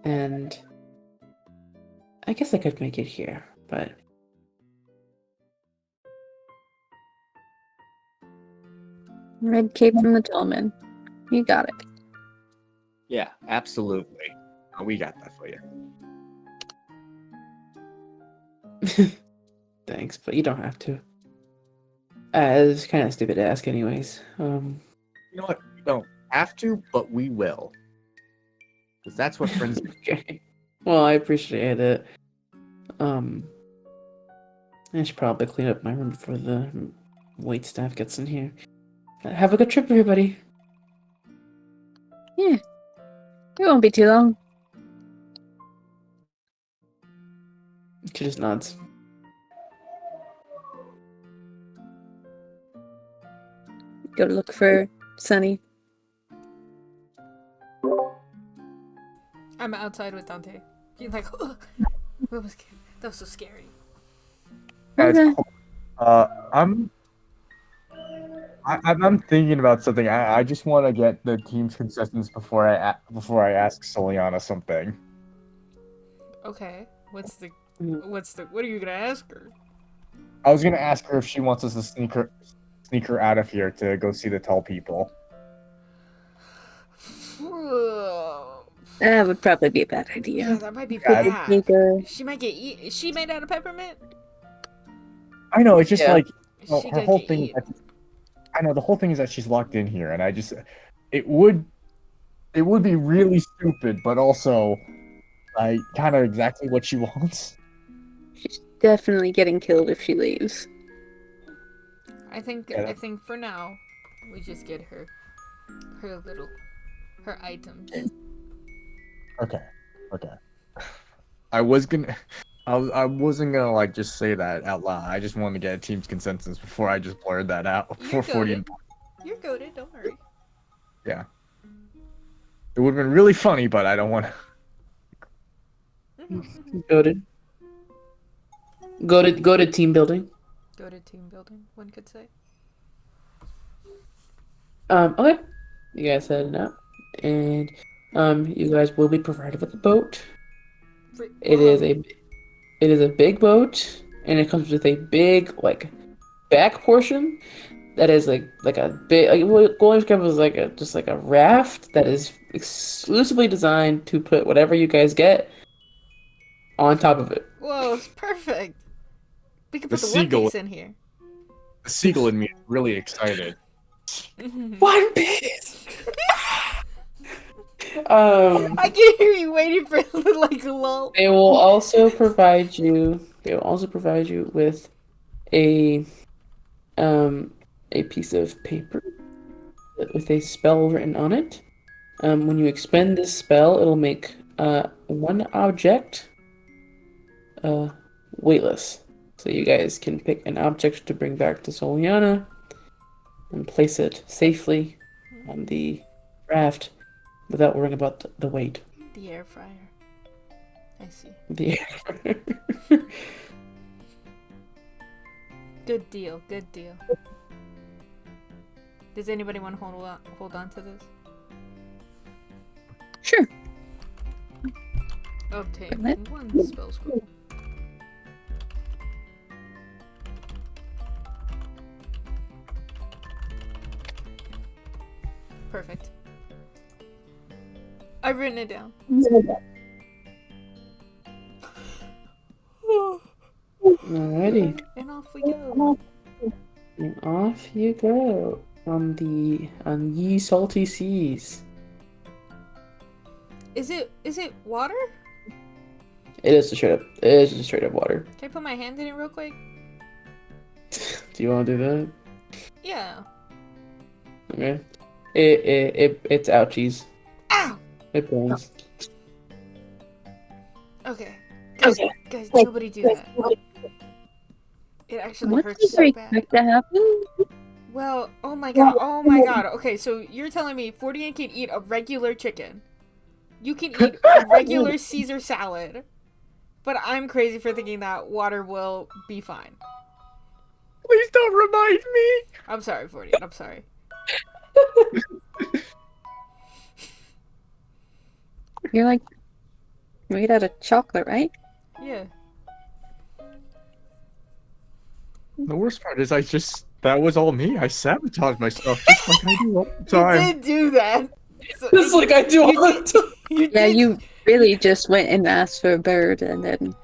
and I guess I could make it here, but." Red cape from the gentleman. You got it. Yeah, absolutely. We got that for you. Thanks, but you don't have to. It's kind of stupid to ask, anyways. You know what? We don't have to, but we will. Because that's what friends do. Okay. Well, I appreciate it. I should probably clean up my room before the wait staff gets in here. Have a good trip, everybody. Yeah. It won't be too long. She just nods. Go to look for Sunny. I'm outside with Dante. He's like, oh, that was so scary. Guys, Okay. I'm thinking about something. I just want to get the team's consensus before I ask Soliana something. Okay, what are you gonna ask her? I was gonna ask her if she wants us to sneak her out of here to go see the tall people. That would probably be a bad Yeah, idea. that might be Yeah, bad. Sneaker. She might get eat. Is she made out of peppermint? I know it's just Yeah. like Is well, she her gonna whole get thing. eat? I know the whole thing is that she's locked in here, and it would be really stupid, but also like kind of exactly what she wants. She's definitely getting killed if she leaves. I think Yeah. for now, we just get her items. Okay. I wasn't gonna like just say that out loud. I just wanted to get a team's consensus before I just blurred that out You're for 40. goated. You're goated. Don't worry. It would have been really funny, but I don't want to. Go to team building. Go to team building. One could say. Okay. You guys heading out, and you guys will be provided with a boat. It is a big boat, and it comes with a big like back portion that is like a big what Golden Script was like just like a raft that is exclusively designed to put whatever you guys get on top of it. Whoa, it's perfect. We can The put the One seagull- Piece in here. The seagull in me is really excited. One Piece. I can hear you waiting for like a lull. They will also provide you. They will also provide you with a piece of paper with a spell written on it. When you expend this spell, it'll make one object weightless. So you guys can pick an object to bring back to Soliana and place it safely on the raft without worrying about the weight. The air fryer. I see. The Good deal. Good deal. Does anybody want to hold on to this? Sure. Obtain What? one spell scroll. Perfect. I've written it down. Alrighty. And off we go. And off you go on ye salty seas. Is it water? It is just straight up water. Can I put my hand in it real quick? Do you want to do that? Yeah. Okay. It's ouchies. Ow! It burns. Okay. Guys, nobody do that. It actually What hurts did so you bad. expect to happen? Well, oh my god, oh my god. Okay, so you're telling me 48 can eat a regular chicken. You can eat a regular Caesar salad. But I'm crazy for thinking that water will be fine. Please don't remind me. I'm sorry, 48. I'm sorry. You're like made out of chocolate, right? Yeah. The worst part is that was all me. I sabotaged myself just like I do all the You time. did do that. So, Just like I do all the time. you Yeah, did. you really just went and asked for a bird, and then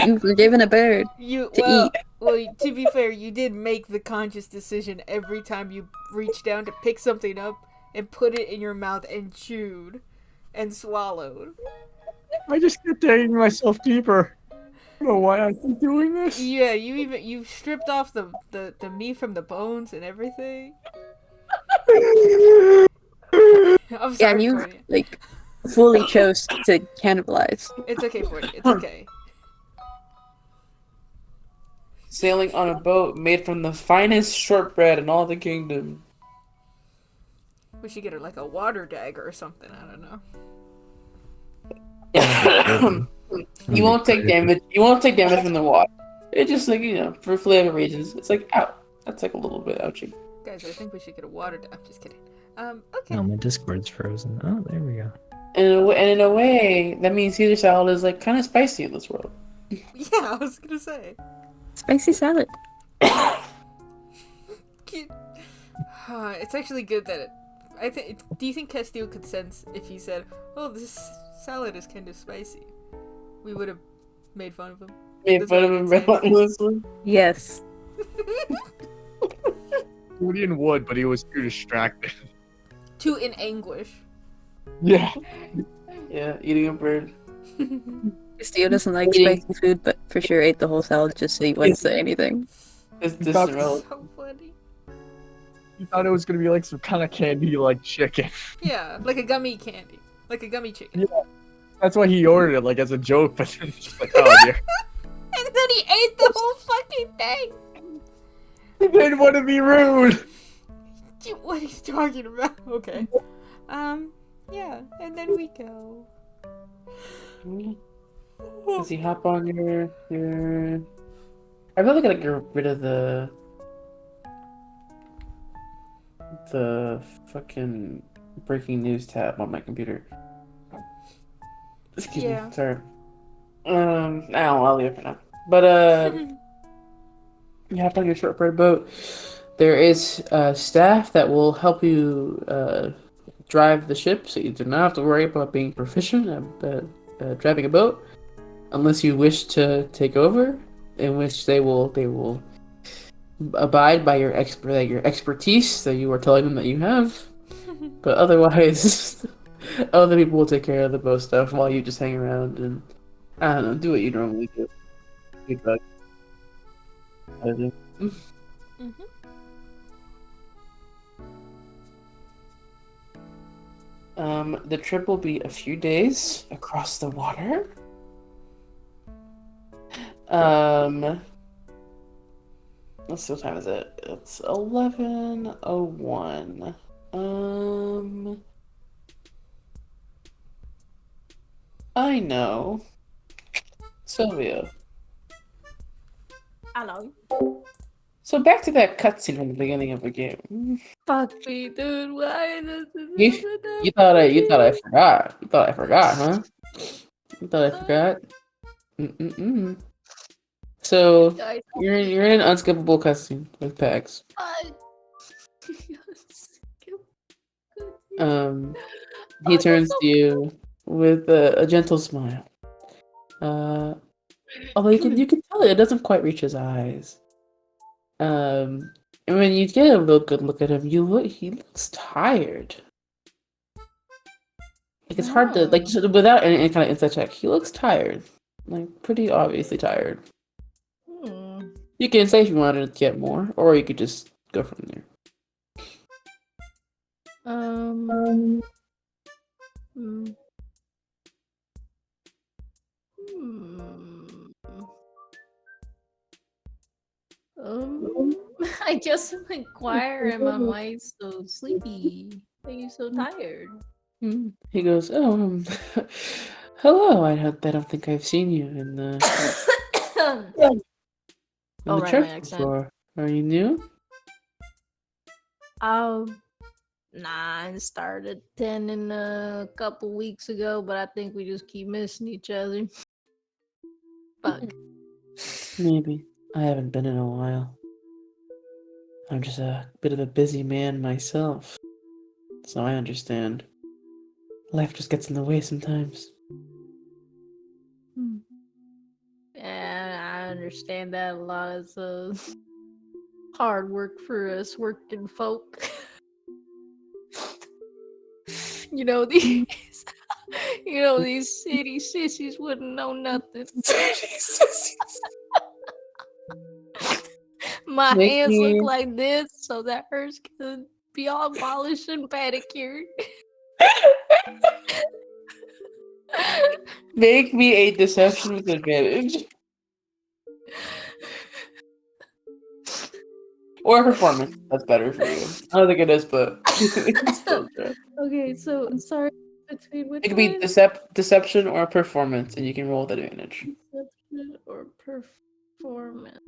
you were given a bird You to well, eat. well. To be fair, you did make the conscious decision every time you reached down to pick something up and put it in your mouth and chewed and swallowed. I just kept digging myself deeper. I don't know why I keep doing this. Yeah, you stripped off the meat from the bones and everything. I'm Yeah, sorry and you for you. like fully chose to cannibalize. It's okay for you. It's okay. Sailing on a boat made from the finest shortbread in all the kingdom. We should get her like a water dagger or something. I don't know. You won't take damage. You won't take damage from the water. It's just like, for flavor reasons. It's like, ow. That's like a little bit ouchy. Guys, I think we should get a water dagger. I'm just kidding. Okay. Oh, my Discord's frozen. Oh, there we go. And in a way, that means Caesar salad is like kind of spicy in this world. Yeah, I was gonna say. Spicy salad. It's actually good that do you think Castile could sense if he said, "Oh, this salad is kind of spicy"? We would have made fun of him. Made That's fun what of I him would say. relentlessly. Yes. Julian would, but he was too distracted. Too in anguish. Yeah. Yeah, eating a bird. Steve doesn't like Eating- spicy food, but for sure ate the whole salad just so he wouldn't say anything. It's You thought- distant. So funny. You thought it was gonna be like some kind of candy like chicken. Yeah, like a gummy candy, like a gummy chicken. That's why he ordered it, like as a joke, but then just like, oh dear. And then he ate the whole fucking thing. He didn't want to be rude. What he's talking about? Okay. Yeah, and then we go. Does he hop on your? I really gotta get rid of the fucking breaking news tab on my computer. Excuse Yeah. me. Sorry. I'll leave it for now. But you hop on your shortbread boat. There is staff that will help you drive the ship, so you do not have to worry about being proficient at driving a boat, unless you wish to take over, in which they will abide by your expertise that you are telling them that you have. But otherwise, other people will take care of the boat stuff while you just hang around and I don't know, do what you normally do. Do drugs. The trip will be a few days across the water. Let's see, what time is it? It's 11:01. I know. Sylvia. Hello. So back to that cutscene from the beginning of the game. Fuck me, dude. Why does this You thought I forgot. You thought I forgot, huh? You thought I forgot? Mm-mm-mm. So Guys, you're in an unskippable cutscene with Pax. He turns to you with a gentle smile. Although you can tell it doesn't quite reach his eyes. And when you get a real good look at him, he looks tired. Like it's hard to just without any kind of insight check. He looks tired, like pretty obviously tired. You can say if you wanted to get more, or you could just go from there. I just inquire am I why so sleepy? Why are you so tired? He goes, "Oh, hello. I don't think I've seen you in Oh, the right, church my accent. before. Are you new?" Nah, I started attending a couple weeks ago, but I think we just keep missing each other. Fuck. Maybe. I haven't been in a while. I'm just a bit of a busy man myself, so I understand. Life just gets in the way sometimes. And I understand that a lot. It's hard work for us working folk. You know these, these city sissies wouldn't know nothing. My Make hands look me like this, so that hers can be all polished and pedicured. make me a deception with advantage. Or a performance. That's better for you. I don't think it is, but it's still good. Okay, so sorry, between which It could be one? deception or performance, and you can roll with advantage. Deception or performance?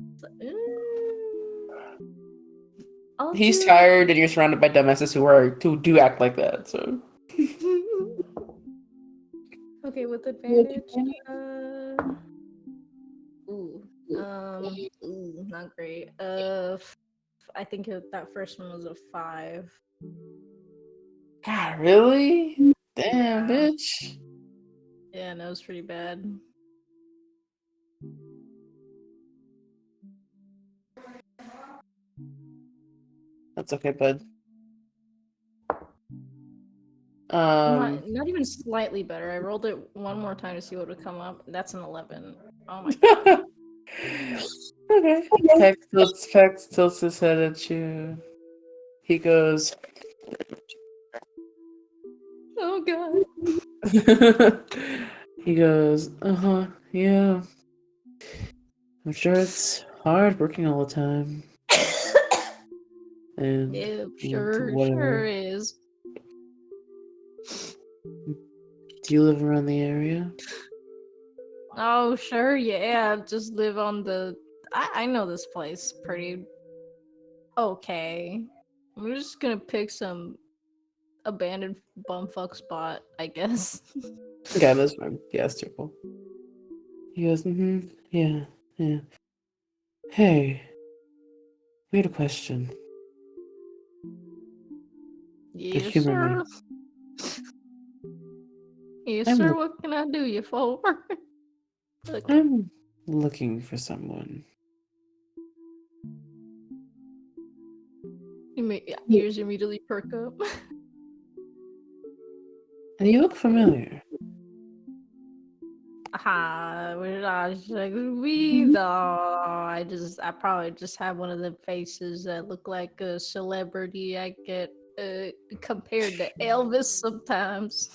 I'll He's do- tired, and you're surrounded by dumbasses who do act like that. So Okay, with advantage. Not great. I think that first one was a 5. God, really? Damn, bitch. Yeah, no, it was pretty bad. That's okay, bud. Um. Not even slightly better. I rolled it one more time to see what would come up. That's an 11. Oh my god. Okay. Pex tilts his head at you. He goes. Oh god. He goes. Yeah. I'm sure it's hard working all the time. And Yeah, whatever. sure is. Do you live around the area? Oh, sure, yeah. Just live on the. I know this place pretty okay. I'm just gonna pick some abandoned bumfuck spot, I guess. Okay, that's fine. Yeah, that's too cool. He goes, yeah. Hey, weird question. Yes, Humor me. sir. Yes, I'm sir. look- What can I do you for? Look, I'm looking for someone. ears immediately perk up. And you look familiar. Where did I be though? I probably just have one of the faces that look like a celebrity. I get compared to Elvis sometimes.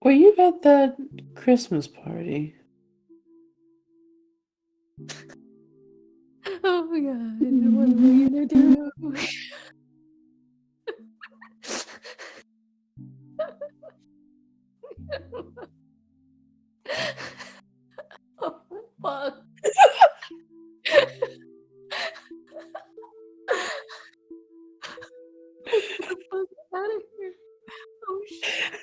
Were you at that Christmas party? Oh my god, what are we gonna do? Oh fuck. Get the fuck out of here. Oh shit.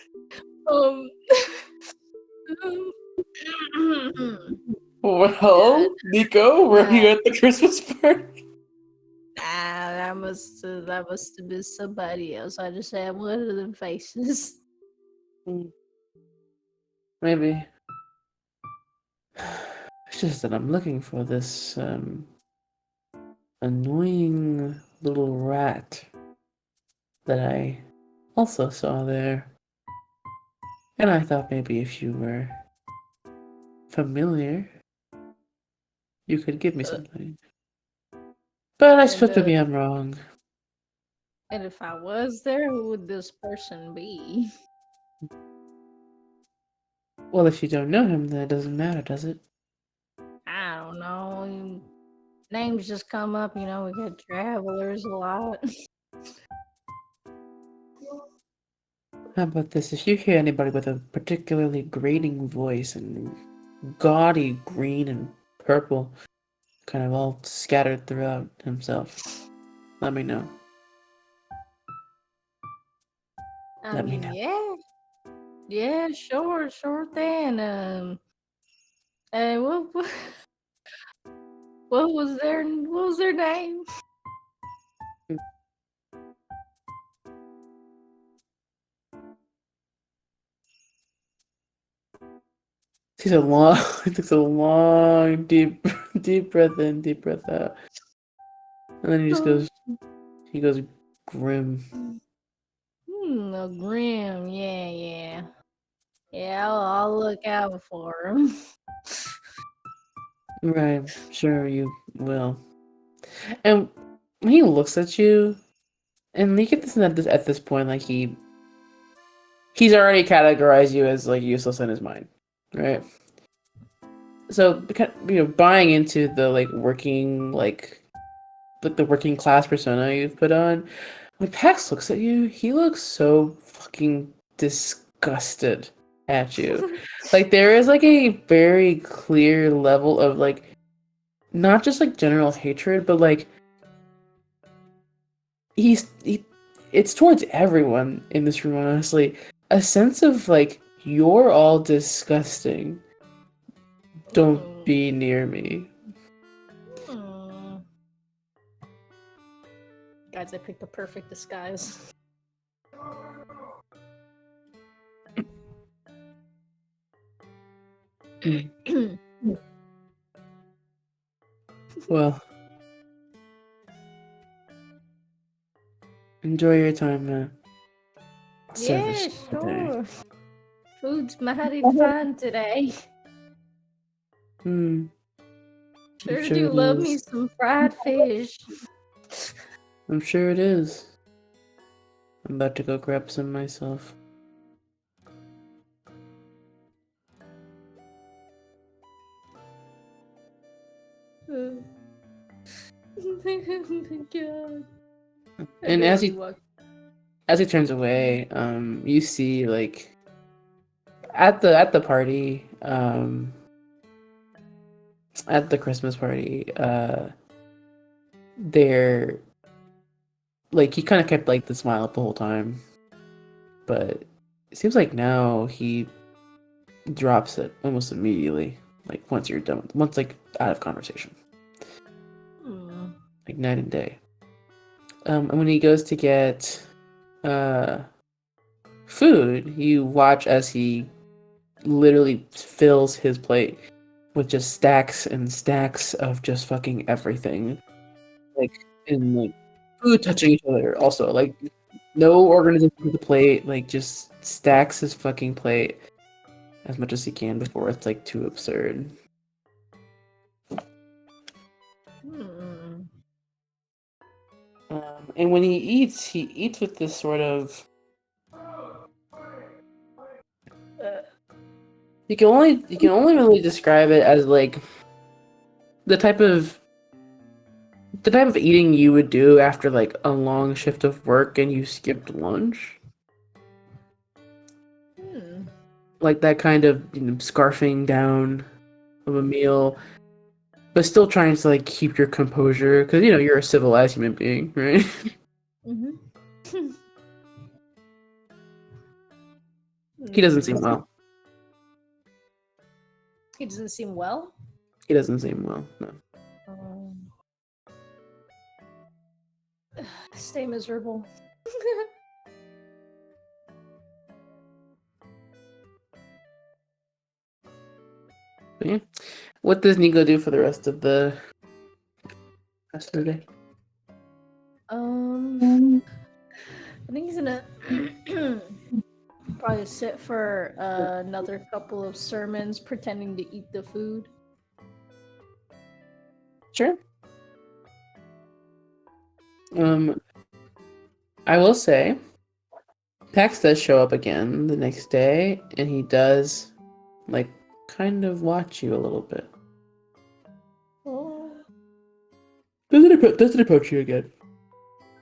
Well, Nico, were you at the Christmas party? That must have been somebody else. I just had one of them faces. Maybe. It's just that I'm looking for this annoying little rat that I also saw there. And I thought maybe if you were familiar, you could give me something. But I suppose maybe I'm wrong. And if I was there, who would this person be? Well, if you don't know him, then it doesn't matter, does it? I don't know. names just come up. You know, we get travelers a lot. How about this? If you hear anybody with a particularly grating voice and gaudy green and purple, kind of all scattered throughout himself, let me know. I Let me mean, know. yeah, sure thing. Hey, what was their name? Takes a long, it takes a long, deep breath in, deep breath out, and then he just goes. He goes grim. A Grim. Yeah. I'll look out for him. Right, sure you will. And when he looks at you, and you get this at this point, like he's already categorized you as like useless in his mind, right? So buying into the the working class persona you've put on, when Pax looks at you, he looks so fucking disgusted at you. Like there is like a very clear level of like not just like general hatred, but like it's towards everyone in this room, honestly. A sense of like you're all disgusting. Don't be near me. Guys, I picked the perfect disguise. Well, enjoy your time now. Yeah, sure. Food's mighty fine today. I'm Sure sure do it love me is. some fried fish. I'm sure it is. I'm about to go grab some myself. Oh my god. And as he turns away, you see like at the party, at the Christmas party, they're like he kind of kept like the smile up the whole time, but it seems like now he drops it almost immediately. Like once you're done, once like out of conversation, like night and day. And when he goes to get food, you watch as he literally fills his plate with just stacks and stacks of just fucking everything. Like, and like food touching each other also. Like, no organization to the plate, like, just stacks his fucking plate as much as he can before it's like too absurd. And when he eats with this sort of. You can only really describe it as like the type of eating you would do after like a long shift of work and you skipped lunch. Like that kind of scarfing down of a meal, but still trying to like keep your composure because you're a civilized human being, right? He doesn't seem well. He doesn't seem well? He doesn't seem well, no. Stay miserable. But yeah. What does Nico do for the rest of the day? I think he's gonna probably sit for another couple of sermons pretending to eat the food. Sure. I will say, Pax does show up again the next day, and he does, like, kind of watch you a little bit. Oh. Does it approach you again?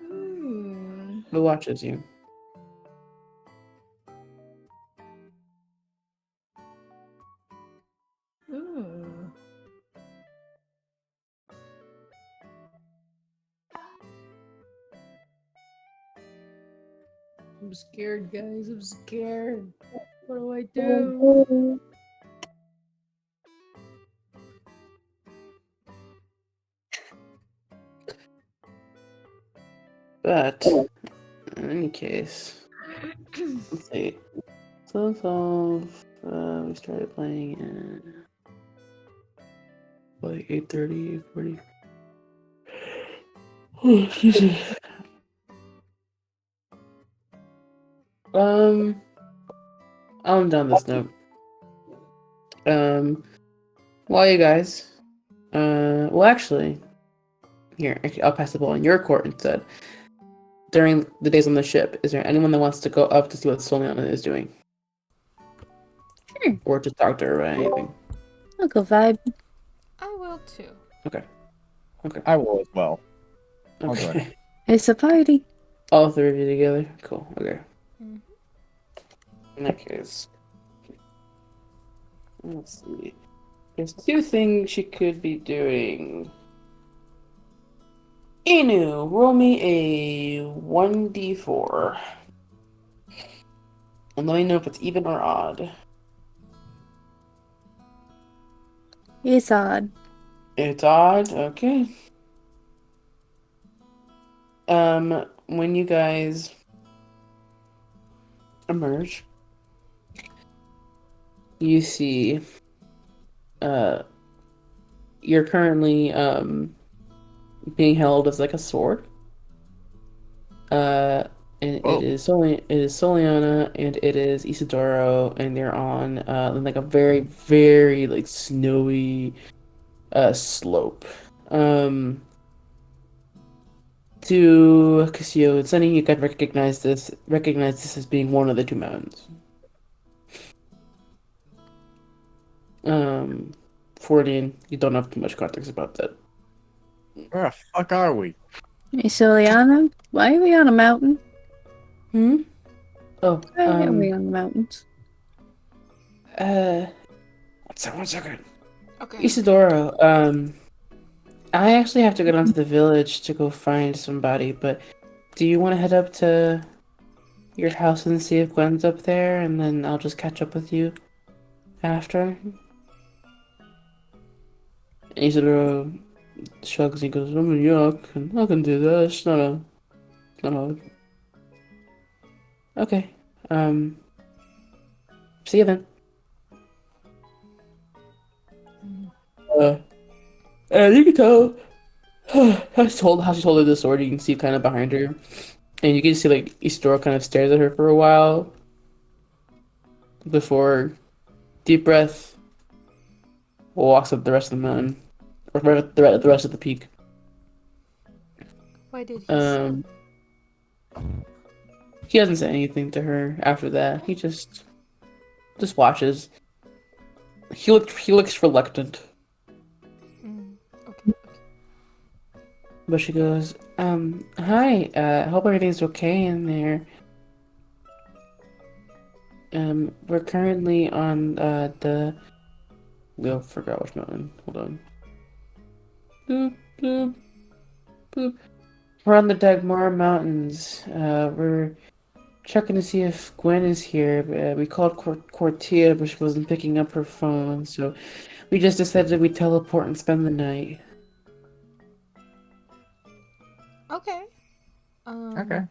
Hmm. It watches you. Hmm. I'm scared, guys. I'm scared. What do I do? But in any case, let's see. So we started playing at like 8:30, 8:40. Oh, excuse me. I'm done this note. While you guys, well, actually, here I'll pass the ball in your court instead. During the days on the ship, is there anyone that wants to go up to see what Soliana is doing? Sure. Or to talk to her about anything? I'll go vibe. I will too. Okay. I will as well. I'll join. Okay. It's a party. All three of you together? Cool. Okay. Mhm. In that case, let's see. There's two things she could be doing. Inu, roll me a 1d4. And let me know if it's even or odd. It's odd. It's odd, okay. When you guys emerge, you see, you're currently, being held as like a sword. And Whoa. it is Soliana and it is Isidoro, and they're on like a very, very like snowy slope. To Casio and Sunny, you guys recognize this as being one of the two mountains. 14, you don't have too much context about that. Where the fuck are we? Hey, Soliana, why are we on a mountain? Oh, Why are we on the mountains? one second. Okay. Isidoro, I actually have to go down to the village to go find somebody, but do you want to head up to your house and see if Gwen's up there, and then I'll just catch up with you after? Isidoro shrugs and goes, yeah, I can do that. It's not hard. Okay. See you then. You can tell how she told her the sword. You can see kind of behind her, and you can see like Isidoro kind of stares at her for a while before deep breath walks up the rest of the mountain or the rest of the peak. Why did he say? He doesn't say anything to her after that. He just watches. He looks reluctant. Okay. But she goes, hi, hope everything's okay in there. We're currently on, forgot which mountain. Hold on. Boop, boop, boop. We're on the Dagmar Mountains. We're checking to see if Gwen is here. We called Cortia, but she wasn't picking up her phone, so we just decided we'd teleport and spend the night. Okay. Okay.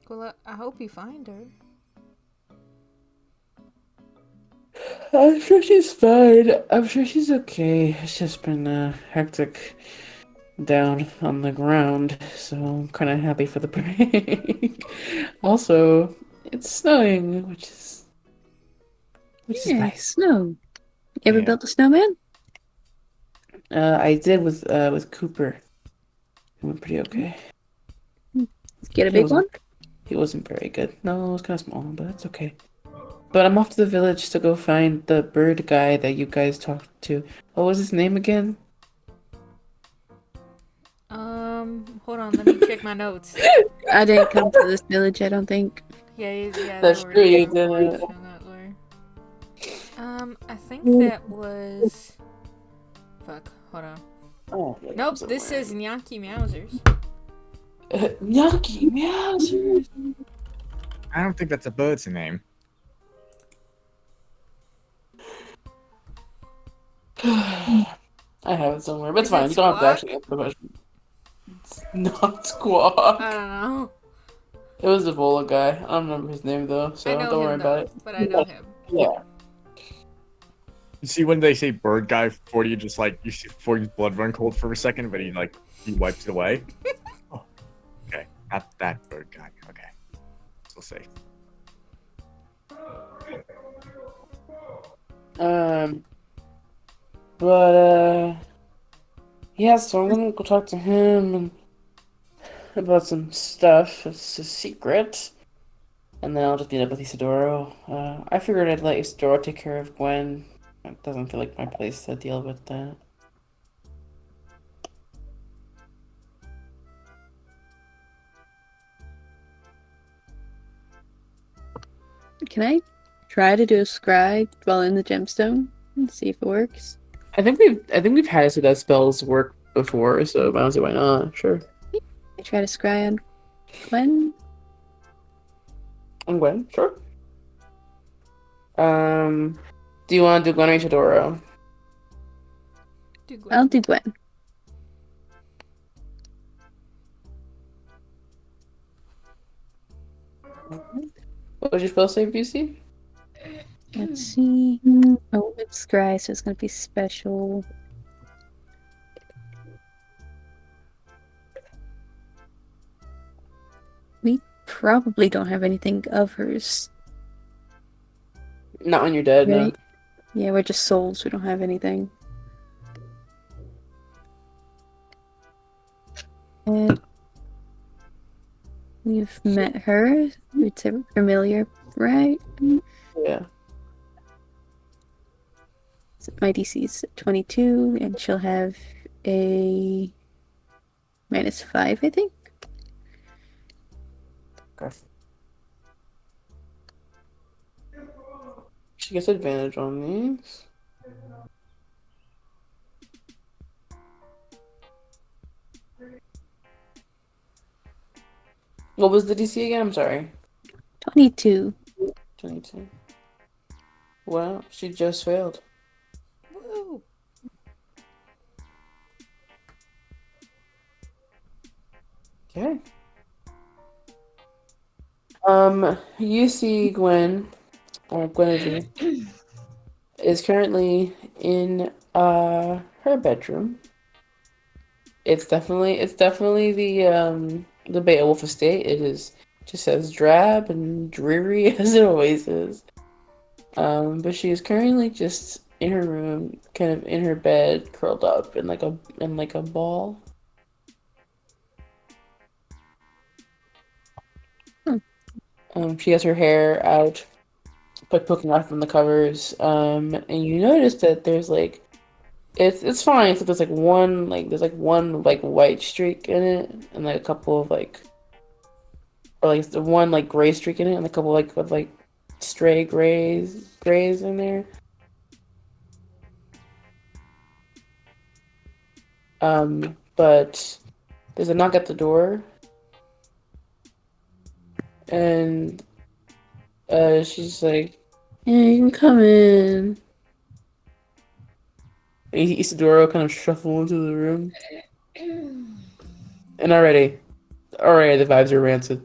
Well, I hope you find her. I'm sure she's fine. I'm sure she's okay. It's just been hectic down on the ground, so I'm kind of happy for the break. Also, it's snowing, which is nice. Snow. You ever Yeah. built a snowman? I did with Cooper. It went pretty okay. Get a He big wasn't- one? He wasn't very good. No, it was kind of small, but it's okay. But I'm off to the village to go find the bird guy that you guys talked to. What was his name again? Hold on, let me check my notes. I didn't come to this village, I don't think. Yeah, That's they were true, you not didn't. on that lore. I think that was. Fuck, hold on. Oh, Nope, this says Gnocchi Mousers. Gnocchi Meowsers. I don't think that's a bird's name. I have it somewhere, but it's Is fine. it You don't have to Squawk? actually answer the question. It's not Squawk. I don't know. It was the Vola guy. I don't remember his name though, so I know don't worry him about though, it. but I know him. Yeah. You see when they say bird guy, 40 just like you see 40's blood run cold for a second, but he wipes it away. Oh, okay, not that bird guy. Okay, still safe. Yeah. So I'm gonna go talk to him and about some stuff. It's a secret. And then I'll just meet up with Isidoro. I figured I'd let Isidoro take care of Gwen. It doesn't feel like my place to deal with that. Can I try to do a scry while in the gemstone and see if it works? I think we've had so that spells work before, so I don't see why not. Sure. I try to scry on Gwen. On Gwen, sure. Do you want to do Gwen or Isidoro? Do good. I'll do Gwen. What was your spell save, BC? Let's see. Oh, it's scry, so it's gonna be special. We probably don't have anything of hers. Not when you're dead, no. Right? Yeah, we're just souls. We don't have anything. And we've met her. It's familiar, right? Yeah. So my DC is 22, and she'll have a -5, I think. Okay. She gets advantage on these. What was the DC again? I'm sorry. 22. 22. Well, she just failed. Woo! Okay. You see Gwen, or Guinevere, is currently in her bedroom. It's definitely the Beowulf estate. It is just as drab and dreary as it always is. But she is currently just in her room, kind of in her bed, curled up in like a ball. She has her hair out, like poking out from the covers. And you notice that there's like it's fine. So there's one white streak in it, and like a couple of or like the one like gray streak in it, and a couple of stray grays in there. But there's a knock at the door, and she's like, "Yeah, you can come in." And Isidoro kind of shuffle into the room, and already the vibes are rancid.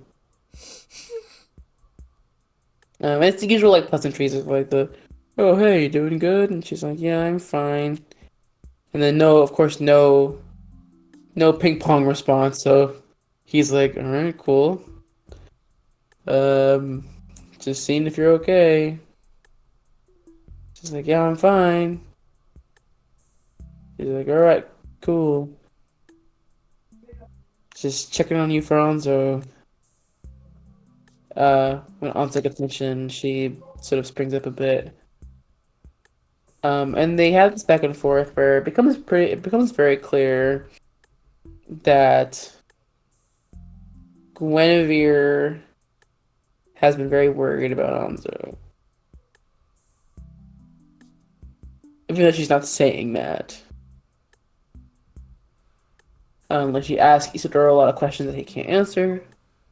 It's the usual pleasantries of "Oh hey, you doing good?" And she's like, "Yeah, I'm fine." And then of course no ping pong response. So he's like, "All right, cool. Just seeing if you're okay." She's like, "Yeah, I'm fine." He's like, "All right, cool. Just checking on you, Franzo." When Anza gets attention, she sort of springs up a bit. And they have this back and forth where it becomes very clear that Guinevere has been very worried about Anzo. Even though she's not saying that. Like she asks Isidoro a lot of questions that he can't answer.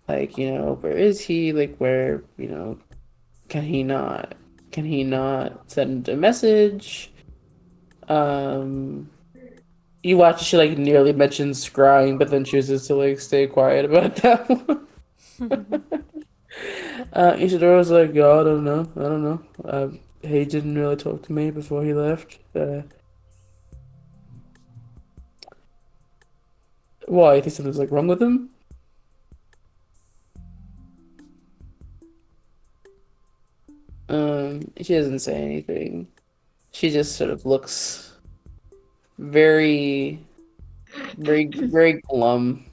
Like, where is he? Like, where, can he not send a message? You watch, she like nearly mentions scrying, but then chooses to like stay quiet about that one. Isidoro's like, I don't know. He didn't really talk to me before he left. Why? You think something's like wrong with him? She doesn't say anything. She just sort of looks very, very, very glum.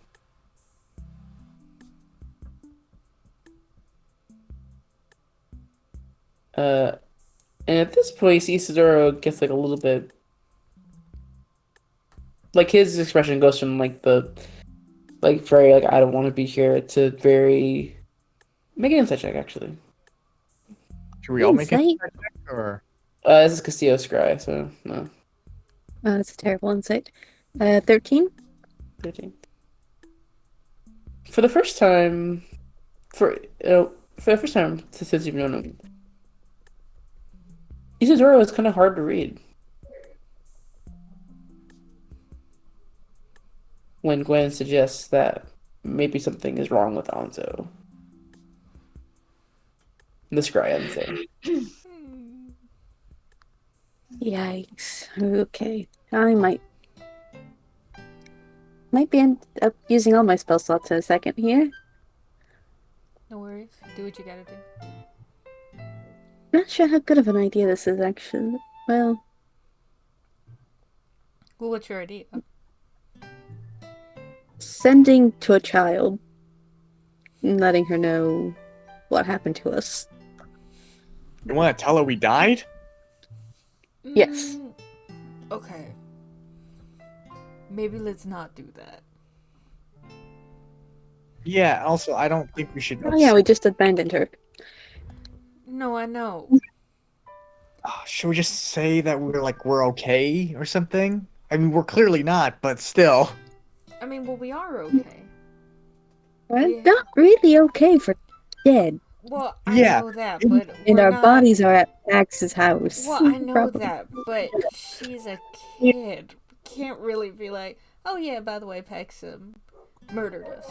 And at this point, Isidoro gets like a little bit, like his expression goes from like very like I don't want to be here to very. Make an insight check, actually. Should we all make it? Insight? Or This is Castillo Scry, so no. That's a terrible insight. 13? 13. For the first time, since you've known him, Isidoro is kind of hard to read. When Gwen suggests that maybe something is wrong with Anzo. The Scry, I'm saying. Yikes. Okay. I might end up using all my spell slots in a second here. No worries. Do what you gotta do. Not sure how good of an idea this is, actually. Well, Well, what's your idea? sending to a child and letting her know what happened to us. you want to tell her we died? Yes. Okay. Maybe let's not do that. Yeah. Also, I don't think we should. Oh yeah, we just abandoned her. No, I know. Should we just say that we're okay or something? I mean, we're clearly not, but still. I mean, well, we are okay. We're Yeah. not really okay for dead. Well, I Yeah. know that, but And we're our not... bodies are at Max's house. Well, I know Probably. that, but she's a kid. Can't really be like, oh yeah, by the way, Pax murdered us.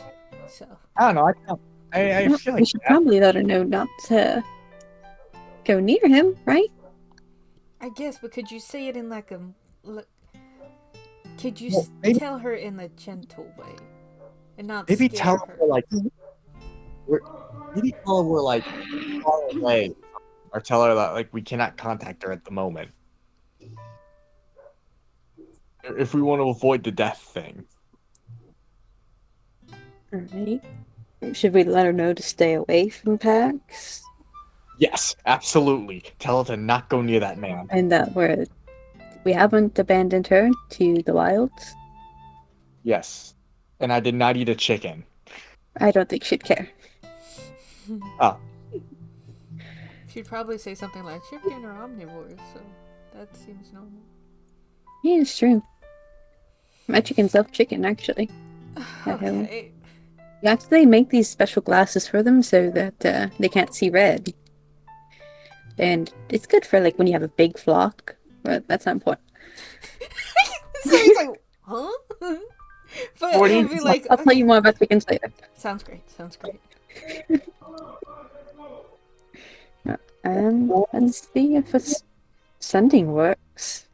So I don't know. I Well, feel we like should that. probably let her know not to go near him, right? I guess, but could you say it in like a... Could you Well, maybe- tell her in a gentle way? And not Maybe scare tell her? her like maybe tell her we're like far away, or tell her that like we cannot contact her at the moment. If we want to avoid the death thing. Alright. Should we let her know to stay away from Pax? Yes, absolutely. Tell her to not go near that man. And that we haven't abandoned her to the wilds? Yes. And I did not eat a chicken. I don't think she'd care. Oh. She'd probably say something like chicken or omnivores, so that seems normal. Yeah, it's true. My chickens love chicken, actually. Okay. You actually make these special glasses for them so that they can't see red. And it's good for like when you have a big flock, but that's not important. So he's like, huh? But What do you- it'd be like, I'll tell you more about chickens later. sounds great, sounds great. Let's see if sending works.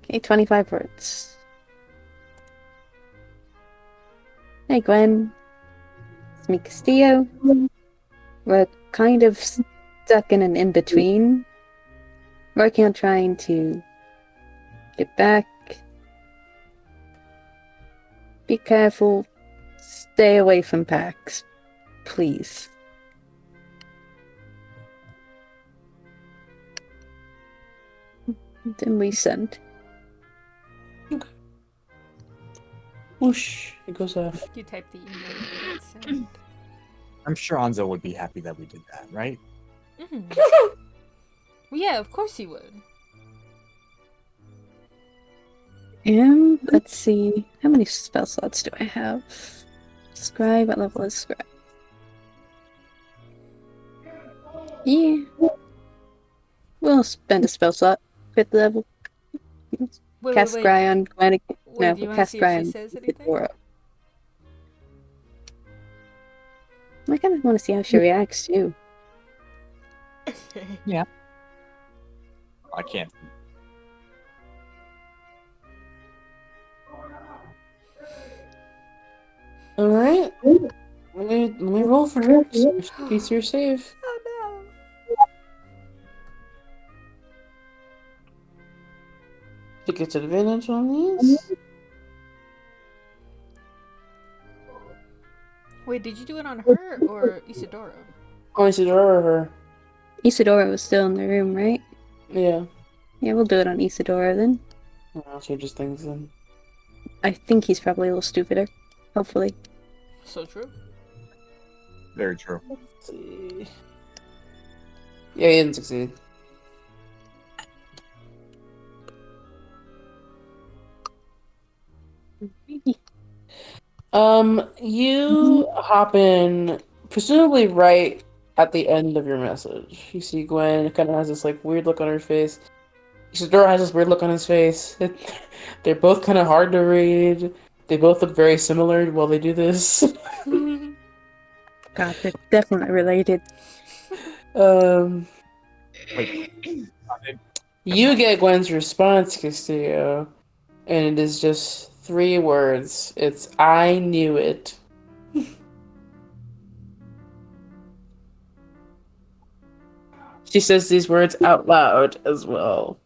Okay, 25 words. Hey Gwen, it's me Castillo. We're kind of stuck in an in-between. Working on trying to get back. Be careful. Stay away from Pax. Please. Then we send. Whoosh! It goes off. You type the email. Hit send. I'm sure Anzo would be happy that we did that, right? Mhm. Well, yeah, of course he would. And let's see. How many spell slots do I have? Scribe, what level is Scribe? Yeah. We'll spend a spell slot. 5th level. Wait, Cast Scry on Gwen again. Wait, No, do you want to cast see if Scry she on says anything? Isadora. I kind of want to see how she reacts too. I can't. All right. Let me roll for her. Piece your save. Oh no. She gets advantage on these. Wait, did you do it on her or Isadora? Oh, Isadora or her? Isadora was still in the room, right? Yeah. Yeah, we'll do it on Isadora then. I'll change his things then. I think he's probably a little stupider. Hopefully. So true. Very true. Let's see. Yeah, he didn't succeed. You hop in, presumably right at the end of your message. You see Gwen kind of has this like weird look on her face. Isadora has this weird look on his face. They're both kind of hard to read. They both look very similar while they do this. God, they're definitely related. Wait. You get Gwen's response, Castillo, and it is just 3 words. It's "I knew it." She says these words out loud as well.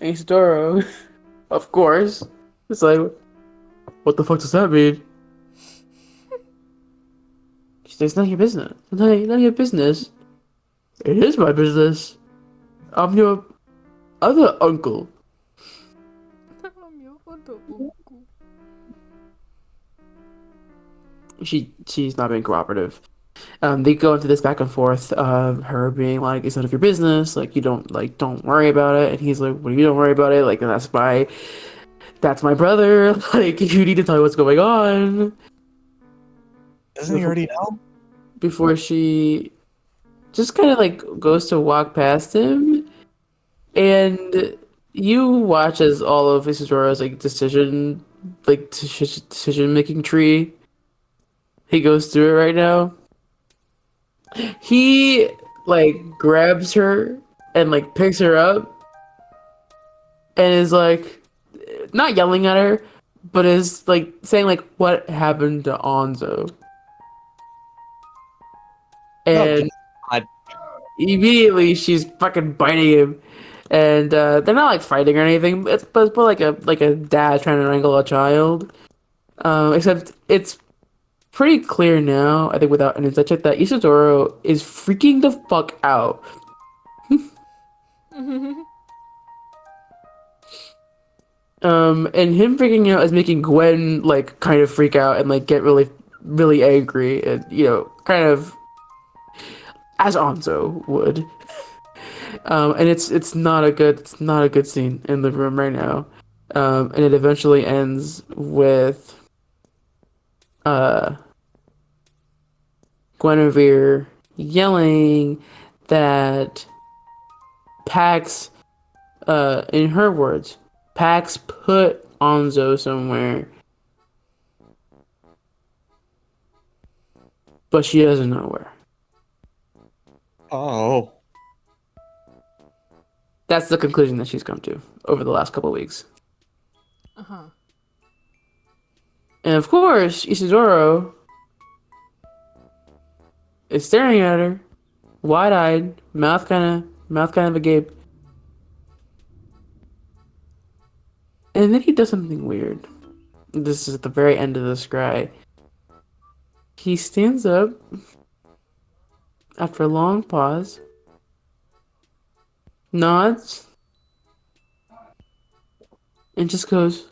Isidoro, of course, it's like, what the fuck does that mean? She says, none of your business. None of your business. It is my business. I'm your other uncle. I'm your other uncle. She's not being cooperative. They go into this back and forth of her being like, it's none of your business, like you don't worry about it, and he's like, what do you don't worry about it? Like that's my brother, like you need to tell me what's going on. Doesn't he already know? Before she just kind of like goes to walk past him, and you watch as all of Isadora's like decision making tree. He goes through it right now. He like grabs her and like picks her up and is like not yelling at her, but is like saying like what happened to Anzo. And immediately she's fucking biting him. And they're not like fighting or anything. It's more like a dad trying to wrangle a child. Except it's pretty clear now, I think without an insight check, that Isidoro is freaking the fuck out. And him freaking out is making Gwen like kind of freak out and like get really, really angry and kind of as Anzo would. And it's not a good scene in the room right now. And it eventually ends with Guinevere yelling that Pax, in her words, Pax put Anzo somewhere, but she doesn't know where. Oh. That's the conclusion that she's come to over the last couple of weeks. Uh-huh. And of course, Isidoro is staring at her, wide-eyed, mouth kind of agape. And then he does something weird. This is at the very end of the scry. He stands up after a long pause, nods and just goes,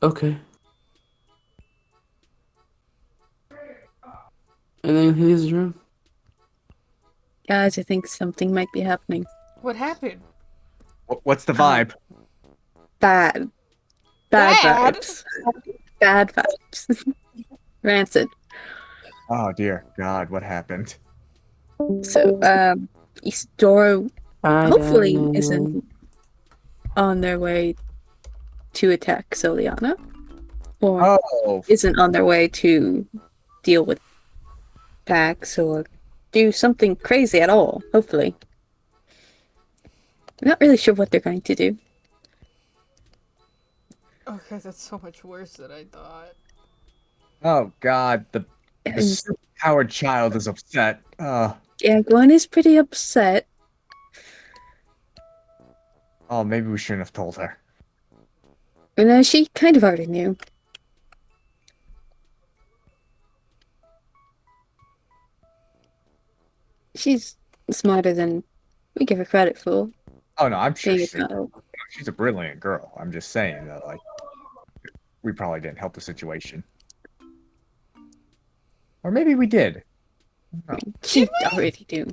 "Okay," and then he leaves his room. Guys, I think something might be happening. What happened? What's the vibe? Bad. Bad? Vibes. Bad vibes. Rancid. Oh dear God, what happened? So, Isidoro hopefully isn't on their way to attack Soliana, or Oh, isn't on their way to deal with Pax or do something crazy at all, hopefully. I'm not really sure what they're going to do. Okay, that's so much worse than I thought. oh God, the And, coward child is upset. yeah, Gwen is pretty upset. Oh, maybe we shouldn't have told her. And she kind of already knew. She's smarter than we give her credit for. Oh no, I'm sure Being a child. she's a brilliant girl. I'm just saying that, like, we probably didn't help the situation, or maybe we did. She already knew,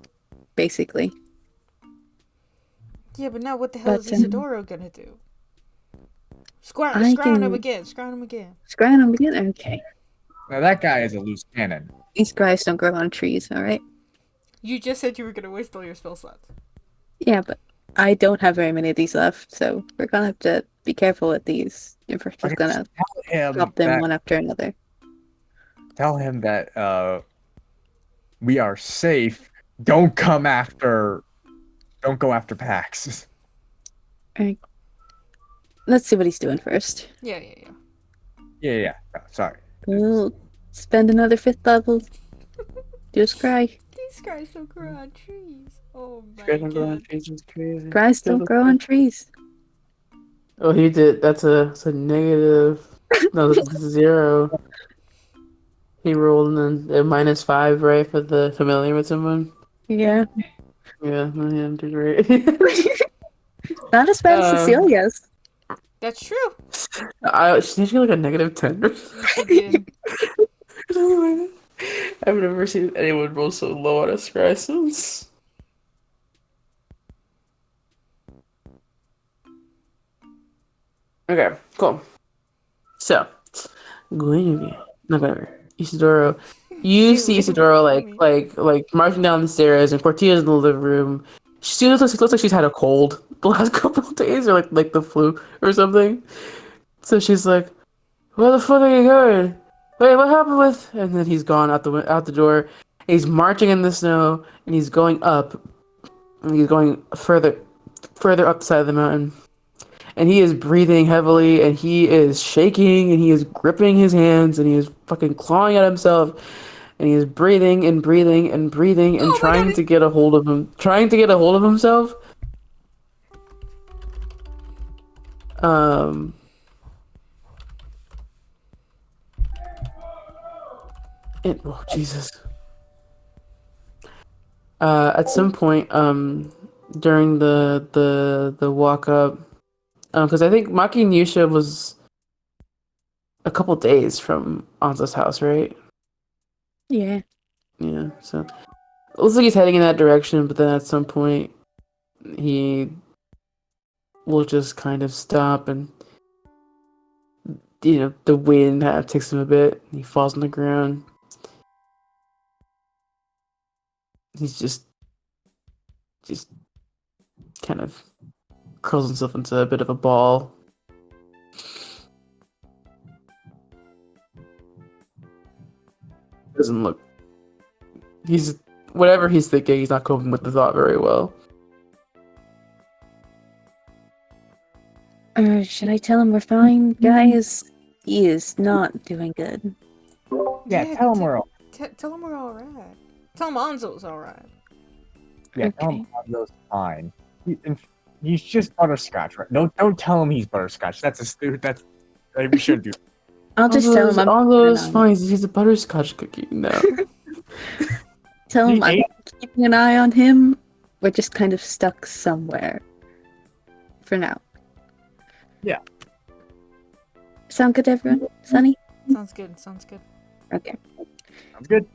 basically. Yeah, but now what the hell But, is Isidoro gonna do? Scround I him can- again. Scround him again. Scrying them again? Okay. Now that guy is a loose cannon. These guys don't grow on trees, alright? You just said you were gonna waste all your spell slots. Yeah, but I don't have very many of these left, so we're gonna have to be careful with these. If we're just Okay, gonna Tell him drop them that, one after another. tell him that we are safe. Don't come after. Don't go after Pax. Let's see what he's doing first. Yeah. Yeah. Oh, sorry. We'll spend another 5th level. Do a scry. These guys don't grow on trees. Oh my Guys, I'm going god. crazy. Crazy. Scries don't grow on trees. Oh, he did. That's a negative. No, that's a 0. He rolled and then a -5, right, for the familiar with someone. Yeah. Yeah, I am doing great. Not as bad as Cecilia's. That's true. She did like a -10. She did. I've never seen anyone roll so low on a scry since. Okay, cool. So, Guinevere, not Guinevere, Isidoro. You see Isidoro like marching down the stairs, and Portia's in the living room. She looks like she's had a cold the last couple of days, or like the flu or something. So she's like, "Where the fuck are you going? Wait, what happened with?" And then he's gone out the door. And he's marching in the snow, and he's going up, and he's going further up the side of the mountain. And he is breathing heavily, and he is shaking, and he is gripping his hands, and he is fucking clawing at himself, and he is breathing and breathing and breathing and trying to get a hold of himself. Oh Jesus. At some point, during the walk up, because I think Maki Nusha was a couple days from Anza's house, right? Yeah. Yeah, so it looks like he's heading in that direction, but then at some point he will just kind of stop, and the wind kind of takes him a bit, and he falls on the ground. He's just kind of curls himself into a bit of a ball. Doesn't look. Whatever he's thinking, he's not coping with the thought very well. Should I tell him we're fine, guys? He is not doing good. Yeah, tell him we're all. Tell him we're alright. Tell him Anzo's alright. Yeah, tell him Pablo's fine. He's just butterscotch, right? Don't tell him he's butterscotch. We shouldn't do. I'll just tell him I'm Aldo's fine. He's a butterscotch cookie. No. Tell him I'm keeping an eye on him. We're just kind of stuck somewhere. For now. Sound good, everyone? Sunny? Sounds good. Sounds good. Okay. Sounds good.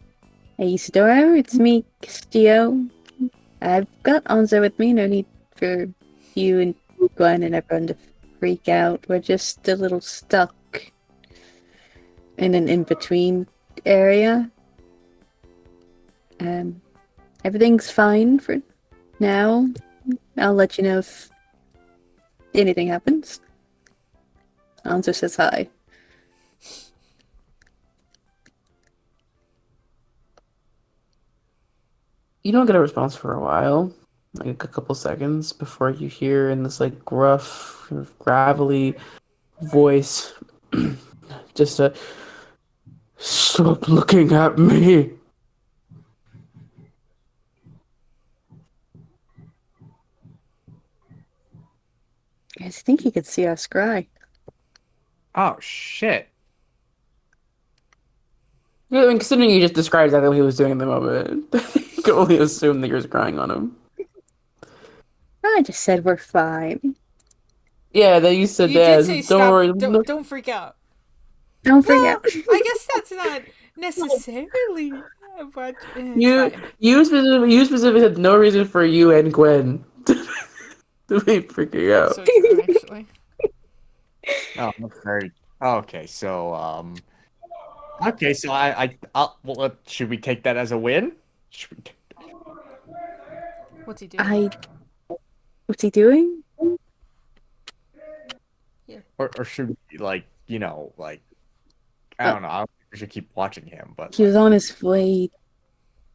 Hey, Isidoro, it's me, Castillo. I've got Anza with me. No need for you and Gwen and everyone to freak out. We're just a little stuck in an in-between area. Everything's fine for now. I'll let you know if anything happens. Anza says hi. You don't get a response for a while, like a couple seconds, before you hear in this like gruff, kind of gravelly voice, just a "Stop looking at me." I think you could see us cry. Oh shit. Yeah, I mean, considering you just described exactly what he was doing in the moment, you can only assume that you're crying on him. I just said we're fine. Yeah, that you said You did that. say Don't stop. worry. Don't freak out. Don't forget. I guess that's not necessarily. But it's You fine. you specifically had no reason for you and Gwen to be freaking out. So true, actually. Oh, that's very. Okay, so Okay, so well, should we take that as a win? Should we What's he doing? What's he doing? or should we like I don't know. I don't think we should keep watching him, but He was on his way.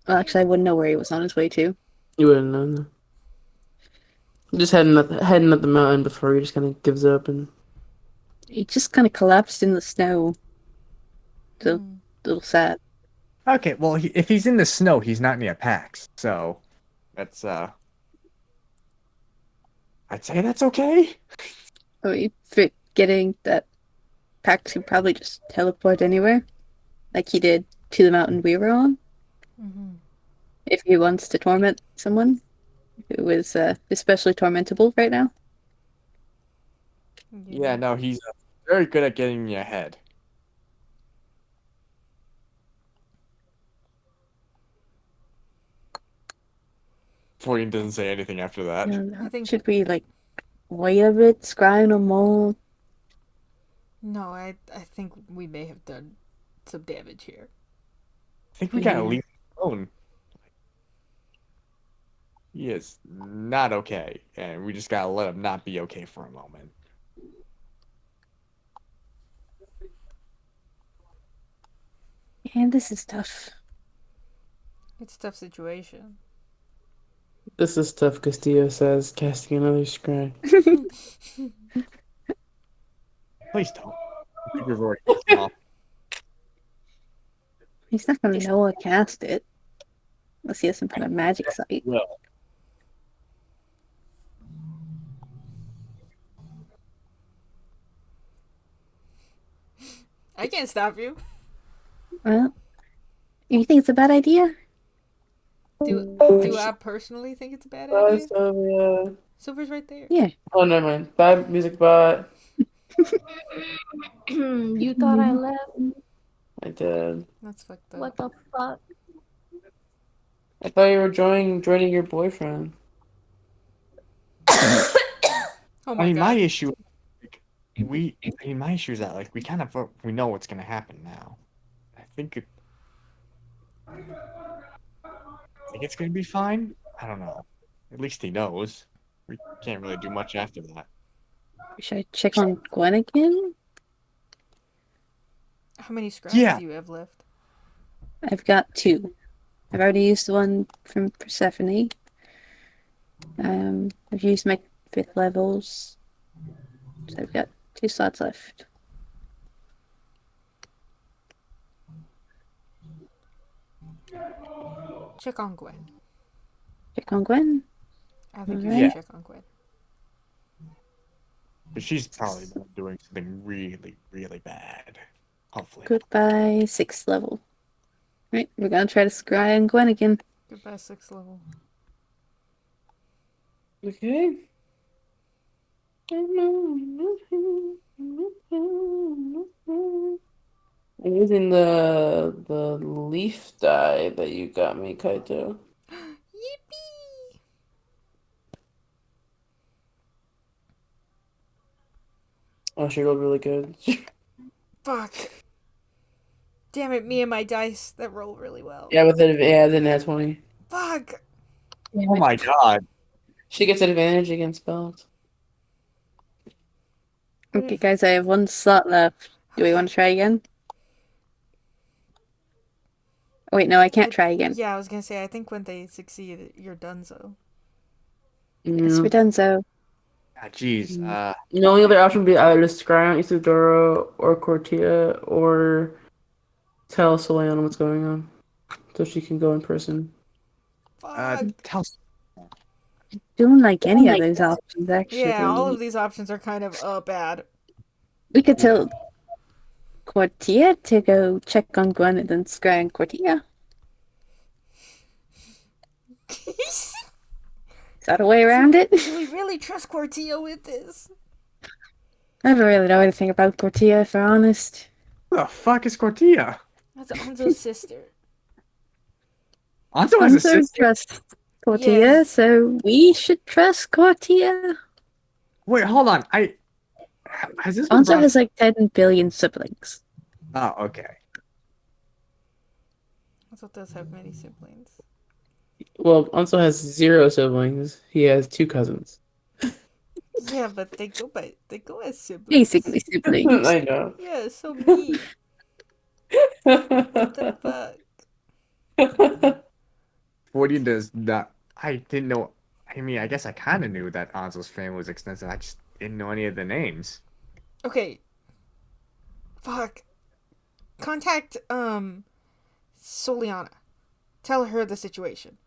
Well, actually, I wouldn't know where he was on his way to. You wouldn't know. Just heading up the mountain before he just kind of gives up and. He just kind of collapsed in the snow. So, Hmm. a little sad. okay. Well, if he's in the snow, he's not near PAX, so that's I'd say that's okay. Are we forgetting that Pax could probably just teleport anywhere? Like he did to the mountain we were on? Mm-hmm. If he wants to torment someone who is especially tormentable right now? Yeah, no, he's very good at getting in your head. Florian doesn't say anything after that. I think- Should we, like, wait a bit, scry no more? No, I think we may have done some damage here. I think we gotta Yeah. leave him alone. He is not okay, and we just gotta let him not be okay for a moment. And this is tough. It's a tough situation. This is tough, Castillo says, casting another scry. Please don't. I think we've already pissed him off. He's not gonna know I cast it. Unless he has some kind of magic site. Well, I can't stop you. Well, you think it's a bad idea? Do I personally think it's a bad Bye, idea? Sylvia. Silver's right there. Yeah. Oh, never mind. Bye, music bot. You thought I left? I did. That's fucked up. What the fuck? I thought you were joining your boyfriend. Oh I my mean, god. my issue, my issue is that like we kind of we know what's gonna happen now. I think it's gonna be fine. I don't know. At least he knows. We can't really do much after that. Should I check on Gwen again? How many scraps Yeah. do you have left? I've got 2. I've already used the one from Persephone. I've used my 5th levels. So I've got 2 slots left. Check on Gwen. Check on Gwen. I think you Alright. should check on Gwen. But she's probably been doing something really, really bad. Hopefully. Goodbye, 6th level. Right, we're gonna try to scry on Gwen again. Goodbye, 6th level. Okay. I'm using the leaf dye that you got me, Kaito. Yippee! Oh, she rolled really good. Fuck. Damn it, me and my dice that roll really well. Yeah, with it, yeah, then that's 20. Fuck. Oh my god. She gets advantage against spells. Okay, guys, I have one slot left. Do we want to try again? Oh, wait, no, I can't try again. Yeah, I was gonna say, I think when they succeed, you're done, so. Yes, Yeah. we're done, so. Ah, jeez. The only other option would be either Scryon, Isidoro, or Cortia, or tell Soleana what's going on, so she can go in person. Fuck. Tell. Don't like any of those options, actually. Yeah, all of these options are kind of bad. We could tell Cortia to go check on Gwen and then Scry and Cortia. Is that a way around it? Do we really trust Cortio with this? I don't really know anything about Cortia, if we're honest. Who the fuck is Cortia? That's Anzo's sister. Anzo has a Anzo sister. trusts Cortia, Yeah. so we should trust Cortia. Wait, hold on. Has this been Anzo brought- has like 10 billion siblings. Oh, okay. Anzo does have many siblings. Well, Anso has 0 siblings. He has 2 cousins. Yeah, but they go as siblings. Basically siblings. I know. Yeah, so mean. What the fuck? 40 does not. I didn't know. I mean, I guess I kind of knew that Anzo's family was extensive. I just didn't know any of the names. Okay. Fuck. Contact Soliana. Tell her the situation.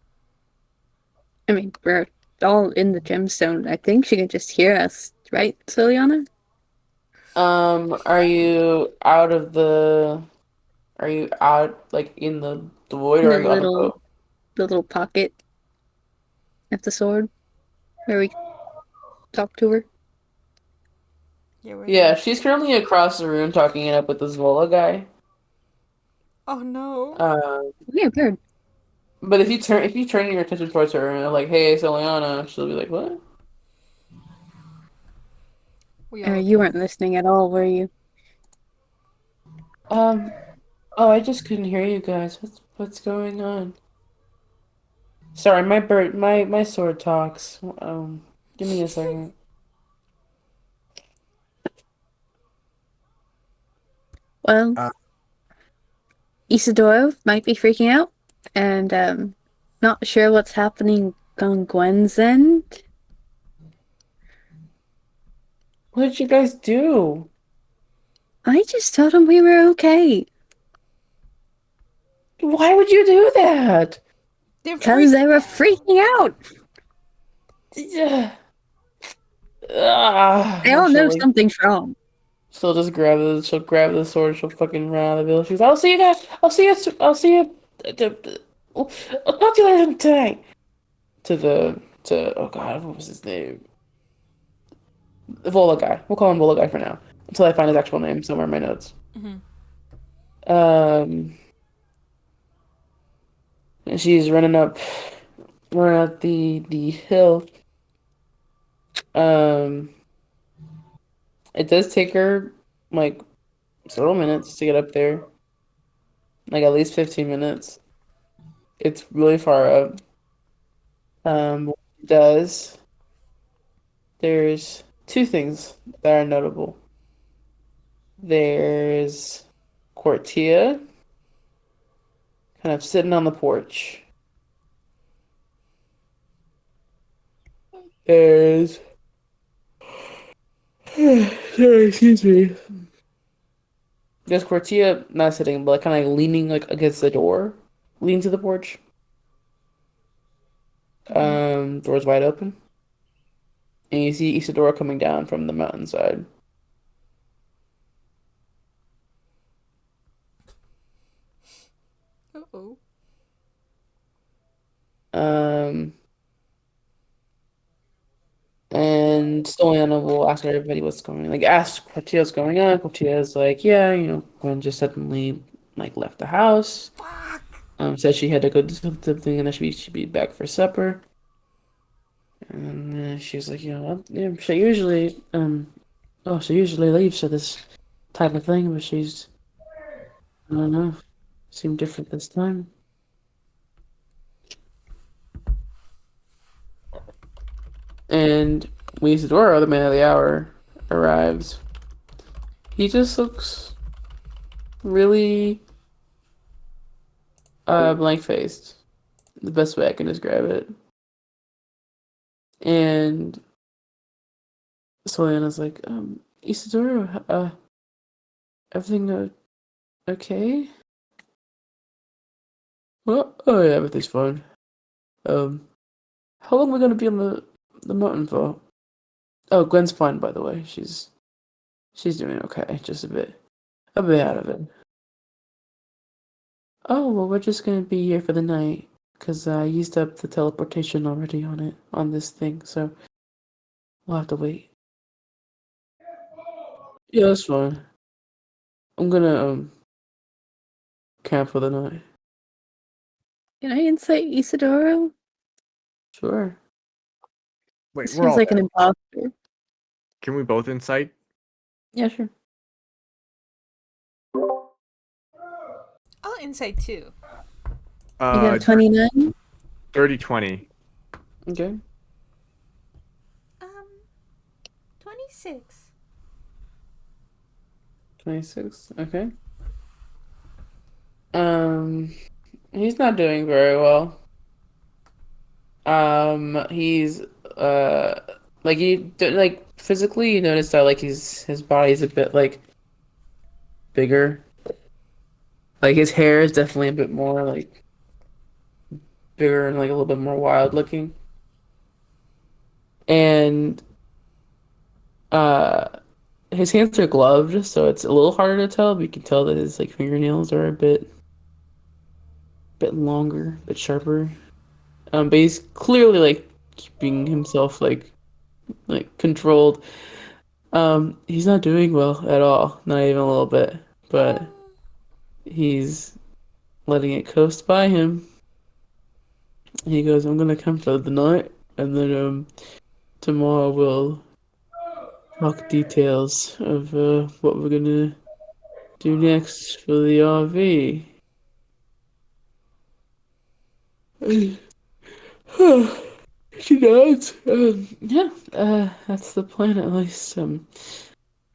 I mean, we're all in the gemstone. I think she can just hear us, right, Soliana? Are you out of the? Are you out like in the void, or The are you on the little- boat? The little pocket of the sword where we talk to her. Yeah, Yeah, she's currently across the room talking it up with this Vola guy. Oh no. Yeah, weird. But if you turn your attention towards her and like, "Hey, Soliana," she'll be like, "What?" We all You weren't listening at all, were you? Oh, I just couldn't hear you guys. What's going on? Sorry, my sword talks. Give me a second. Well, Isidoro might be freaking out, and not sure what's happening on Gwen's end. What did you guys do? I just told him we were okay. Why would you do that? They're Because they were freaking out. They all know something's wrong. She'll just grab the. She'll grab the sword. She'll fucking run out of the village. She's. I'll see you guys. I'll see you. I'll see you. I'll talk to you later tonight. To oh god, what was his name? The Vola guy. We'll call him Vola guy for now until I find his actual name somewhere in my notes. Mhm. And she's running up the hill. It does take her like several minutes to get up there. Like at least 15 minutes. It's really far up. What it does. There's 2 things that are notable. There's Cortia kind of sitting on the porch. There's sorry, excuse me. There's Cortia not sitting, but kind of leaning like against the door, leaning to the porch. Door's wide open, and you see Isadora coming down from the mountainside. Uh-oh. And And Stoliana will ask everybody what's going on. Like, ask Portia what's going on. Portia's like, yeah, Gwen just suddenly, like, left the house. Fuck. Said she had to go do something and that she'd be back for supper. And she's like, yeah, she usually leaves for this type of thing, but I don't know, seemed different this time. And Isidoro, the man of the hour, arrives. He just looks really blank-faced. The best way I can describe it. And Soliana's like, Isidoro, everything okay? Well, oh yeah, everything's fine. How long are we gonna be on the mountain for? Oh, Gwen's fine, by the way. She's doing okay, just a bit out of it. Oh, well, we're just gonna be here for the night, because I used up the teleportation already on this thing, so we'll have to wait. Yeah, that's fine. I'm gonna, camp for the night. Can I insight Isidoro? Sure. Wait, This we're feels all like an there. imposter. Can we both insight? Yeah, sure. I'll insight too. You got 29? 30-20. Okay. 26. 26, okay. He's not doing very well. He's physically you notice that like his body's a bit like bigger. Like his hair is definitely a bit more like bigger and like a little bit more wild looking. And his hands are gloved, so it's a little harder to tell, but you can tell that his like fingernails are a bit longer, a bit sharper. But he's clearly like keeping himself like controlled. He's not doing well at all, not even a little bit, but he's letting it coast by him. He goes, I'm gonna come for the night, and then tomorrow we'll talk details of what we're gonna do next for the RV. She does. Yeah, that's the plan at least. And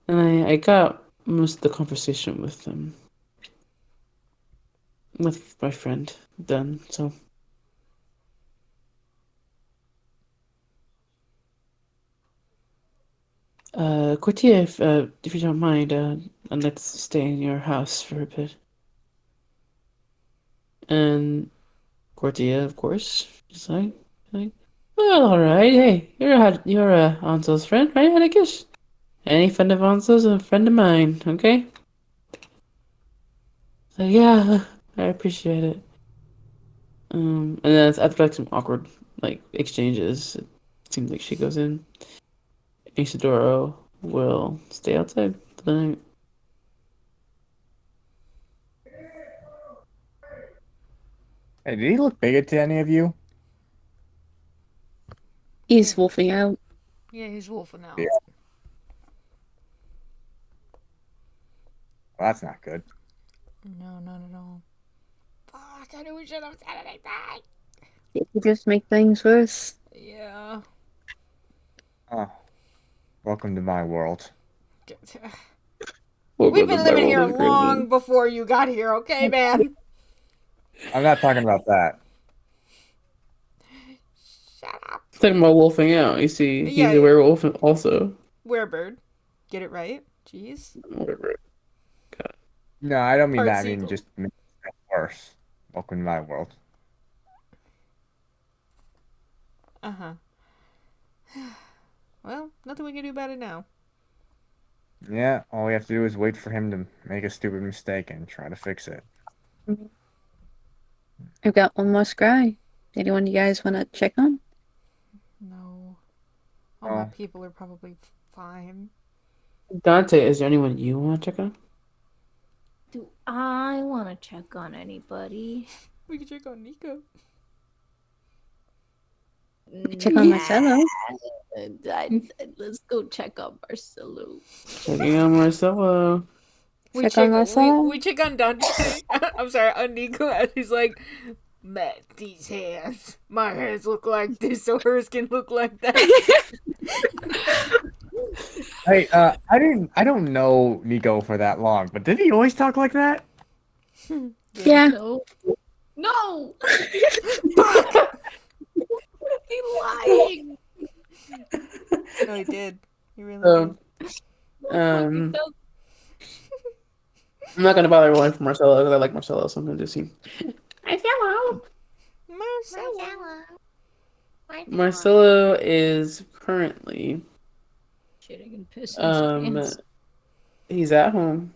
I got most of the conversation with my friend done. So, Courtier, if you don't mind, I'd like to stay in your house for a bit. And Courtier, of course, is like, well, all right. Hey, you're Ansel's friend, right? I guess. Any friend of Ansel's a friend of mine. Okay. So yeah, I appreciate it. And then after like some awkward like exchanges, it seems like she goes in. Isidoro will stay outside for the night. Hey, did he look bigger to any of you? He's wolfing out. Yeah, he's wolfing out. Yeah. Well, that's not good. No, not at all. Fuck, I knew we should have said anything. Did you just make things worse? Yeah. Oh, welcome to my world. We've been living here long before you got here, okay, man? I'm not talking about that. Shut up. Talking about wolfing out. You see, he's Yeah. a werewolf also. Werebird. Get it right? Jeez. Whatever. No, I don't mean Part that. I mean sequel. just make it worse. Welcome to my world. Uh-huh. Well, nothing we can do about it now. Yeah, all we have to do is wait for him to make a stupid mistake and try to fix it. I've got one more scry. Anyone you guys want to check on? No. All my Oh. people are probably fine. Dante, is there anyone you want to check on? Do I want to check on anybody? We can check on Nico. Check on Marcelo. Let's go check on Marcelo. Checking on Marcelo. Check on Marcelo. We check on Dante. I'm sorry, on Nico, and he's like, Matt, these hands. My hands look like this, so hers can look like that. Hey, I don't know Nico for that long, but did he always talk like that? Yeah. No. No! He's lying. No, he did. He really So, did. I'm not gonna bother going for Marcelo because I like Marcelo, so I'm gonna just see. Marcelo. Marcelo is currently Shitting and pissing his pants. he's at home.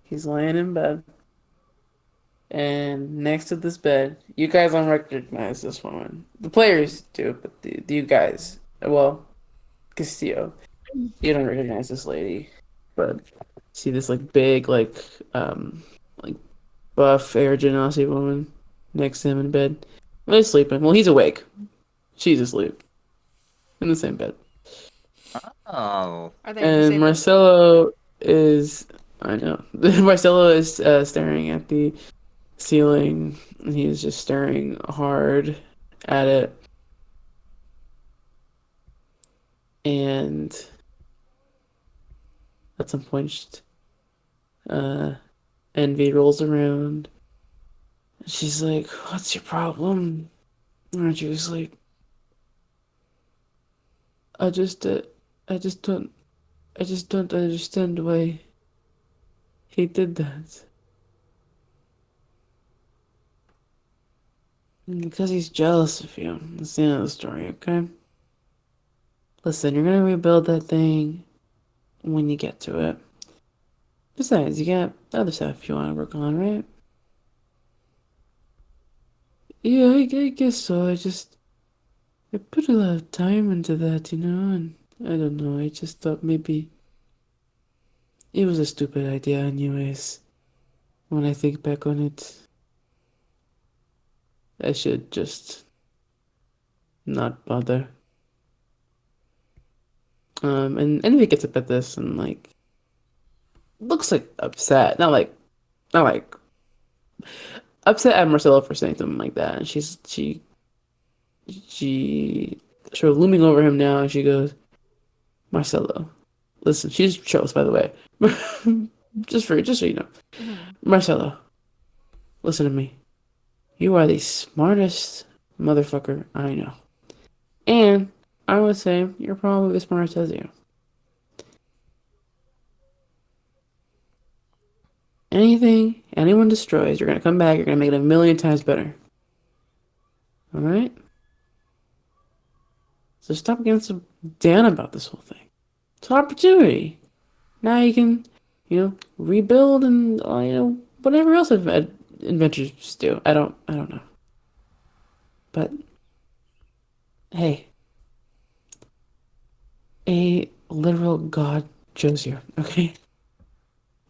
He's laying in bed. And next to this bed, you guys don't recognize this woman. The players do, but you guys, well, Castillo, you don't recognize this lady. But see this like big, like buff air genasi woman next to him in bed. Well, he's sleeping. Well, he's awake. She's asleep. In the same bed. Oh. Are they in the And same Marcelo is, I know, Marcelo is staring at the ceiling, and he is just staring hard at it. And at some point, Envy rolls around. She's like, "What's your problem? Aren't you asleep?" I just don't understand why he did that. Because he's jealous of you. That's the end of the story, okay? Listen, you're gonna rebuild that thing when you get to it. Besides, you got other stuff you want to work on, right? Yeah, I guess so. I put a lot of time into that, and I don't know, I just thought maybe it was a stupid idea anyways. When I think back on it, I should just not bother. And Envy gets up at this and like looks like upset, not like upset at Marcelo for saying something like that. And she sort of looming over him now, and she goes, Marcelo, listen, she's Charles, by the way. just so you know. Marcelo, listen to me. You are the smartest motherfucker I know. And I would say you're probably as smart as you. Anything anyone destroys, you're gonna come back, you're gonna make it a million times better. Alright? So stop getting so down about this whole thing. It's an opportunity. Now you can, rebuild and whatever else adventures do. I don't know. But hey, a literal god chose you, okay?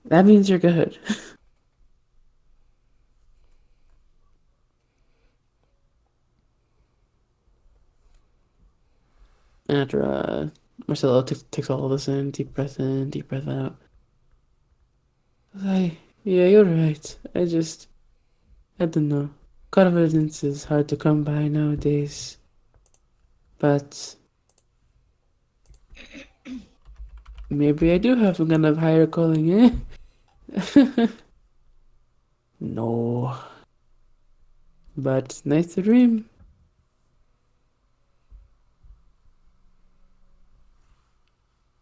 That means you're good. After Marcelo takes all of this in, deep breath out. Yeah, you're right. I don't know. Confidence is hard to come by nowadays. But maybe I do have some kind of higher calling, eh? No. But nice to dream.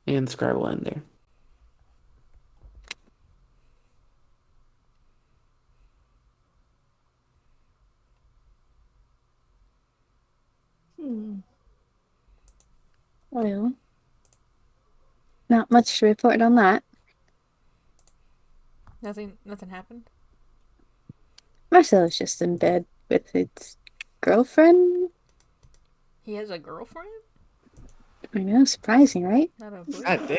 And the scribe will end there. Well, not much to report on that. Nothing happened? Marcelo's just in bed with his girlfriend. He has a girlfriend? I know, surprising, right? Not a boy. God damn.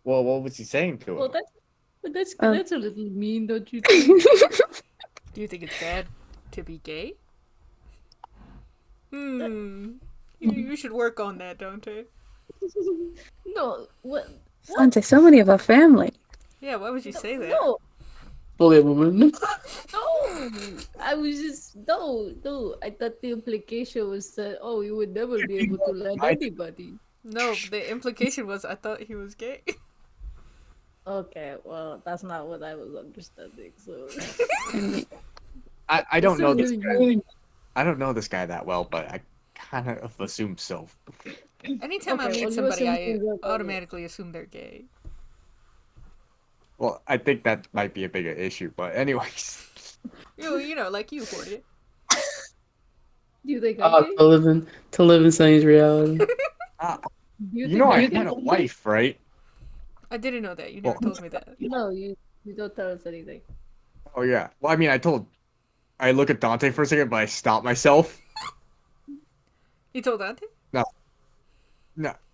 Well, what was he saying to him? Well, that's Um, that's a little mean, don't you think? Do you think it's bad to be gay? You should work on that, Dante. No, what? Dante, so many of our family. Yeah, why would you say that? No, Fully a woman. no. I was just no. I thought the implication was that you would never be able to let anybody. No, the implication was I thought he was gay. Okay, well, that's not what I was understanding. So I don't know this guy. Really- I don't know this guy that well, but I kind of assume so. Anytime I Okay, meet well, you somebody, assume I things are gay. automatically assume they're gay. Well, I think that might be a bigger issue, but anyways. You know, like you, Horty. Do you think I'm gay? To live in Sunny's reality. Do You think know I I'm had gay? a wife, right? I didn't know that. You never Well- told me that. No, you don't tell us anything. Oh yeah. Well, I mean, I look at Dante for a second, but I stop myself. You told Dante? No,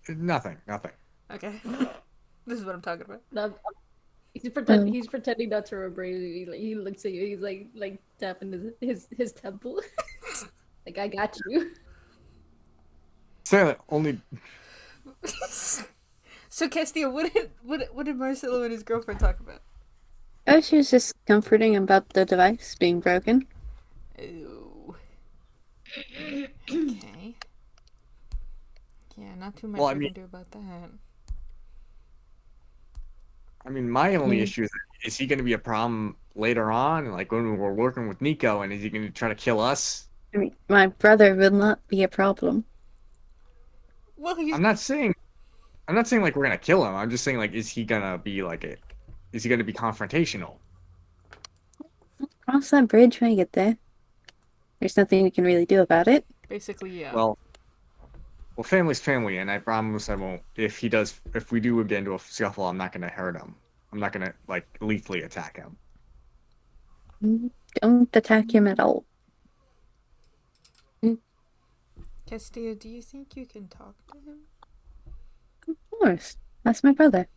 nothing. Okay. This is what I'm talking about. No, he's pretending not to remember. He looks at you. He's like tapping his temple. Like, I got you. Say only. So, Castillo, what did Marcelo and his girlfriend talk about? Oh, she was just comforting about the device being broken. Ooh. Okay. Yeah, not too much Well, I we mean- can do about that. I mean, my only issue is he going to be a problem later on, like when we're working with Nico, and is he going to try to kill us? I mean, my brother will not be a problem. Well, he's I'm not saying like we're gonna kill him. I'm just saying like, is he gonna be confrontational? Cross that bridge when you get there. There's nothing we can really do about it. basically, yeah. Well, family's family, and I promise I won't. If we do get into a scuffle, I'm not gonna hurt him. I'm not gonna like lethally attack him. Don't attack him at all. Castillo, do you think you can talk to him? Of course. That's my brother.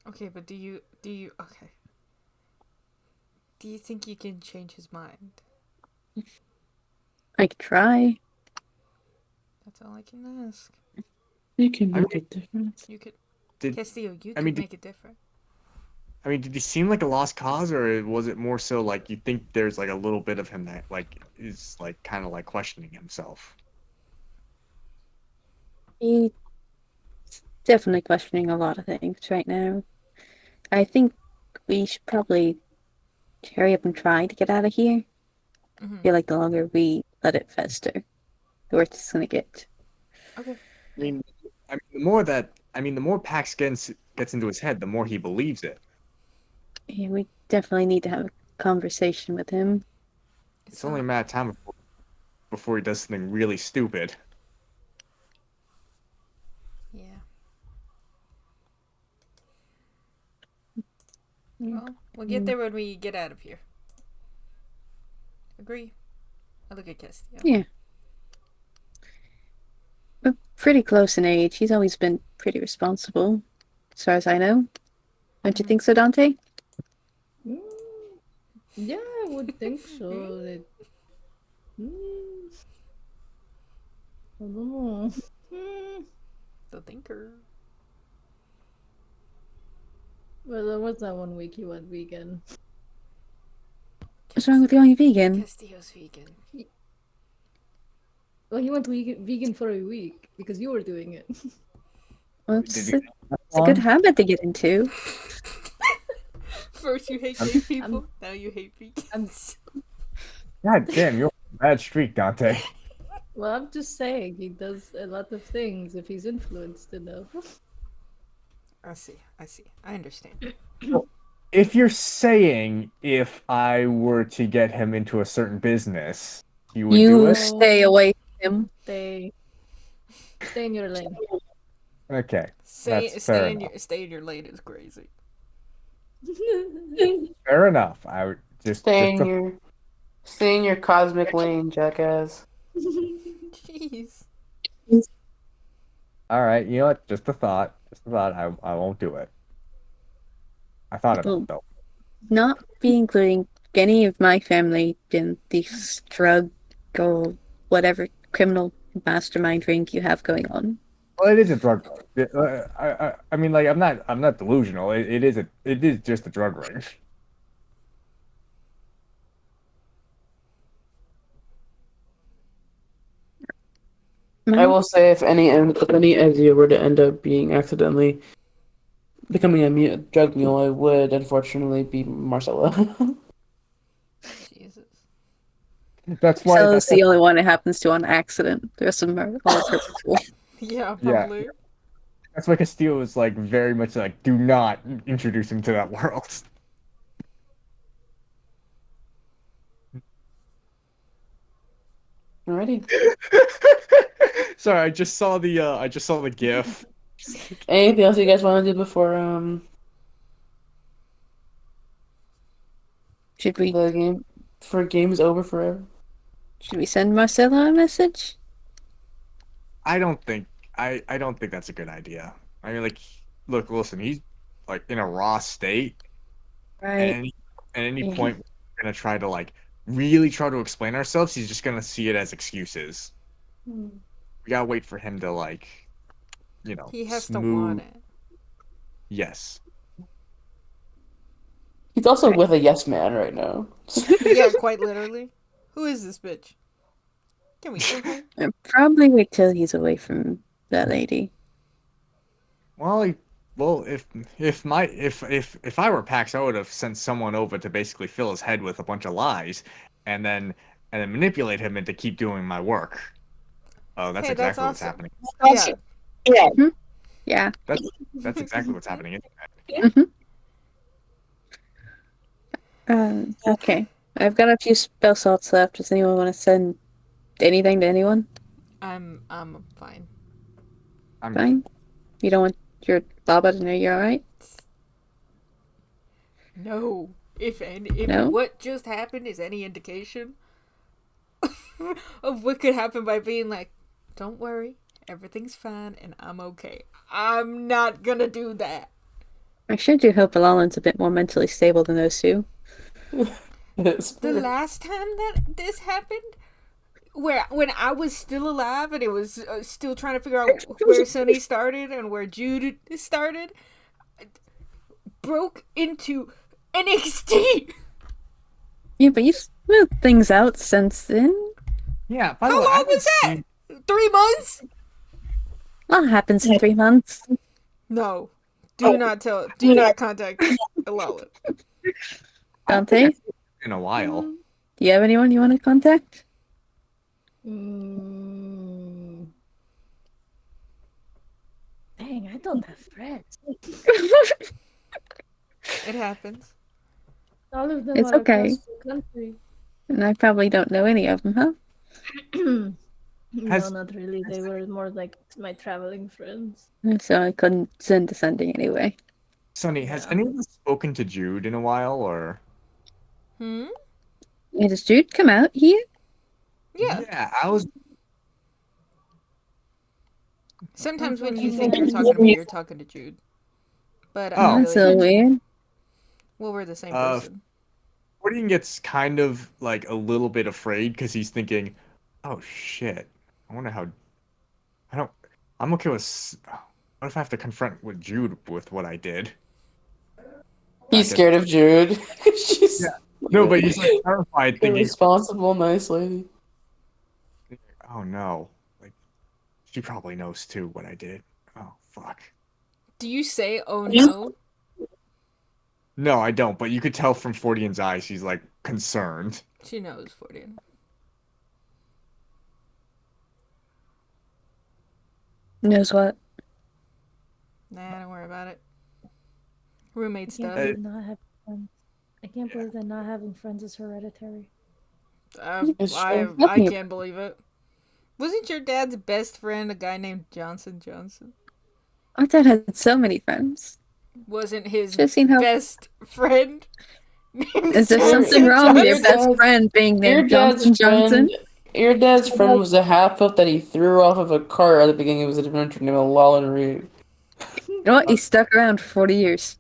Okay, but do you okay. Do you think you can change his mind? I could try. That's all I can ask. You can I make mean- a difference. You could Did Castillo, you I could mean, make it different. I mean, did he seem like a lost cause, or was it more so like you think there's like a little bit of him that like is like kind of like questioning himself? He's definitely questioning a lot of things right now. I think we should probably hurry up and try to get out of here. Mhm. I feel like the longer we let it fester, the worse it's gonna get. Okay. The more Pax gets into his head, the more he believes it. Yeah, we definitely need to have a conversation with him. It's only a matter of time before he does something really stupid. Yeah. Mm. Well, we'll get there when we get out of here. Agree? I look at Castillo. Yeah. We're pretty close in age. He's always been pretty responsible, as far as I know. Don't you think so, Dante? Yeah, I would think so. Like, I don't know. The thinker. Well, there was that one week he went vegan. What's wrong with going vegan? Castillo's vegan. Well, he went vegan for a week because you were doing it. Well, Did it's you- a good habit to get into. First you hate gay people, now you hate vegans. God damn, you're on a bad streak, Dante. Well, I'm just saying he does a lot of things if he's influenced enough. I see. I understand. If you're saying if I were to get him into a certain business, you would do You it? stay away from him. Stay in your lane. Okay, Stay fair in your lane is crazy. fair enough. I would just Stay just in your cosmic lane, jackass. Jeez. All right, you know what? Just a thought. Just a thought. I won't do it. I thought about it though. Not be including any of my family in this drug or whatever criminal mastermind ring you have going on. Well, it is a drug. I mean, like, I'm not delusional. It is just a drug ring. I will say, if any of you were to end up being accidentally becoming a drug mule, I would unfortunately be Marcella. Jesus. That's why. Marcella's the only one it happens to on accident. The rest of them are all purposeful. Yeah, Yeah. probably. That's why Castillo was like very much like, do not introduce him to that world. Alrighty. Sorry, I just saw the GIF. Anything else you guys want to do before Should we game's over forever? send Marcella a message? I don't think that's a good idea. I mean, like, look, listen, he's like in a raw state, Right. and at any Yeah. point we're gonna try to like really try to explain ourselves. He's just gonna see it as excuses. We gotta wait for him to like, He has to smooth- want it. Yes. He's also with a yes man right now. Yeah, quite literally. Who is this bitch? Can we kill her? I'll probably wait till he's away from that lady. Well, if I were Pax, I would have sent someone over to basically fill his head with a bunch of lies, and then manipulate him into keep doing my work. Oh, that's Hey, that's exactly what's awesome. happening. Yeah. Yeah. That's exactly what's happening. Isn't it? Okay. I've got a few spell slots left. Does anyone want to send anything to anyone? I'm fine. I'm Fine. You don't want your Baba to know you're alright? No. If No? what just happened is any indication of what could happen by being like, don't worry, everything's fine and I'm okay. I'm not gonna do that. I sure do hope Alalan's a bit more mentally stable than those two. The last time that this happened, when I was still alive and it was still trying to figure out where Sunny started and where Jude started, broke into NXT. Yeah, but you've smoothed things out since then. Yeah. By the How way, long was that? 3 months? A lot happens in 3 months. No. Do not contact Alala. Dante, do in a while. you have anyone you want to contact? Dang, I don't have friends. It happens. All of them It's are okay. across the country. And I probably don't know any of them, huh? No, Has- not really. They were more like my traveling friends. So I couldn't send to sending anyway. Sonny, has anyone spoken to Jude in a while, or? Hmm? Hey, does Jude come out here? Yeah. Yeah, I was. Sometimes when you think you're talking to me, you're talking to Jude. But Oh. That's so weird. well, we're the same Uh, person. Gordian gets kind of like a little bit afraid because he's thinking, "Oh shit! I wonder how." I'm okay with. What if I have to confront with Jude with what I did? He's scared of Jude. She's No, but he's like terrified, thinking, irresponsible, nice lady. "Oh no! Like, she probably knows too what I did." Oh fuck! Do you say, oh no? No, I don't. But you could tell from Fordian's eyes, he's like concerned. She knows, Fordian. Knows what? Nah, don't worry about it. Roommate I can't stuff. believe not having friends. I can't believe that not having friends is hereditary. It's I true. can't believe it. Wasn't your dad's best friend a guy named Johnson Johnson? Our dad had so many friends. Wasn't his Should've seen how. best friend named Is there Your- something wrong with your your best dad- friend being Your named dad's Johnson Johnson? friend. Your dad's friend was a half-elf that he threw off of a cart at the beginning of his adventure named Lawlen Reed. You know what? He stuck around for 40 years.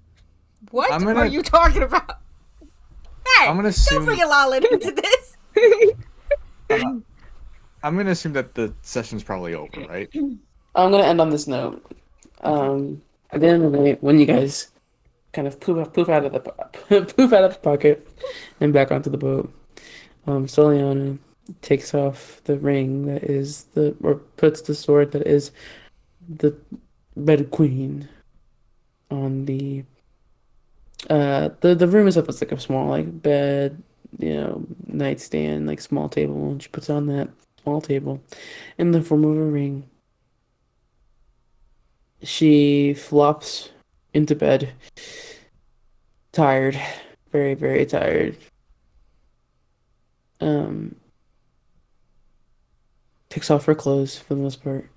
What I'm gonna- are you talking about? Hey, I'm gonna don't assume. bring a Lawlen into this. I'm gonna assume that the session's probably over, right? I'm gonna end on this note. At the end of the night, when you guys kind of poof out of the poof out of the pocket and back onto the boat, Soliana takes off the ring that is or puts the sword that is the Red Queen on the room itself is like a small like bed, nightstand, like small table, and she puts on that small table in the form of a ring. She flops into bed, tired, very, very tired. Takes off her clothes for the most part,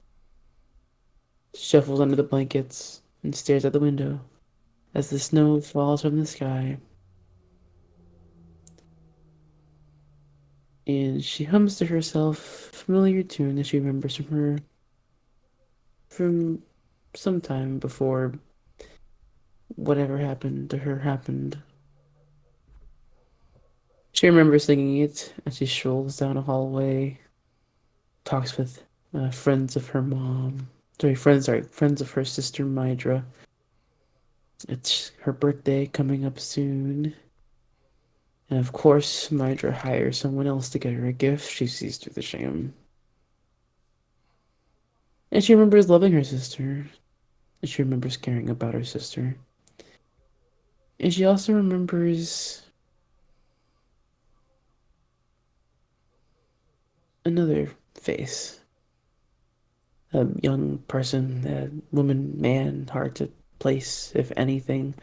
shuffles under the blankets, and stares out the window as the snow falls from the sky. And she hums to herself a familiar tune that she remembers from some time before whatever happened to her happened. She remembers singing it as she strolls down a hallway, talks with friends of her mom. Friends of her sister Mydra. It's her birthday coming up soon. And of course, Mydra hires someone else to get her a gift. She sees through the sham. And she remembers loving her sister. And she remembers caring about her sister. And she also remembers another face. A young person, a woman, man, hard to place, if anything.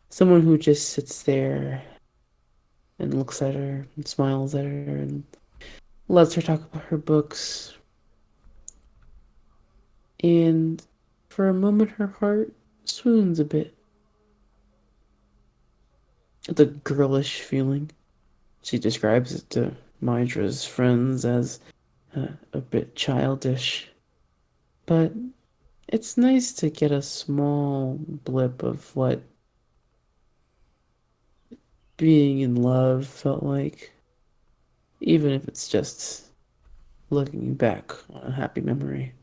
Someone who just sits there and looks at her and smiles at her and lets her talk about her books. And for a moment, her heart swoons a bit. It's a girlish feeling. She describes it to Mydra's friends as a bit childish. But it's nice to get a small blip of what being in love felt like. Even if it's just looking back on a happy memory.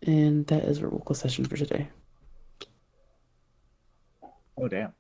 And that is our vocal session for today. Oh damn.